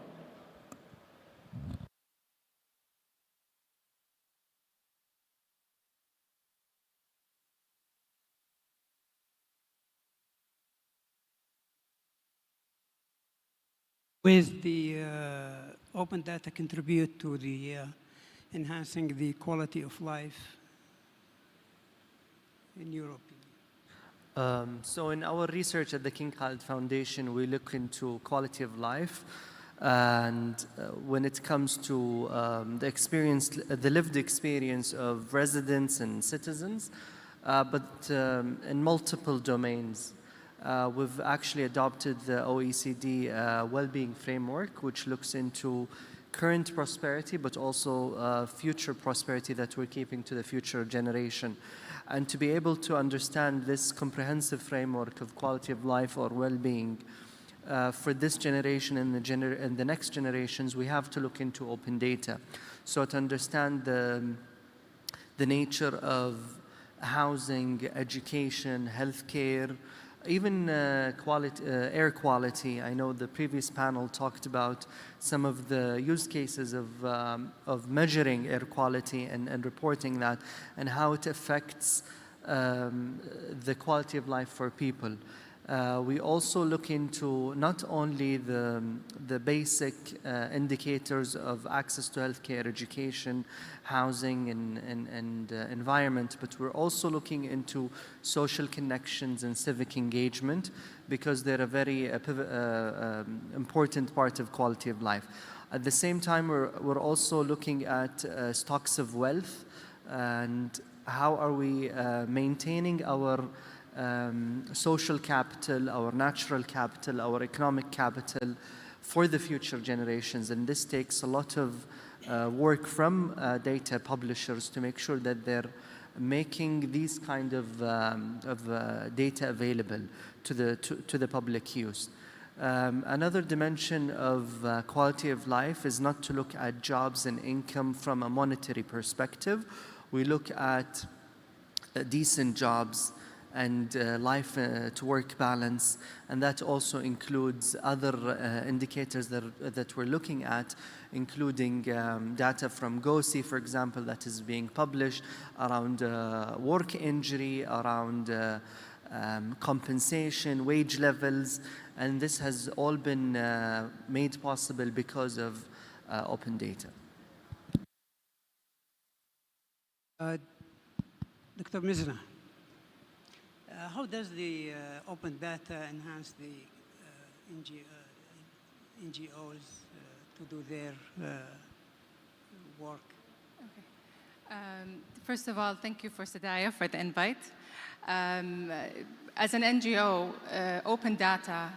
With the open data contribute to the enhancing the quality of life in Europe? So in our research at the King Khalid Foundation, we look into quality of life. And when it comes to the lived experience of residents and citizens, but in multiple domains. We've actually adopted the OECD well-being framework, which looks into current prosperity, but also future prosperity that we're keeping to the future generation. And to be able to understand this comprehensive framework of quality of life or well-being for this generation and the next generations, we have to look into open data. So to understand the nature of housing, education, healthcare, even air quality. I know the previous panel talked about some of the use cases of measuring air quality and reporting that, and how it affects the quality of life for people. We also look into not only the basic indicators of access to healthcare, education, housing, and environment, but we're also looking into social connections and civic engagement, because they're a very important part of quality of life. At the same time, we're also looking at stocks of wealth, and how are we maintaining our social capital, our natural capital, our economic capital for the future generations. And this takes a lot of work from data publishers to make sure that they're making these kind of data available to the public use. Another dimension of quality of life is not to look at jobs and income from a monetary perspective. We look at decent jobs and life-to-work balance, and that also includes other indicators that we're looking at, including data from GOSI, for example, that is being published around work injury, around compensation, wage levels, and this has all been made possible because of open data. Dr. Mizna, how does the open data enhance the NGOs to do their work? Okay. First of all, thank you for Sadaya for the invite. As an NGO, open data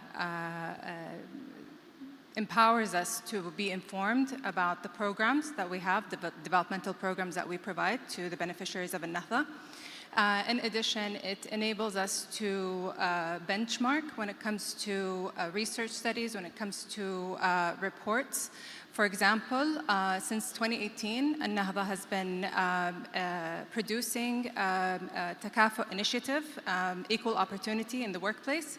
empowers us to be informed about the programs that we have, the developmental programs that we provide to the beneficiaries of An-Nahdha. In addition, it enables us to benchmark when it comes to research studies, when it comes to reports. For example, since 2018, An-Nahdha has been producing a Takafu initiative, equal opportunity in the workplace.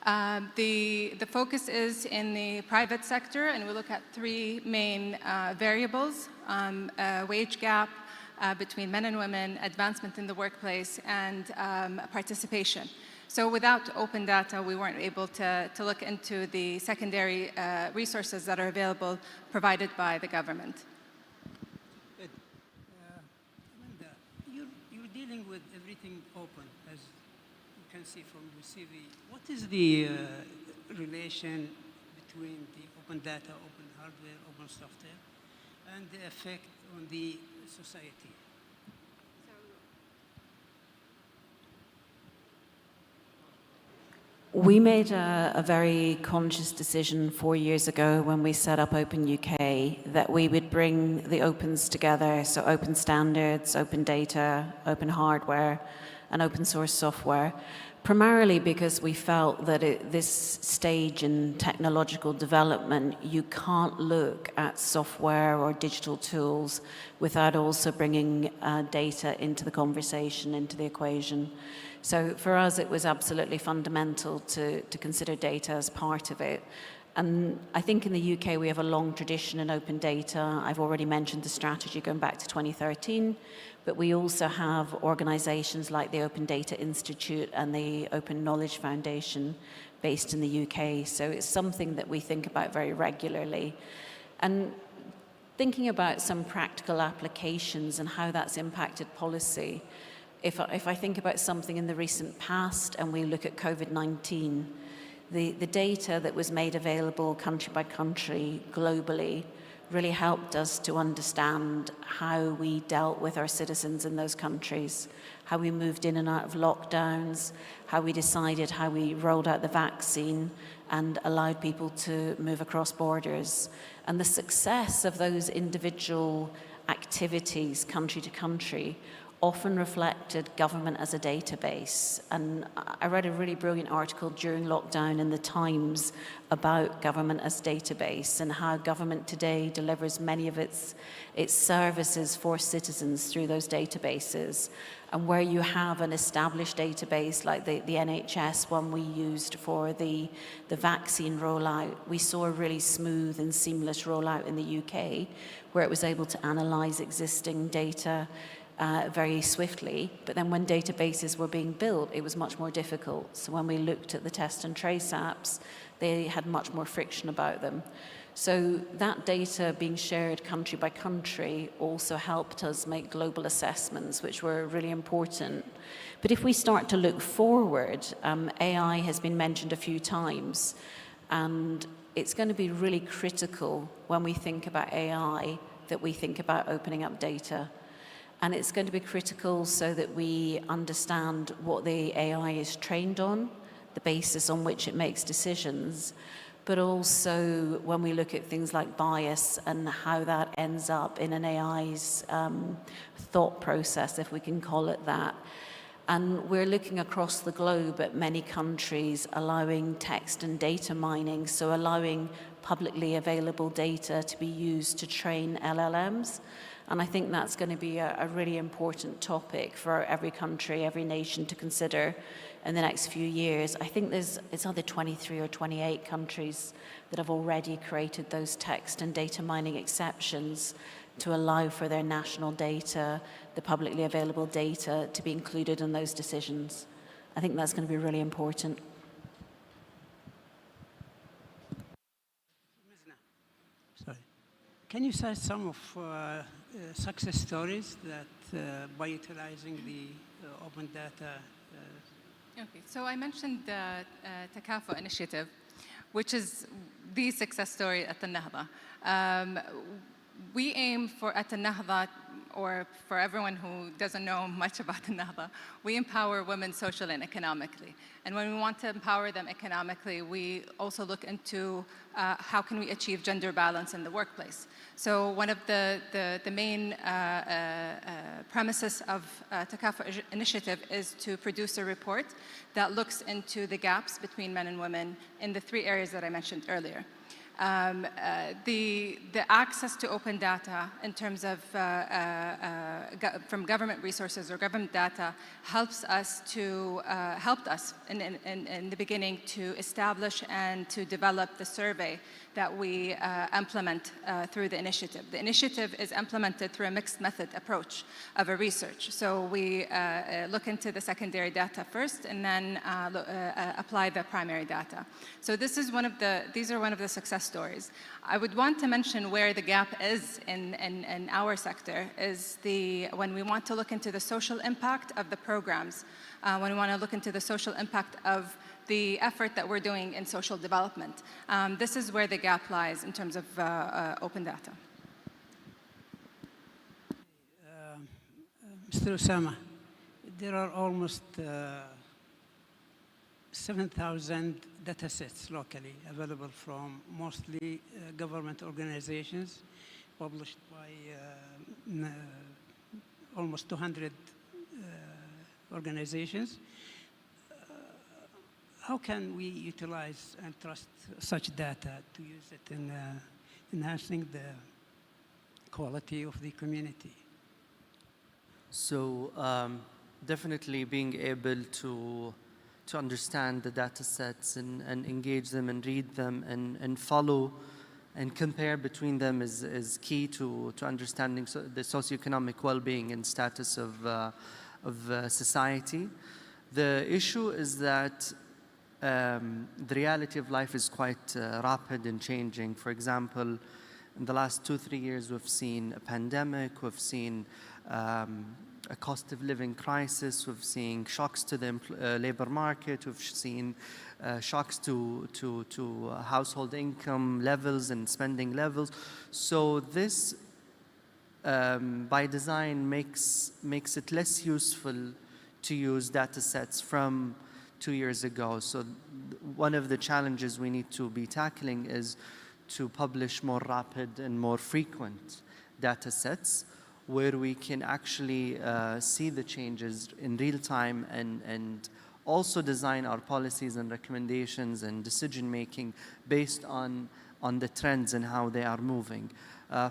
The focus is in the private sector, and we look at three main variables: wage gap between men and women, advancement in the workplace, and participation. So without open data, we weren't able to look into the secondary resources that are available provided by the government. Good. Amanda, you're dealing with everything open, as you can see from the CV. What is the relation between the open data, open hardware, open software, and the effect on the society? We made a very conscious decision 4 years ago when we set up Open UK that we would bring the opens together, so open standards, open data, open hardware, and open source software, primarily because we felt that at this stage in technological development, you can't look at software or digital tools without also bringing data into the conversation, into the equation. So for us, it was absolutely fundamental to consider data as part of it. And I think in the UK, we have a long tradition in open data. I've already mentioned the strategy going back to 2013, but we also have organizations like the Open Data Institute and the Open Knowledge Foundation based in the UK. So it's something that we think about very regularly. And thinking about some practical applications and how that's impacted policy, if I think about something in the recent past and we look at COVID-19, the data that was made available country by country globally really helped us to understand how we dealt with our citizens in those countries, how we moved in and out of lockdowns, how we decided how we rolled out the vaccine and allowed people to move across borders. And the success of those individual activities, country to country, often reflected government as a database. And I read a really brilliant article during lockdown in the Times about government as database and how government today delivers many of its services for citizens through those databases. And where you have an established database like the NHS one we used for the vaccine rollout, we saw a really smooth and seamless rollout in the UK where it was able to analyze existing data very swiftly, but then when databases were being built, it was much more difficult. So when we looked at the test and trace apps, they had much more friction about them. So that data being shared country by country also helped us make global assessments, which were really important. But if we start to look forward, AI has been mentioned a few times, and it's going to be really critical when we think about AI that we think about opening up data. And it's going to be critical so that we understand what the AI is trained on, the basis on which it makes decisions, but also when we look at things like bias and how that ends up in an AI's thought process, if we can call it that. And we're looking across the globe at many countries allowing text and data mining, so allowing publicly available data to be used to train LLMs. And I think that's going to be a really important topic for every country, every nation to consider in the next few years. I think it's either 23 or 28 countries that have already created those text and data mining exceptions to allow for their national data, the publicly available data, to be included in those decisions. I think that's going to be really important. Sorry. Can you cite some of success stories that by utilizing the open data? Okay, so I mentioned the Takafu initiative, which is the success story at the Nahda. We aim for at the Nahda, or for everyone who doesn't know much about the Nahda, we empower women socially and economically. And when we want to empower them economically, we also look into how can we achieve gender balance in the workplace. So one of the main premises of Takafu initiative is to produce a report that looks into the gaps between men and women in the 3 areas that I mentioned earlier. The access to open data in terms of from government resources or government data helped us in the beginning to establish and to develop the survey that we implement through the initiative. The initiative is implemented through a mixed method approach of a research. So we look into the secondary data first and then apply the primary data. So these are one of the success stories. I would want to mention where the gap is in our sector is when we want to look into the social impact of the programs, when we want to look into the social impact of the effort that we're doing in social development. This is where the gap lies in terms of open data. Mr. Osama, there are almost 7,000 data sets locally available from mostly government organizations, published by almost 200 organizations. How can we utilize and trust such data to use it in enhancing the quality of the community? So definitely being able to understand the data sets and engage them and read them and follow and compare between them is key to understanding the socioeconomic well-being and status of society. The issue is that the reality of life is quite rapid and changing. For example, in the last 2-3 years, we've seen a pandemic, we've seen a cost of living crisis, we've seen shocks to the labor market, we've seen shocks to household income levels and spending levels. So this, by design, makes it less useful to use data sets from 2 years ago. So one of the challenges we need to be tackling is to publish more rapid and more frequent data sets where we can actually see the changes in real time and also design our policies and recommendations and decision making based on the trends and how they are moving.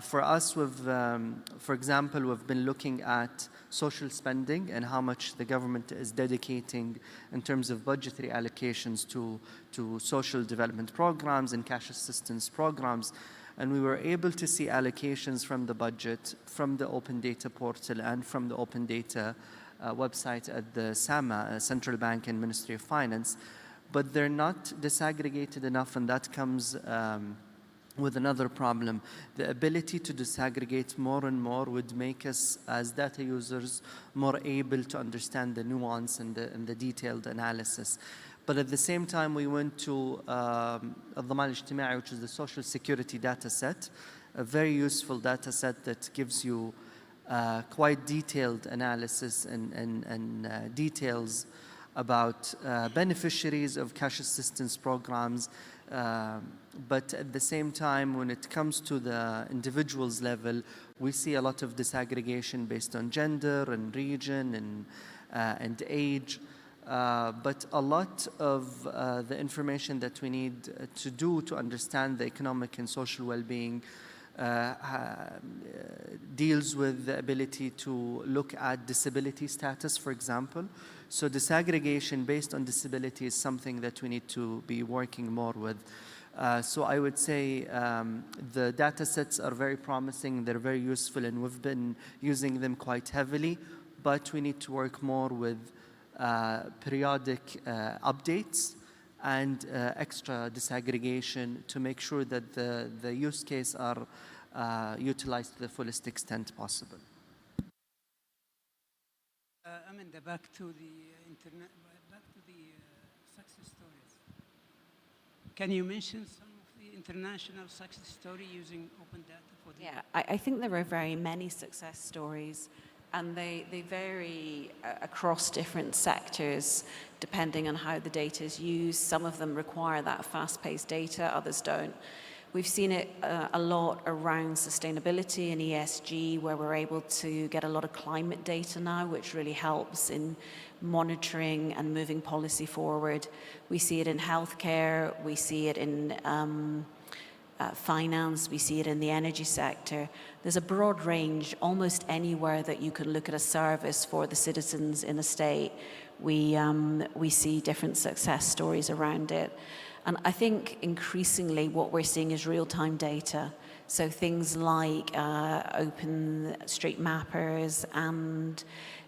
For us, for example, we've been looking at social spending and how much the government is dedicating in terms of budgetary allocations to social development programs and cash assistance programs. And we were able to see allocations from the budget, from the Open Data portal, and from the Open Data website at the SAMA, Central Bank and Ministry of Finance. But they're not disaggregated enough, and that comes with another problem. The ability to disaggregate more and more would make us, as data users, more able to understand the nuance and the detailed analysis. But at the same time, we went to الضمان الاجتماعي, which is the social security data set, a very useful data set that gives you quite detailed analysis and details about beneficiaries of cash assistance programs. But at the same time, when it comes to the individual's level, we see a lot of disaggregation based on gender and region and age. But a lot of the information that we need to do to understand the economic and social well-being deals with the ability to look at disability status, for example. So disaggregation based on disability is something that we need to be working more with. So I would say the data sets are very promising, they're very useful, and we've been using them quite heavily, but we need to work more with periodic updates and extra disaggregation to make sure that the use case are utilized to the fullest extent possible. Amanda, back to the internet, back to the success stories. Can you mention some of the international success stories using open data for the? Yeah, I think there are very many success stories, and they vary across different sectors depending on how the data is used. Some of them require that fast-paced data, others don't. We've seen it a lot around sustainability and ESG, where we're able to get a lot of climate data now, which really helps in monitoring and moving policy forward. We see it in healthcare, we see it in finance, we see it in the energy sector. There's a broad range. Almost anywhere that you can look at a service for the citizens in a state, we see different success stories around it. And I think increasingly what we're seeing is real-time data. So things like open street mappers and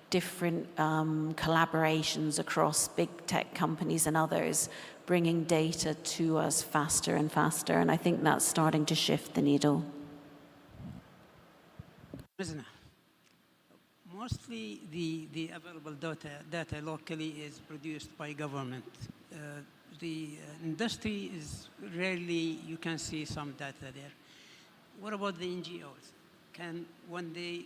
different collaborations across big tech companies and others, bringing data to us faster and faster. And I think that's starting to shift the needle. Mostly the available data locally is produced by government. The industry is rarely, you can see some data there. What about the NGOs? Can one day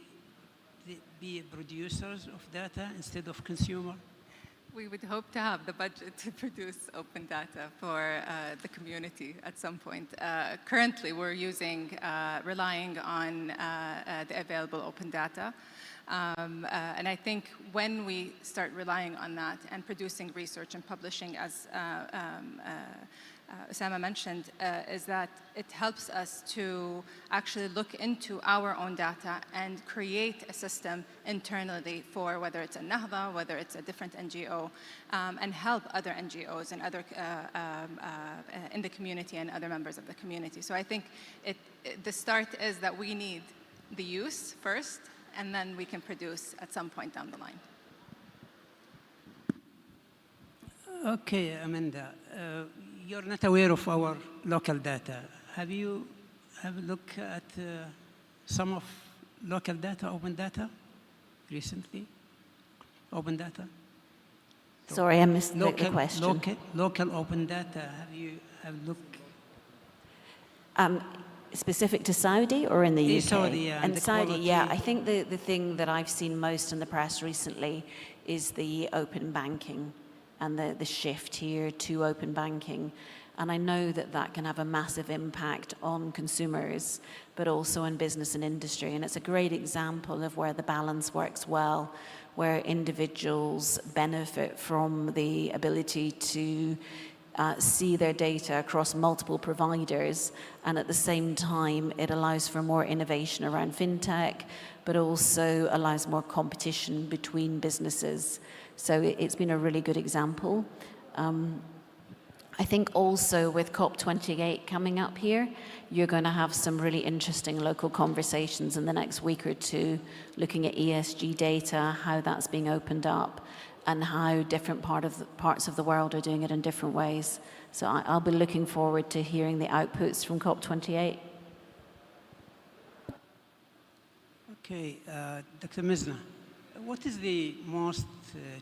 be producers of data instead of consumer? We would hope to have the budget to produce open data for the community at some point. Currently, we're relying on the available open data. And I think when we start relying on that and producing research and publishing, as Osama mentioned, is that it helps us to actually look into our own data and create a system internally for whether it's a Nahda, whether it's a different NGO, and help other NGOs and other in the community and other members of the community. So I think the start is that we need the use first, and then we can produce at some point down the line. Okay, Amanda. You're not aware of our local data. Have you have a look at some of local data, open data, recently? Open data? Sorry, I missed the question. Local open data, have you have a look? Specific to Saudi or in the UK? Saudi, yeah. And Saudi, yeah. I think the thing that I've seen most in the press recently is the open banking and the shift here to open banking. And I know that that can have a massive impact on consumers, but also on business and industry. And it's a great example of where the balance works well, where individuals benefit from the ability to see their data across multiple providers, and at the same time it allows for more innovation around fintech, but also allows more competition between businesses. So it's been a really good example. I think also with COP28 coming up here, you're going to have some really interesting local conversations in the next week or two, looking at ESG data, how that's being opened up, and how different parts of the world are doing it in different ways. So I'll be looking forward to hearing the outputs from COP28. Okay, Dr. Mizna, what is the most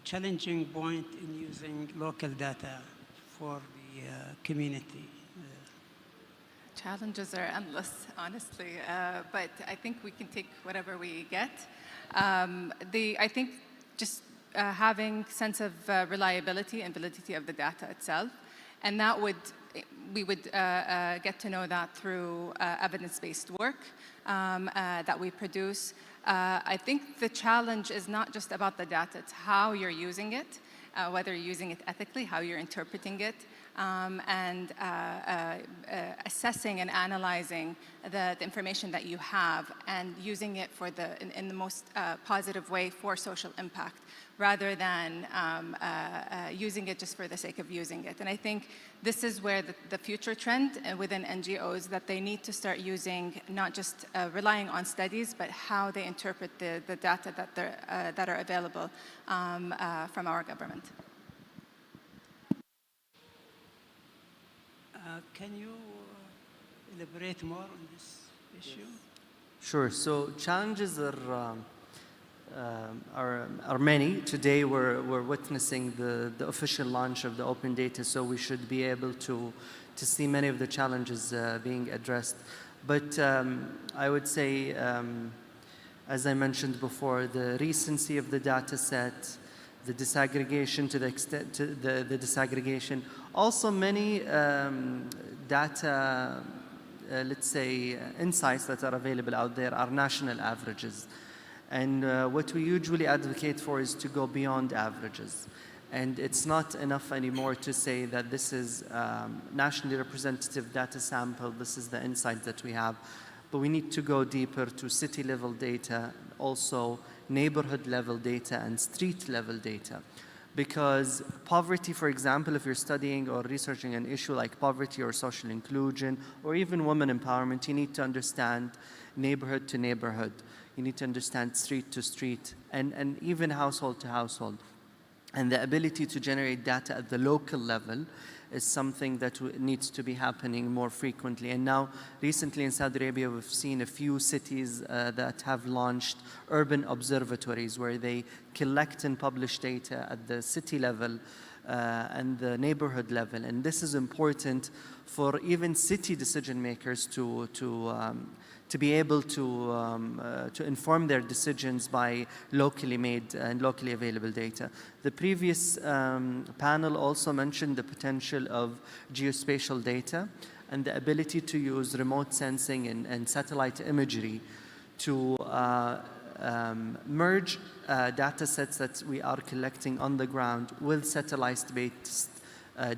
challenging point in using local data for the community? Challenges are endless, honestly, but I think we can take whatever we get. I think just having sense of reliability and validity of the data itself, and that we would get to know that through evidence-based work that we produce. I think the challenge is not just about the data, it's how you're using it, whether you're using it ethically, how you're interpreting it, and assessing and analyzing the information that you have and using it for in the most positive way for social impact, rather than using it just for the sake of using it. And I think this is where the future trend within NGOs, that they need to start using, not just relying on studies, but how they interpret the data that are available from our government. Can you elaborate more on this issue? Sure. So challenges are many. Today we're witnessing the official launch of the open data, so we should be able to see many of the challenges being addressed. But I would say, as I mentioned before, the recency of the data set, the disaggregation to the extent the disaggregation. Also many data, let's say, insights that are available out there are national averages. And what we usually advocate for is to go beyond averages. And it's not enough anymore to say that this is nationally representative data sample, this is the insight that we have. But we need to go deeper to city-level data, also neighborhood-level data and street-level data. Because poverty, for example, if you're studying or researching an issue like poverty or social inclusion or even women empowerment, you need to understand neighborhood to neighborhood. You need to understand street to street and even household to household. And the ability to generate data at the local level is something that needs to be happening more frequently. And now, recently in Saudi Arabia, we've seen a few cities that have launched urban observatories where they collect and publish data at the city level and the neighborhood level. And this is important for even city decision makers to to be able to inform their decisions by locally made and locally available data. The previous panel also mentioned the potential of geospatial data and the ability to use remote sensing and satellite imagery to merge data sets that we are collecting on the ground with satellite-based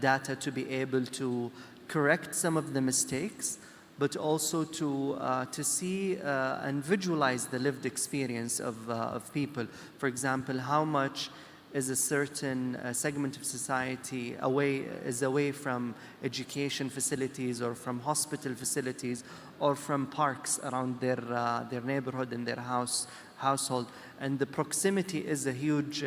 data to be able to correct some of the mistakes, but also to see and visualize the lived experience of people. For example, how much is a certain segment of society away from education facilities or from hospital facilities or from parks around their neighborhood and their household. And the proximity is a huge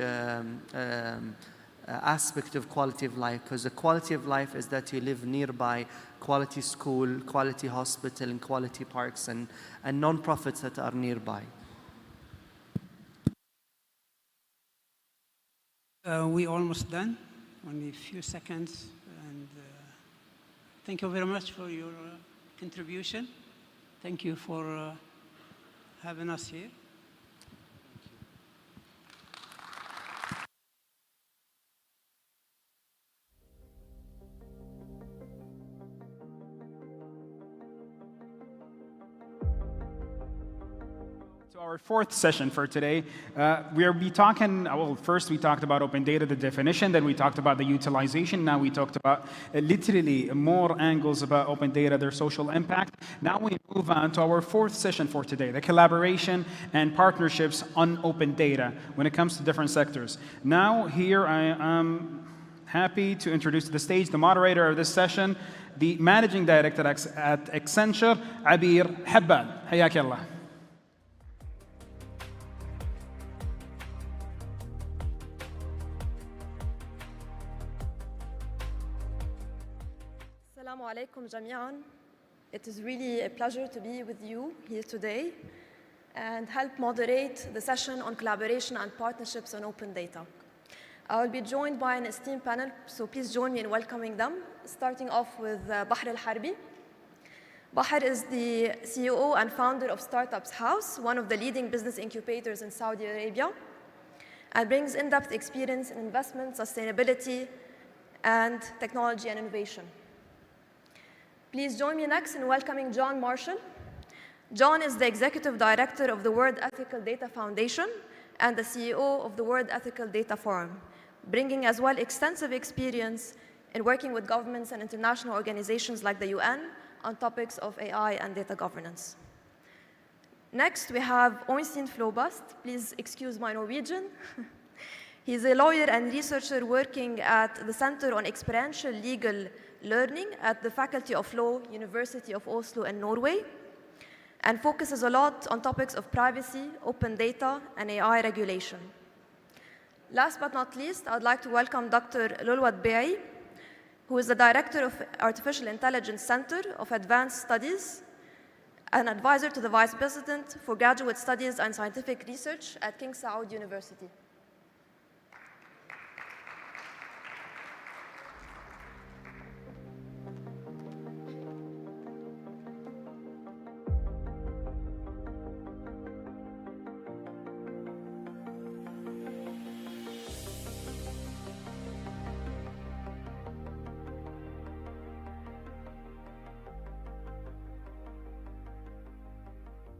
aspect of quality of life, because the quality of life is that you live nearby quality school, quality hospital, and quality parks and non-profits that are nearby. We're almost done, only a few seconds. And thank you very much for your contribution. Thank you for having us here. Our fourth session for today, we'll be talking, well, first we talked about open data, the definition, then we talked about the utilization, now we talked about literally more angles about open data, their social impact. Now we move on to our fourth session for today, the collaboration and partnerships on open data when it comes to different sectors. Now here I am happy to introduce to the stage the moderator of this session, the Managing Director at Accenture, Abir Habban. حياك الله. Assalamu alaikum jami'an. It is really a pleasure to be with you here today and help moderate the session on collaboration and partnerships on open data. I will be joined by an esteemed panel, so please join me in welcoming them, starting off with Bahr Al-Harbi. Bahr is the CEO and founder of Startups House, one of the leading business incubators in Saudi Arabia, and brings in-depth experience in investment, sustainability, and technology and innovation. Please join me next in welcoming John Marshall. John is the Executive Director of the World Ethical Data Foundation and the CEO of the World Ethical Data Forum, bringing as well extensive experience in working with governments and international organizations like the UN on topics of AI and data governance. Next, we have Øystein Flobast. Please excuse my Norwegian. He's a lawyer and researcher working at the Center on Experiential Legal Learning at the Faculty of Law, University of Oslo in Norway, and focuses a lot on topics of privacy, open data, and AI regulation. Last but not least, I would like to welcome Dr. Lulwat Bey, who is the Director of Artificial Intelligence Center of Advanced Studies, an advisor to the Vice President for Graduate Studies and Scientific Research at King Saud University.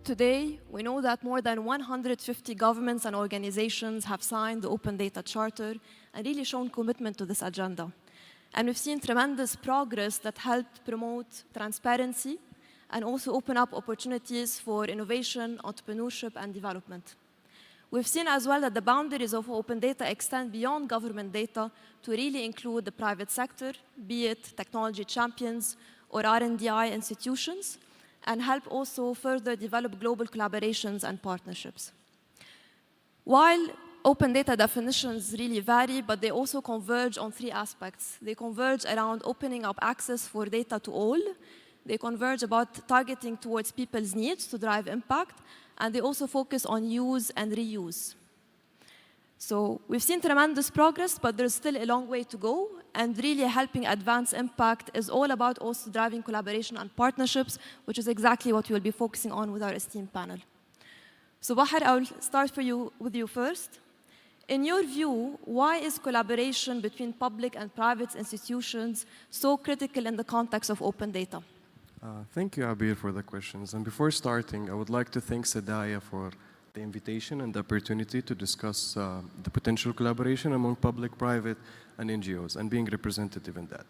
Today, we know that more than 150 governments and organizations have signed the Open Data Charter and really shown commitment to this agenda. And we've seen tremendous progress that helped promote transparency and also open up opportunities for innovation, entrepreneurship, and development. We've seen as well that the boundaries of open data extend beyond government data to really include the private sector, be it technology champions or R&DI institutions, and help also further develop global collaborations and partnerships. While open data definitions really vary, but they also converge on three aspects. They converge around opening up access for data to all. They converge about targeting towards people's needs to drive impact, and they also focus on use and reuse. So we've seen tremendous progress, but there's still a long way to go. And really helping advance impact is all about also driving collaboration and partnerships, which is exactly what we'll be focusing on with our esteemed panel. So Bahar, I will start with you first. In your view, why is collaboration between public and private institutions so critical in the context of open data? Thank you, Abir, for the questions. And before starting, I would like to thank Sadaya for the invitation and the opportunity to discuss the potential collaboration among public, private, and NGOs, and being representative in that.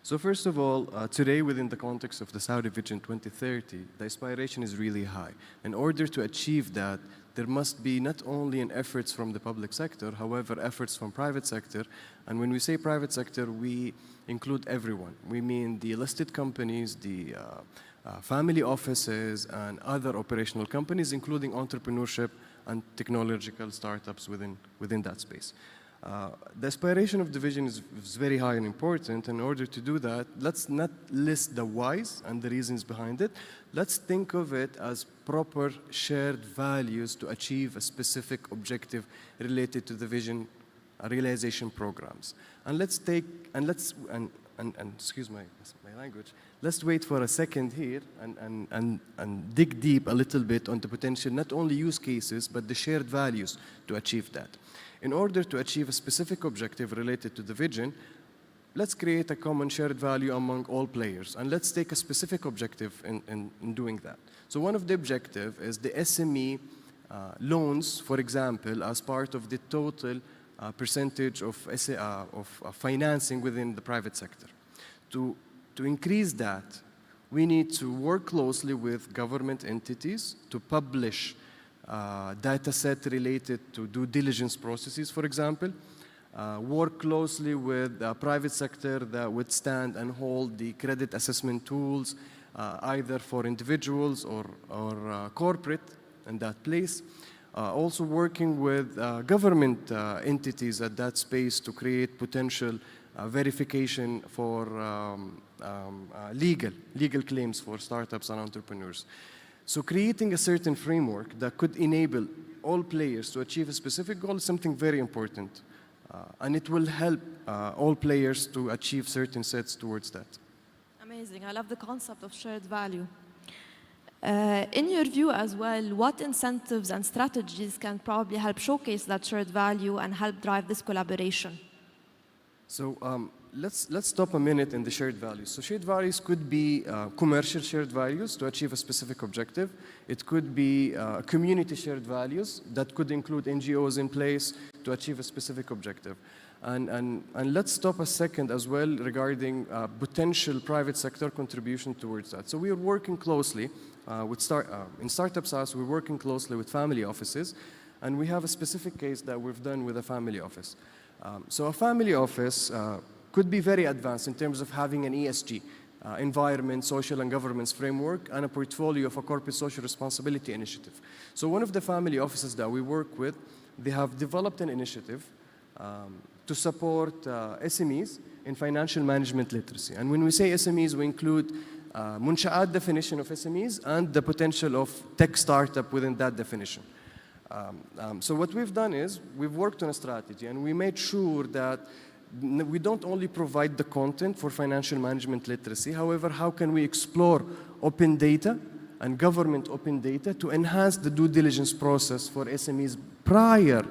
So first of all, today within the context of the Saudi Vision 2030, the aspiration is really high. In order to achieve that, there must be not only an efforts from the public sector, however, efforts from private sector. And when we say private sector, we include everyone. We mean the listed companies, the family offices, and other operational companies, including entrepreneurship and technological startups within that space. The aspiration of the vision is very high and important. In order to do that, let's not list the whys and the reasons behind it. Let's think of it as proper shared values to achieve a specific objective related to the vision realization programs. And excuse my language, let's wait for a second here and dig deep a little bit on the potential, not only use cases, but the shared values to achieve that. In order to achieve a specific objective related to the vision, let's create a common shared value among all players, and let's take a specific objective in doing that. So one of the objectives is the SME loans, for example, as part of the total percentage of financing within the private sector. To increase that, we need to work closely with government entities to publish data set related to due diligence processes, for example, work closely with the private sector that would stand and hold the credit assessment tools, either for individuals or corporate in that place. Also working with government entities at that space to create potential verification for legal claims for startups and entrepreneurs. So creating a certain framework that could enable all players to achieve a specific goal is something very important. And it will help all players to achieve certain sets towards that. Amazing. I love the concept of shared value. In your view as well, what incentives and strategies can probably help showcase that shared value and help drive this collaboration? So let's stop a minute in the shared values. So shared values could be commercial shared values to achieve a specific objective. It could be community shared values that could include NGOs in place to achieve a specific objective. And let's stop a second as well regarding potential private sector contribution towards that. So we are working closely in Startup SaaS, we're working closely with family offices, and we have a specific case that we've done with a family office. So a family office could be very advanced in terms of having an ESG, environment, social and governance framework, and a portfolio of a corporate social responsibility initiative. So one of the family offices that we work with, they have developed an initiative to support SMEs in financial management literacy. And when we say SMEs, we include Munsha'at definition of SMEs and the potential of tech startup within that definition. So what we've done is we've worked on a strategy, and we made sure that we don't only provide the content for financial management literacy. However, how can we explore open data and government open data to enhance the due diligence process for SMEs prior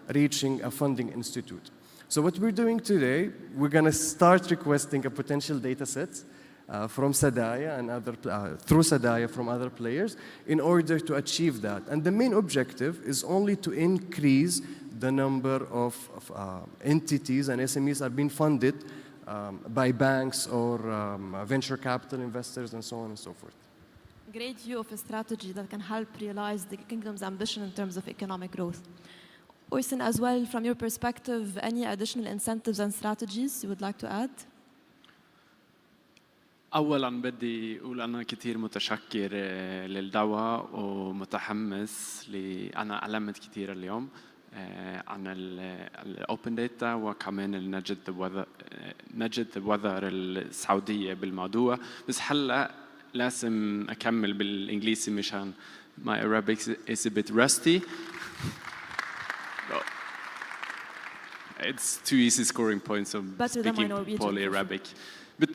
reaching a funding institute? So what we're doing today, we're going to start requesting a potential data set from Sadaya and through Sadaya from other players in order to achieve that. And the main objective is only to increase the number of entities and SMEs that are being funded by banks or venture capital investors and so on and so forth. Great view of a strategy that can help realize the kingdom's ambition in terms of economic growth. Oysen, as well, from your perspective, any additional incentives and strategies you would like to add? أولاً بدي أقول أنا كتير متشكر للدعوة ومتحمس أنا علمت كتير اليوم عن الأوبن داتا وكمان نجد وضع السعودية بالموضوع. بس هلا لازم أكمل بالإنجليزي مشان my Arabic is a bit rusty. it's too easy scoring points of speaking Poly-Arabic. But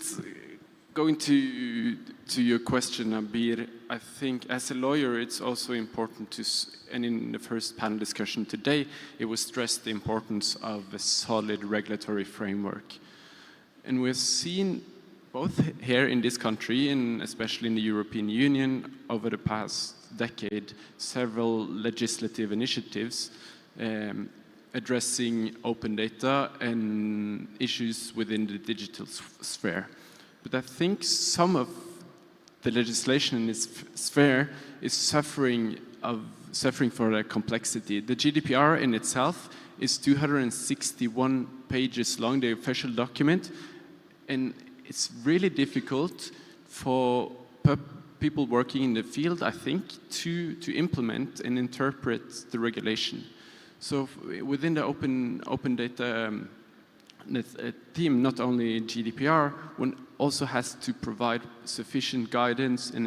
going to your question, Abir, I think as a lawyer, it's also important to, and in the first panel discussion today, it was stressed the importance of a solid regulatory framework. And we've seen both here in this country and especially in the European Union over the past decade, several legislative initiatives addressing open data and issues within the digital sphere. But I think some of the legislation in this sphere is suffering for the complexity. The GDPR in itself is 261 pages long, the official document, and it's really difficult for people working in the field, I think, to implement and interpret the regulation. So within the open data team, not only GDPR, one also has to provide sufficient guidance and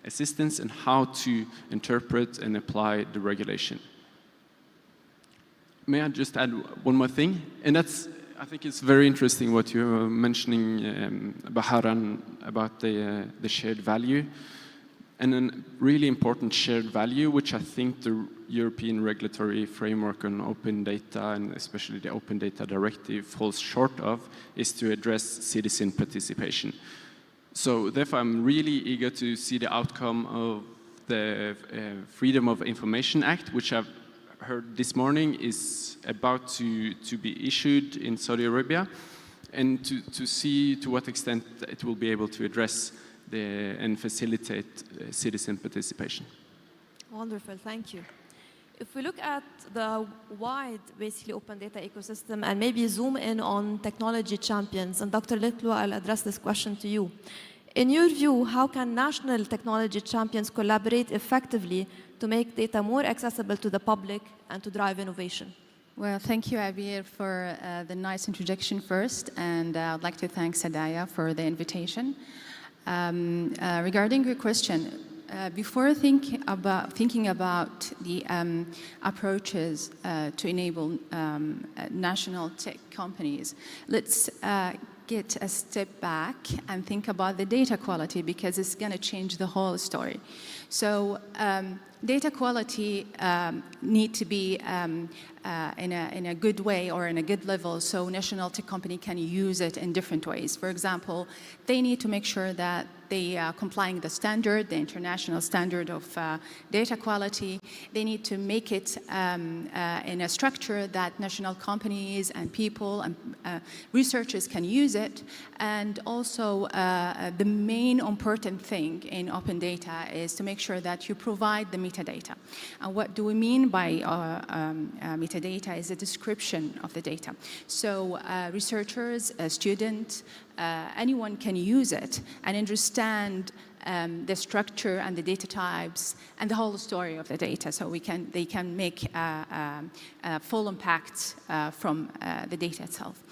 assistance in how to interpret and apply the regulation. May I just add one more thing? And that's, I think it's very interesting what you're mentioning, Baharan, about the shared value. And a really important shared value, which I think the European regulatory framework on open data, and especially the Open Data Directive, falls short of, is to address citizen participation. So therefore, I'm really eager to see the outcome of the Freedom of Information Act, which I've heard this morning is about to be issued in Saudi Arabia, and to see to what extent it will be able to address and facilitate citizen participation. Wonderful, thank you. If we look at the wide, basically, open data ecosystem and maybe zoom in on technology champions, and Dr. Litlu, I'll address this question to you. In your view, how can national technology champions collaborate effectively to make data more accessible to the public and to drive innovation? Well, thank you, Abir, for the nice introduction first, and I'd like to thank Sadaya for the invitation. Regarding your question, before thinking about the approaches to enable national tech companies, let's get a step back and think about the data quality, because it's going to change the whole story. So data quality need to be in a good way or in a good level, so national tech company can use it in different ways. For example, they need to make sure that they are complying the standard, the international standard of data quality. They need to make it in a structure that national companies and people and researchers can use it. And also, the main important thing in open data is to make sure that you provide the metadata. And what do we mean by metadata is a description of the data. So researchers, students, anyone can use it and understand the structure and the data types and the whole story of the data, so they can make full impact from the data itself.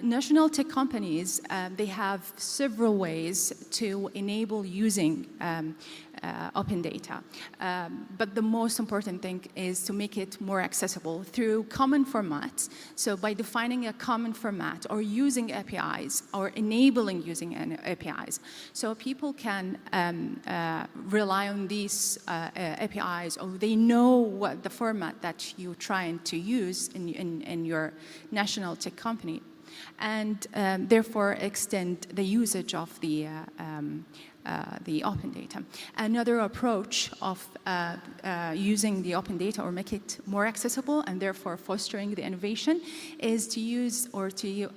National tech companies, they have several ways to enable using open data. But the most important thing is to make it more accessible through common formats. So by defining a common format or using APIs or enabling using APIs, so people can rely on these APIs, or they know what the format that you're trying to use in your national tech company, and therefore extend the usage of the open data. Another approach of using the open data or make it more accessible and therefore fostering the innovation is to use or to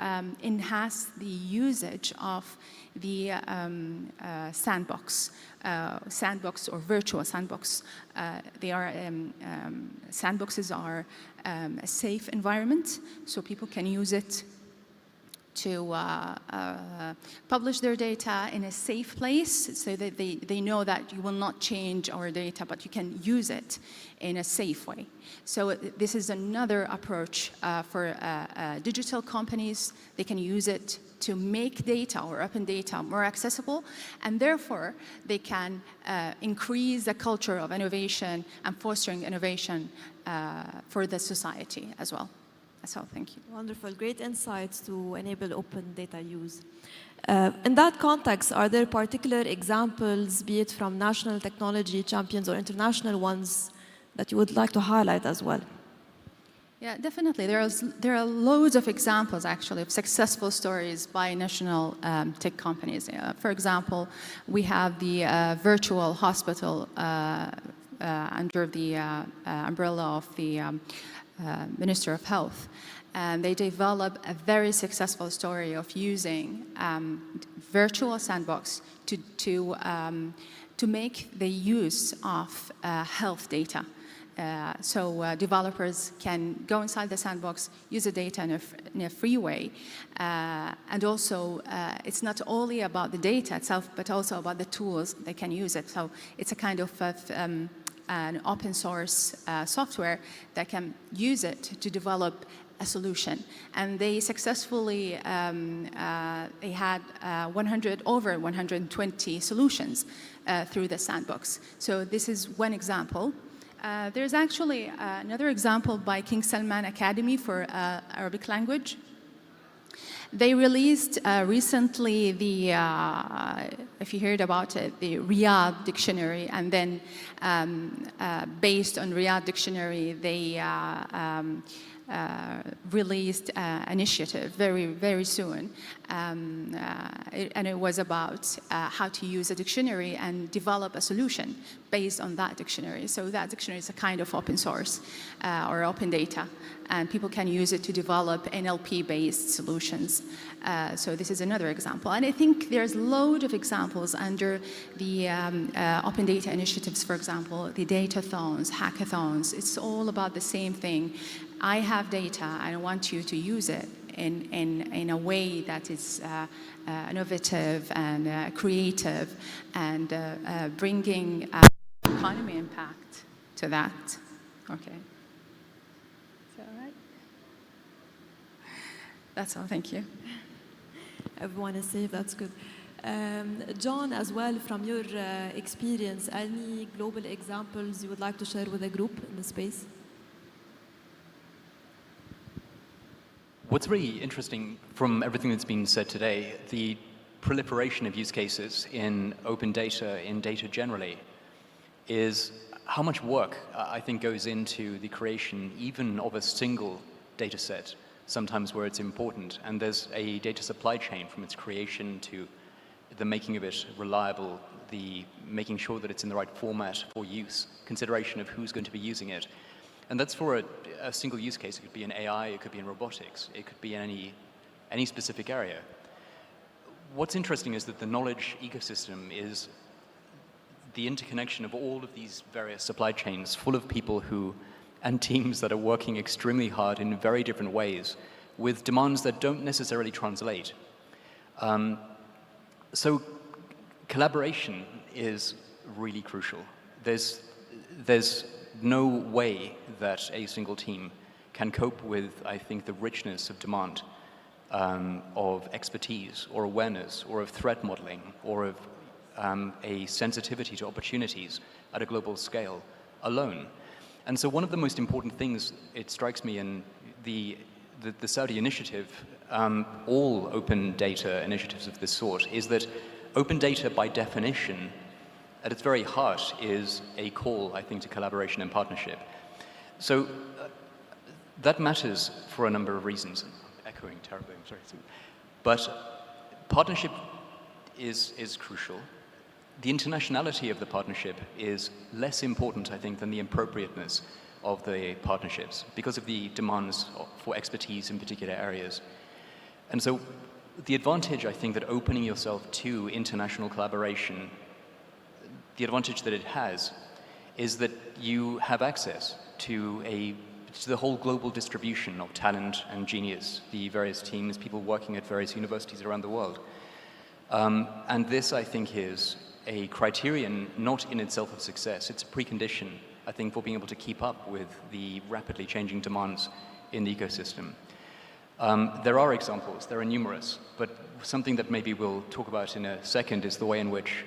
enhance the usage of the sandbox or virtual sandbox. Sandboxes are a safe environment, so people can use it to publish their data in a safe place so that they know that you will not change our data, but you can use it in a safe way. So this is another approach for digital companies. They can use it to make data or open data more accessible, and therefore they can increase the culture of innovation and fostering innovation for the society as well. So thank you. Wonderful, great insights to enable open data use. In that context, are there particular examples, be it from national technology champions or international ones, that you would like to highlight as well? Yeah, definitely. There are loads of examples, actually, of successful stories by national tech companies. For example, we have the virtual hospital under the umbrella of the Minister of Health. And they developed a very successful story of using virtual sandbox to make the use of health data. So developers can go inside the sandbox, use the data in a free way. And also, it's not only about the data itself, but also about the tools they can use it. So it's a kind of an open source software that can use it to develop a solution. And they successfully, they had over 120 solutions through the sandbox. So this is one example. There's actually another example by King Salman Academy for Arabic language. They released recently the, if you heard about it, the Riyadh dictionary, and then based on Riyadh dictionary, they released an initiative very soon. And it was about how to use a dictionary and develop a solution based on that dictionary. So that dictionary is a kind of open source or open data, and people can use it to develop NLP-based solutions. So this is another example. And I think there's loads of examples under the open data initiatives, for example, the datathons, hackathons. It's all about the same thing. I have data, and I want you to use it in a way that is innovative and creative, and bringing economy impact to that. Okay. Is that all right? That's all, thank you. Everyone is safe, that's good. John, as well, from your experience, any global examples you would like to share with the group in the space? What's really interesting from everything that's been said today, the proliferation of use cases in open data, in data generally, is how much work I think goes into the creation even of a single data set, sometimes where it's important. And there's a data supply chain from its creation to the making of it reliable, the making sure that it's in the right format for use, consideration of who's going to be using it. And that's for a single use case. It could be in AI, it could be in robotics, it could be in any specific area. What's interesting is that the knowledge ecosystem is the interconnection of all of these various supply chains full of people and teams that are working extremely hard in very different ways with demands that don't necessarily translate. So collaboration is really crucial. There's no way that a single team can cope with, I think, the richness of demand, of expertise or awareness or of threat modeling or of a sensitivity to opportunities at a global scale alone. And so one of the most important things, it strikes me, in the Saudi initiative, all open data initiatives of this sort, is that open data by definition at its very heart is a call, I think, to collaboration and partnership. So that matters for a number of reasons. I'm echoing terribly, I'm sorry. But partnership is crucial. The internationality of the partnership is less important, I think, than the appropriateness of the partnerships because of the demands for expertise in particular areas. And so the advantage, I think, that opening yourself to international collaboration, the advantage that it has is that you have access to a to the whole global distribution of talent and genius, the various teams, people working at various universities around the world. And this, I think, is a criterion not in itself of success. It's a precondition, I think, for being able to keep up with the rapidly changing demands in the ecosystem. There are examples, there are numerous, but something that maybe we'll talk about in a second is the way in which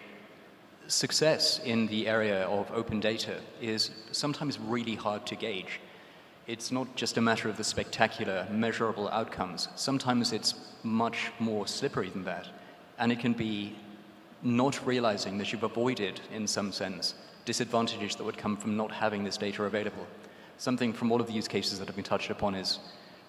success in the area of open data is sometimes really hard to gauge. It's not just a matter of the spectacular, measurable outcomes. Sometimes it's much more slippery than that. And it can be not realizing that you've avoided, in some sense, disadvantages that would come from not having this data available. Something from all of the use cases that have been touched upon is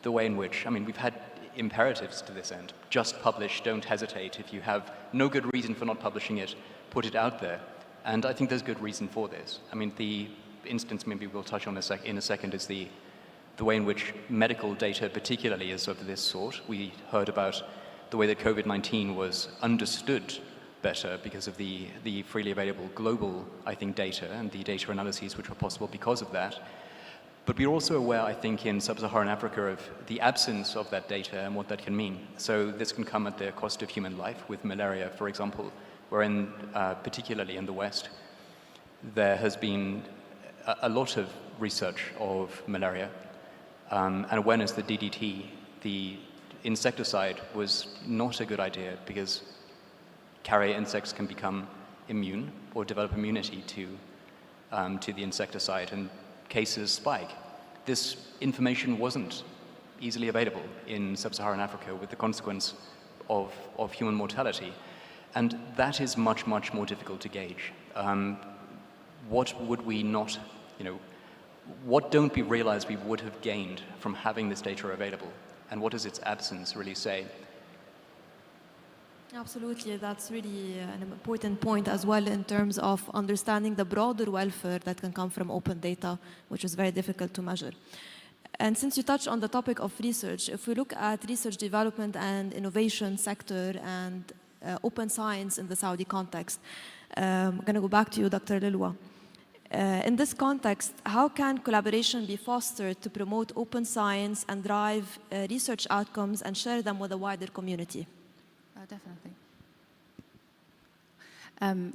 the way in which, I mean, we've had imperatives to this end. Just publish, don't hesitate. If you have no good reason for not publishing it, put it out there. And I think there's good reason for this. I mean, the instance maybe we'll touch on in a second is the way in which medical data particularly is of this sort. We heard about the way that COVID-19 was understood better because of the freely available global, I think, data and the data analyses which were possible because of that. But we're also aware, I think, in sub-Saharan Africa of the absence of that data and what that can mean. So this can come at the cost of human life with malaria, for example, wherein, particularly in the West, there has been a lot of research of malaria and awareness that DDT, the insecticide, was not a good idea because carrier insects can become immune or develop immunity to the insecticide, and cases spike. This information wasn't easily available in sub-Saharan Africa with the consequence of human mortality. And that is much, much more difficult to gauge. What would we not, what don't we realize we would have gained from having this data available? And what does its absence really say? Absolutely, that's really an important point as well in terms of understanding the broader welfare that can come from open data, which is very difficult to measure. And since you touched on the topic of research, if we look at research development and innovation sector and open science in the Saudi context, I'm going to go back to you, Dr. Lilwa. In this context, how can collaboration be fostered to promote open science and drive research outcomes and share them with a wider community? Definitely.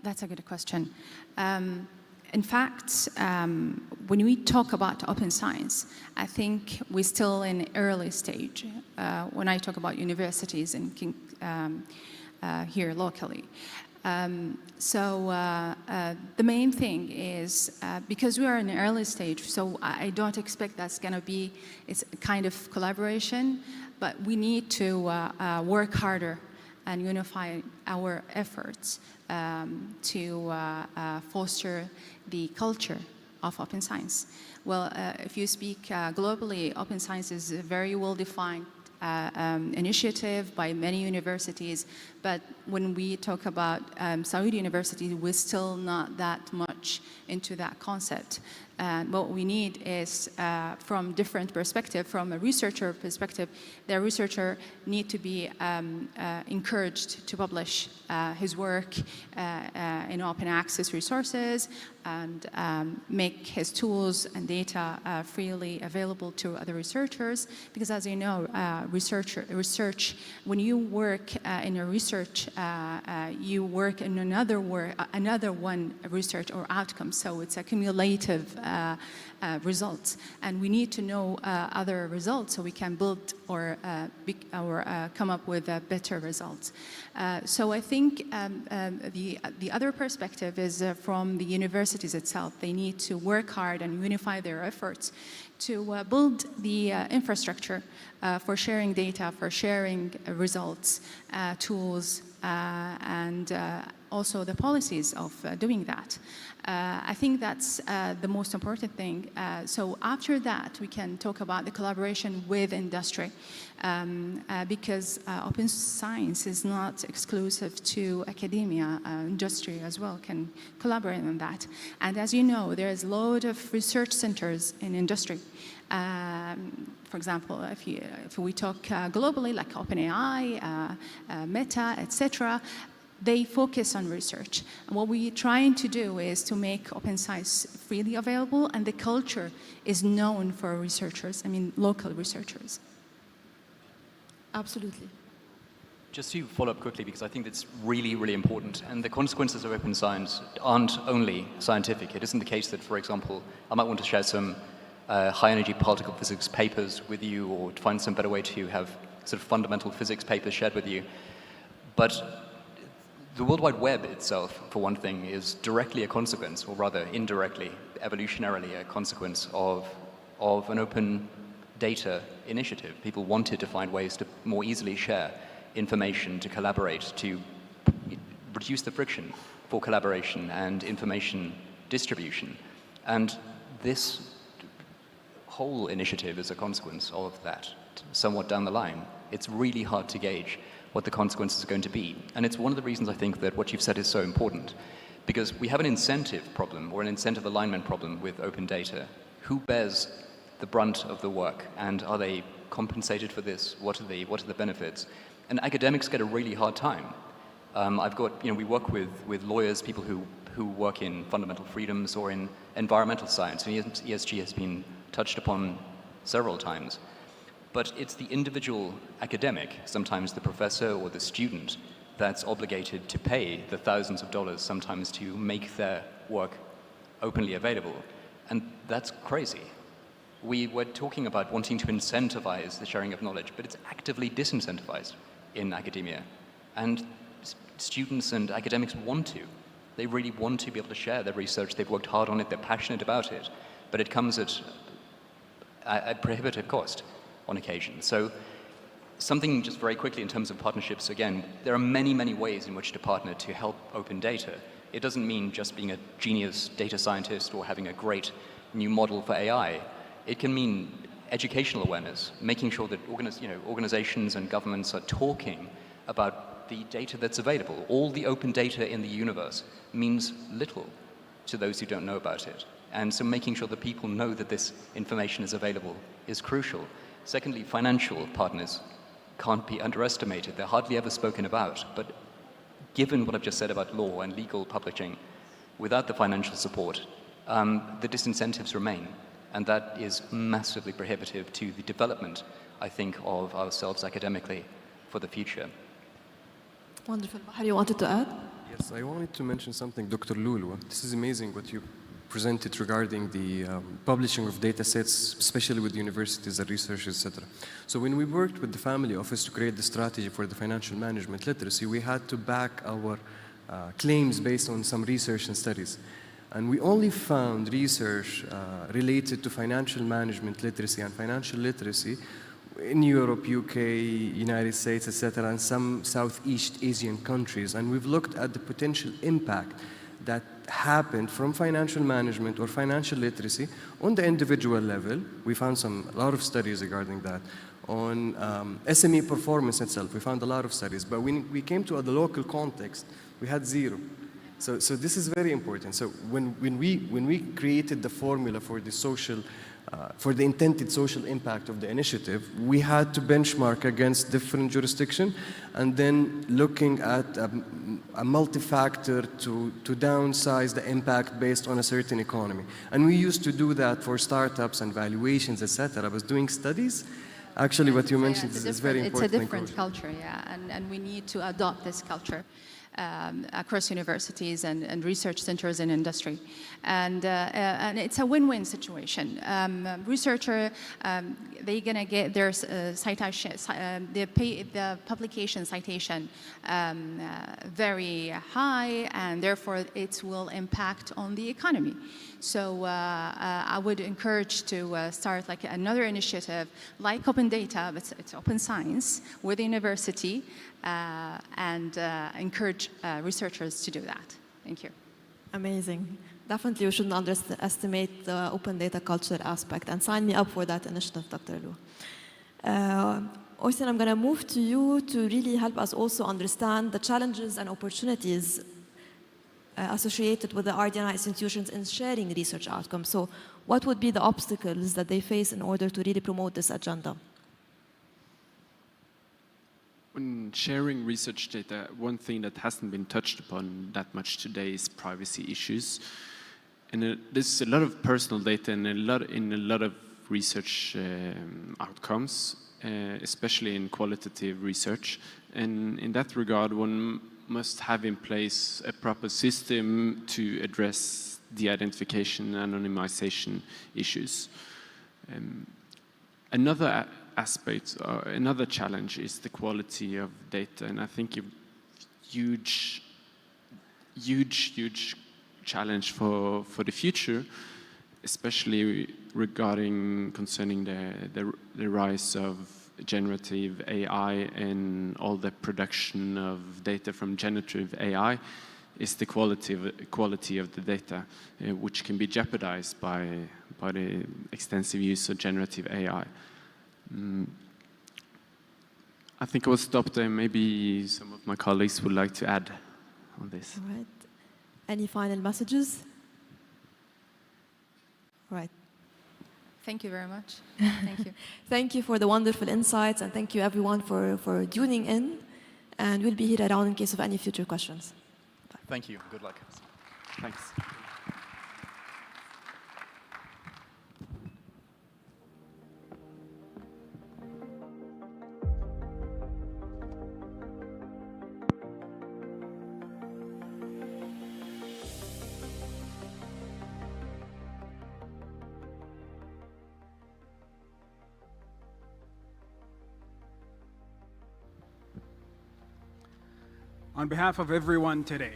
That's a good question. In fact, when we talk about open science, I think we're still in early stage. When I talk about universities in here locally. The main thing is because we are in an early stage, so I don't expect that's going to be it's a kind of collaboration, but we need to work harder and unify our efforts to foster the culture of open science. Well, if you speak globally, open science is a very well-defined initiative by many universities, but when we talk about Saudi University, we're still not that much into that concept. And what we need is, from different perspective, from a researcher perspective, the researcher need to be encouraged to publish his work in open access resources and make his tools and data freely available to other researchers. Because as you know, research, when you work in a research, you work in another one research or outcome. So it's a cumulative results, and we need to know other results so we can build or come up with better results. So I think the other perspective is from the universities itself. They need to work hard and unify their efforts to build the infrastructure for sharing data, for sharing results, tools, and also the policies of doing that. I think that's the most important thing. So after that, we can talk about the collaboration with industry, because open science is not exclusive to academia. Industry as well can collaborate on that. And as you know, there is a lot of research centers in industry. For example, if we talk globally, like OpenAI, Meta, etc., they focus on research. And what we're trying to do is to make open science freely available, and the culture is known for researchers, I mean local researchers. Absolutely. Just to follow up quickly, because I think that's really, really important. And the consequences of open science aren't only scientific. It isn't the case that, for example, I might want to share some high-energy particle physics papers with you, or to find some better way to have sort of fundamental physics papers shared with you. But the World Wide Web itself, for one thing, is directly a consequence, or rather indirectly, evolutionarily a consequence of an open data initiative. People wanted to find ways to more easily share information, to collaborate, to reduce the friction for collaboration and information distribution. And this whole initiative is a consequence of that, somewhat down the line. It's really hard to gauge what the consequences are going to be. And it's one of the reasons I think that what you've said is so important, because we have an incentive problem, or an incentive alignment problem with open data. Who bears the brunt of the work, and are they compensated for this? What are the benefits? And academics get a really hard time. We work with lawyers, people who work in fundamental freedoms or in environmental science, and ESG has been touched upon several times. But it's the individual academic, sometimes the professor or the student, that's obligated to pay the thousands of dollars sometimes to make their work openly available. And that's crazy. We were talking about wanting to incentivize the sharing of knowledge, but it's actively disincentivized in academia. And students and academics want to. They really want to be able to share their research. They've worked hard on it. They're passionate about it. But it comes at prohibitive cost on occasion. So something just very quickly in terms of partnerships, again, there are many, many ways in which to partner to help open data. It doesn't mean just being a genius data scientist or having a great new model for AI. It can mean educational awareness, making sure that organizations and governments are talking about the data that's available. All the open data in the universe means little to those who don't know about it. And so making sure that people know that this information is available is crucial. Secondly, financial partners can't be underestimated. They're hardly ever spoken about. But given what I've just said about law and legal publishing, without the financial support, the disincentives remain. And that is massively prohibitive to the development, I think, of ourselves academically for the future. Wonderful. Bahar, you wanted to add? Yes, I wanted to mention something, Dr. Lulu. This is amazing what you presented regarding the publishing of data sets, especially with universities and research, etc. So when we worked with the family office to create the strategy for the financial management literacy, we had to back our claims based on some research and studies. And we only found research related to financial management literacy and financial literacy in Europe, UK, United States, etc., and some Southeast Asian countries. And we've looked at the potential impact that happened from financial management or financial literacy on the individual level. We found a lot of studies regarding that. On SME performance itself, we found a lot of studies. But when we came to the local context, we had zero. So this is very important. So when we created the formula for the for the intended social impact of the initiative, we had to benchmark against different jurisdictions, and then looking at a multi-factor to downsize the impact based on a certain economy. And we used to do that for startups and valuations, etc. I was doing studies. Actually, what you mentioned is very important. It's a different culture, yeah, and we need to adopt this culture across universities and research centers and industry. And it's a win-win situation. Researcher, they're going to get their citation, the publication citation very high, and therefore it will impact on the economy. So I would encourage to start like another initiative like open data, but it's open science with the university, and encourage researchers to do that. Thank you. Amazing. Definitely we shouldn't underestimate the open data culture aspect, and sign me up for that initiative, Dr. Lu. Oysen, I'm going to move to you to really help us also understand the challenges and opportunities associated with the RD&I institutions in sharing research outcomes. So what would be the obstacles that they face in order to really promote this agenda? when sharing research data, one thing that hasn't been touched upon that much today is privacy issues. And there's a lot of personal data and a lot of research outcomes, especially in qualitative research. And in that regard, one must have in place a proper system to address the identification and anonymization issues. Another aspect, another challenge is the quality of data, and I think a huge challenge for the future, especially concerning the rise of generative AI and all the production of data from generative AI, is the quality of the data, which can be jeopardized by the extensive use of generative AI. I think I will stop there. Maybe some of my colleagues would like to add on this. All right. Any final messages? All right. Thank you very much. Thank you. Thank you for the wonderful insights, and thank you everyone for tuning in. And we'll be here around in case of any future questions. Thank you. Good luck. Thanks. On behalf of everyone today,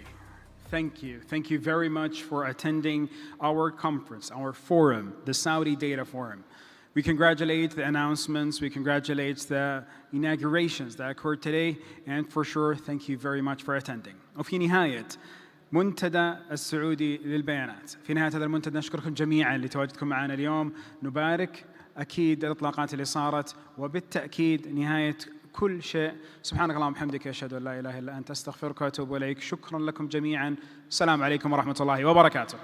thank you. Thank you very much for attending our conference, our forum, the Saudi Data Forum. We congratulate the announcements, we congratulate the inaugurations that occurred today, and for sure, thank you very much for attending. وفي نهاية منتدى السعودي للبيانات، في نهاية هذا المنتدى نشكركم جميعا لتواجدكم معنا اليوم، نبارك أكيد الإطلاقات اللي صارت، وبالتأكيد نهاية كل شيء. سبحانك اللهم وبحمدك أشهد أن لا إله إلا أنت أستغفرك وأتوب إليك. شكرا لكم جميعا. السلام عليكم ورحمة الله وبركاته.